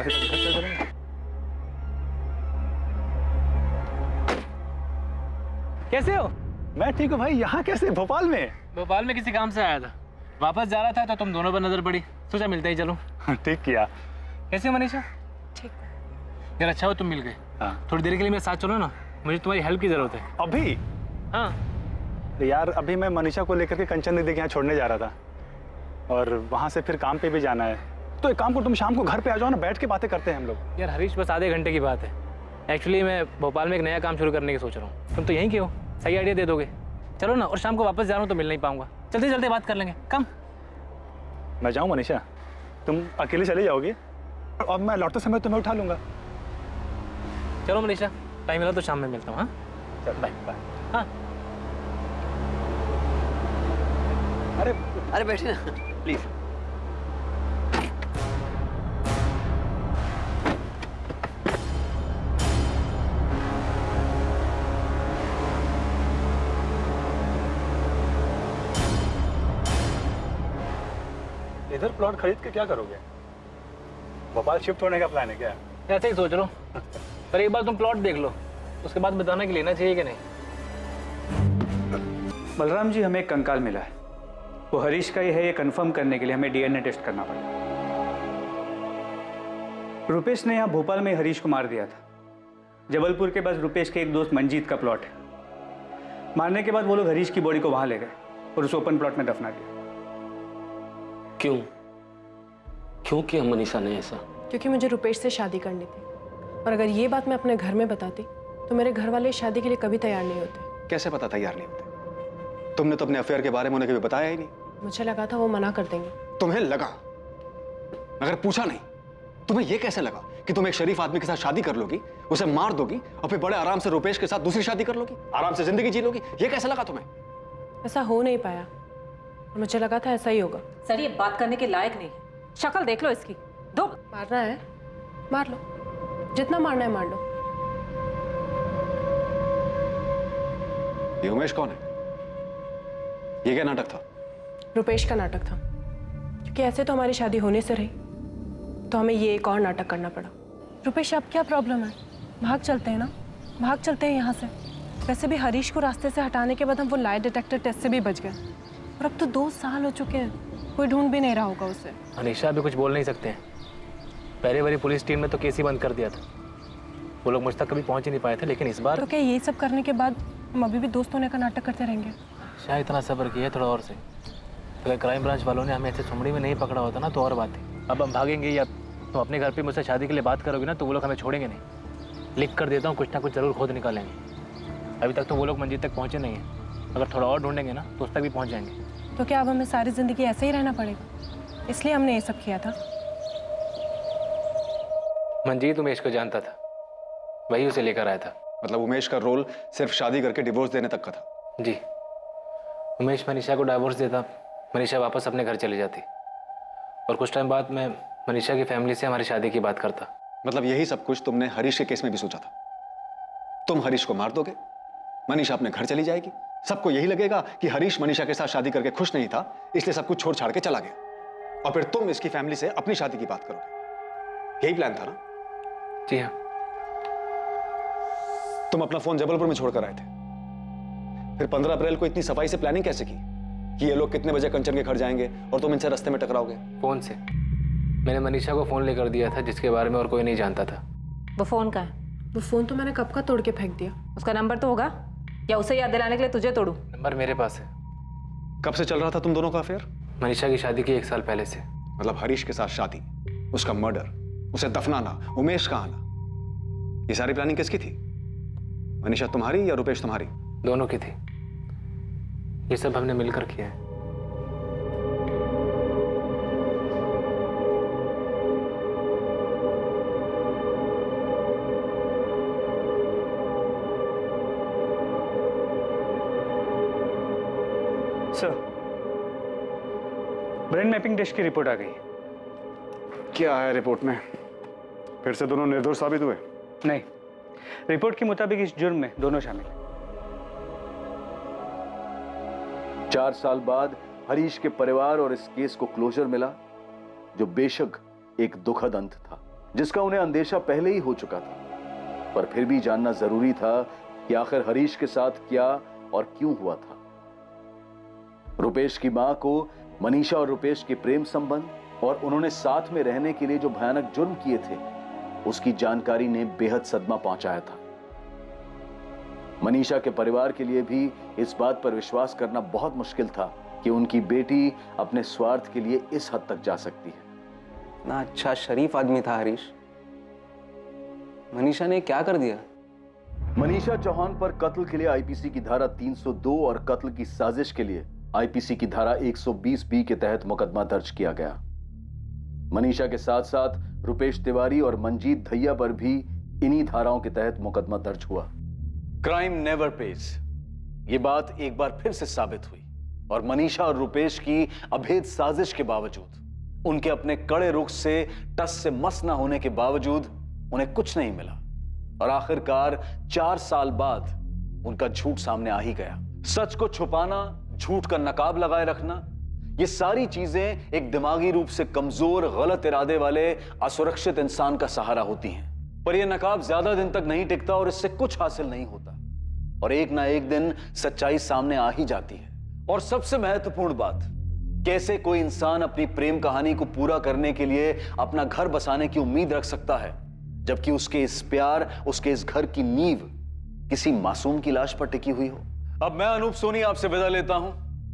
कैसे हो? मैं ठीक हूँ भाई। यहाँ कैसे? भोपाल में? भोपाल में किसी काम से आया था, वापस जा रहा था तो तुम दोनों पर नजर पड़ी, सोचा मिलते ही चलो। ठीक किया। कैसे हो मनीषा? ठीक। यार अच्छा हो तुम मिल गए। हाँ। थोड़ी देर के लिए मेरे साथ चलो ना, मुझे तुम्हारी हेल्प की जरूरत है। अभी? हाँ यार अभी मैं मनीषा को लेकर के कंचन दीदी के यहाँ छोड़ने जा रहा था, और वहाँ से फिर काम पे भी जाना है। तो एक काम को, तुम शाम को घर पे आ जाओ ना, बैठ के बातें करते हैं हम लोग। यार हरीश, बस आधे घंटे की बात है। एक्चुअली मैं भोपाल में एक नया काम शुरू करने की सोच रहा हूँ, तुम तो यहीं के हो, सही आइडिया दे दोगे। चलो ना, और शाम को वापस जा रहा हूँ तो मिल नहीं पाऊंगा, चलते चलते बात कर लेंगे। कम। मैं जाऊँ मनीषा? तुम अकेले चले जाओगे और मैं लौटते समय तुम्हें उठा लूंगा। चलो मनीषा, टाइम मिला तो शाम में मिलता हूँ। हाँ चल बाय बाय। हाँ अरे बैठे ना प्लीज। इधर प्लॉट खरीद के क्या करोगे? भोपाल शिफ्ट होने का प्लान है क्या? ऐसे ही सोच रहा हूँ, पर एक बार तुम प्लॉट देख लो, उसके बाद बताना कि लेना चाहिए कि नहीं। बलराम जी, हमें एक कंकाल मिला है, वो हरीश का ही है, ये कंफर्म करने के लिए हमें डीएनए टेस्ट करना पड़ा। रुपेश ने यहाँ भोपाल में हरीश को मार दिया था। जबलपुर के पास रुपेश के एक दोस्त मंजीत का प्लॉट है। मारने के बाद वो लोग हरीश की बॉडी को वहां ले गए और उस ओपन प्लॉट में दफना दिया। क्यों? क्यों किया मनीषा ने ऐसा? क्योंकि मुझे रुपेश से शादी करनी थी, और अगर ये बात मैं अपने घर में बताती तो मेरे घर वाले शादी के लिए कभी तैयार नहीं होते। कैसे पता तैयार नहीं होते? तुमने तो अपने अफेयर के बारे में उन्हें कभी बताया ही नहीं। मुझे लगा था वो मना कर देंगे। तुम्हें लगा? अगर पूछा नहीं, तुम्हें यह कैसे लगा कि तुम एक शरीफ आदमी के साथ शादी कर लोगी, उसे मार दोगी और फिर बड़े आराम से रुपेश के साथ दूसरी शादी कर लोगी, आराम से जिंदगी जी लोगी? यह कैसे लगा तुम्हें? ऐसा हो नहीं पाया, मुझे लगा था ऐसा ही होगा। सर ये बात करने के लायक नहीं, शक्ल देख लो इसकी। दो मारना है मार लो, जितना मारना है मार लो। ये उमेश कौन है? ये क्या नाटक था? रुपेश का नाटक था, क्योंकि ऐसे तो हमारी शादी होने से रही, तो हमें ये एक और नाटक करना पड़ा। रुपेश, अब क्या प्रॉब्लम है? भाग चलते हैं ना, भाग चलते हैं यहाँ से। वैसे भी हरीश को रास्ते से हटाने के बाद हम वो लाई डिटेक्टर टेस्ट से भी बच गए, और अब तो 2 साल हो चुके हैं, कोई ढूंढ भी नहीं रहा होगा उसे। मनीषा अभी कुछ बोल नहीं सकते हैं, पहले बारी पुलिस टीम ने तो केस ही बंद कर दिया था, वो लोग मुझ तक कभी पहुंच ही नहीं पाए थे, लेकिन इस बार तो क्या ये सब करने के बाद हम अभी भी दोस्त होने का नाटक करते रहेंगे? शायद इतना सब्र किया है थोड़ा और से। अगर क्राइम ब्रांच वालों ने हमें ऐसे सुमड़ी में नहीं पकड़ा होता ना तो और बात थी। अब हम भागेंगे या तुम अपने घर पे मुझसे शादी के लिए बात करोगे ना तो वो लोग हमें छोड़ेंगे नहीं। लिख कर देता हूँ, कुछ ना कुछ जरूर खोद निकालेंगे। अभी तक तो वो लोग मंजीत तक पहुँचे नहीं हैं, अगर थोड़ा और ढूंढेंगे ना तो उस तक भी पहुँच जाएंगे। तो क्या अब हमें सारी जिंदगी ऐसे ही रहना पड़ेगा? इसलिए हमने ये सब किया था। मंजीत उमेश को जानता था, वही उसे लेकर आया था। मतलब उमेश का रोल सिर्फ शादी करके डिवोर्स देने तक का था? जी, उमेश मनीषा को डाइवोर्स देता, मनीषा वापस अपने घर चली जाती, और कुछ टाइम बाद मैं मनीषा की फैमिली से हमारी शादी की बात करता। मतलब यही सब कुछ तुमने हरीश के केस में भी सोचा था? तुम हरीश को मार दोगे, मनीषा अपने घर चली जाएगी, सबको यही लगेगा कि हरीश मनीषा के साथ शादी करके खुश नहीं था, इसलिए सब कुछ छोड़ छाड़ के चला गया, और फिर तुम इसकी फैमिली से अपनी शादी की बात करोगे। यही प्लान था ना? जी हाँ। तुम अपना फोन जबलपुर में छोड़कर आए थे, फिर 15 अप्रैल को इतनी सफाई से प्लानिंग कैसे की कि ये लोग कितने बजे कंचन के घर जाएंगे और तुम इनसे रास्ते में टकराओगे? फोन से मैंने मनीषा को फोन लेकर दिया था, जिसके बारे में और कोई नहीं जानता था। वो फोन का है? वो फोन तो मैंने कब का तोड़ के फेंक दिया। उसका नंबर तो होगा, या उसे याद दिलाने के लिए तुझे तोड़ूं? नंबर मेरे पास है। कब से चल रहा था तुम दोनों का अफेयर? मनीषा की शादी के 1 साल पहले से। मतलब हरीश के साथ शादी, उसका मर्डर, उसे दफनाना, उमेश का आना, ये सारी प्लानिंग किसकी थी? मनीषा तुम्हारी या रुपेश तुम्हारी? दोनों की थी। ये सब हमने मिलकर किया है। सर, ब्रेन मैपिंग टेस्ट की रिपोर्ट आ गई। क्या है रिपोर्ट में? फिर से दोनों निर्दोष साबित हुए? नहीं, रिपोर्ट के मुताबिक इस जुर्म में दोनों शामिल हैं। 4 साल बाद हरीश के परिवार और इस केस को क्लोजर मिला, जो बेशक एक दुखद अंत था, जिसका उन्हें अंदेशा पहले ही हो चुका था, पर फिर भी जानना जरूरी था कि आखिर हरीश के साथ क्या और क्यों हुआ था। रुपेश की मां को मनीषा और रुपेश के प्रेम संबंध और उन्होंने साथ में रहने के लिए जो भयानक जुर्म किए थे, उसकी जानकारी ने बेहद सदमा पहुंचाया था। मनीषा के परिवार के लिए भी इस बात पर विश्वास करना बहुत मुश्किल था कि उनकी बेटी अपने स्वार्थ के लिए इस हद तक जा सकती है। ना अच्छा शरीफ आदमी था हरीश। मनीषा ने क्या कर दिया? मनीषा चौहान पर कत्ल के लिए आईपीसी की धारा 302 और कत्ल की साजिश के लिए आईपीसी की धारा 120 बी के तहत मुकदमा दर्ज किया गया। मनीषा के साथ साथ रुपेश तिवारी और मंजीत धैया पर भी इन्हीं धाराओं के तहत मुकदमा दर्ज हुआ। क्राइम नेवर पेज, ये बात एक बार फिर से साबित हुई और मनीषा और रुपेश की अभेद साजिश के बावजूद, उनके अपने कड़े रुख से टस से मस न होने के बावजूद उन्हें कुछ नहीं मिला और आखिरकार 4 साल बाद उनका झूठ सामने आ ही गया। सच को छुपाना, झूठ का नकाब लगाए रखना, ये सारी चीजें एक दिमागी रूप से कमजोर, गलत इरादे वाले, असुरक्षित इंसान का सहारा होती हैं। पर यह नकाब ज्यादा दिन तक नहीं टिकता और इससे कुछ हासिल नहीं होता और एक ना एक दिन सच्चाई सामने आ ही जाती है। और सबसे महत्वपूर्ण बात, कैसे कोई इंसान अपनी प्रेम कहानी को पूरा करने के लिए अपना घर बसाने की उम्मीद रख सकता है, जबकि उसके इस प्यार, उसके इस घर की नींव किसी मासूम की लाश पर टिकी हुई हो। अब मैं अनूप सोनी आपसे विदा लेता हूं।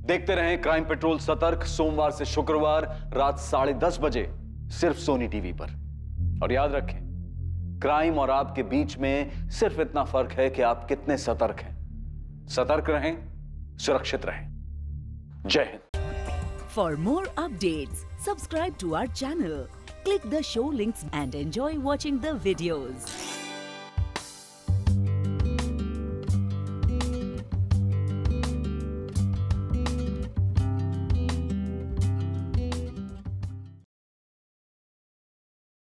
देखते रहें क्राइम पेट्रोल सतर्क, सोमवार से शुक्रवार रात 10:30 बजे सिर्फ सोनी टीवी पर। और याद रखें, क्राइम और आपके बीच में सिर्फ इतना फर्क है कि आप कितने सतर्क हैं। सतर्क रहें, सुरक्षित रहें। जय Hind. For more updates, subscribe to our channel, click the show links and enjoy watching the videos.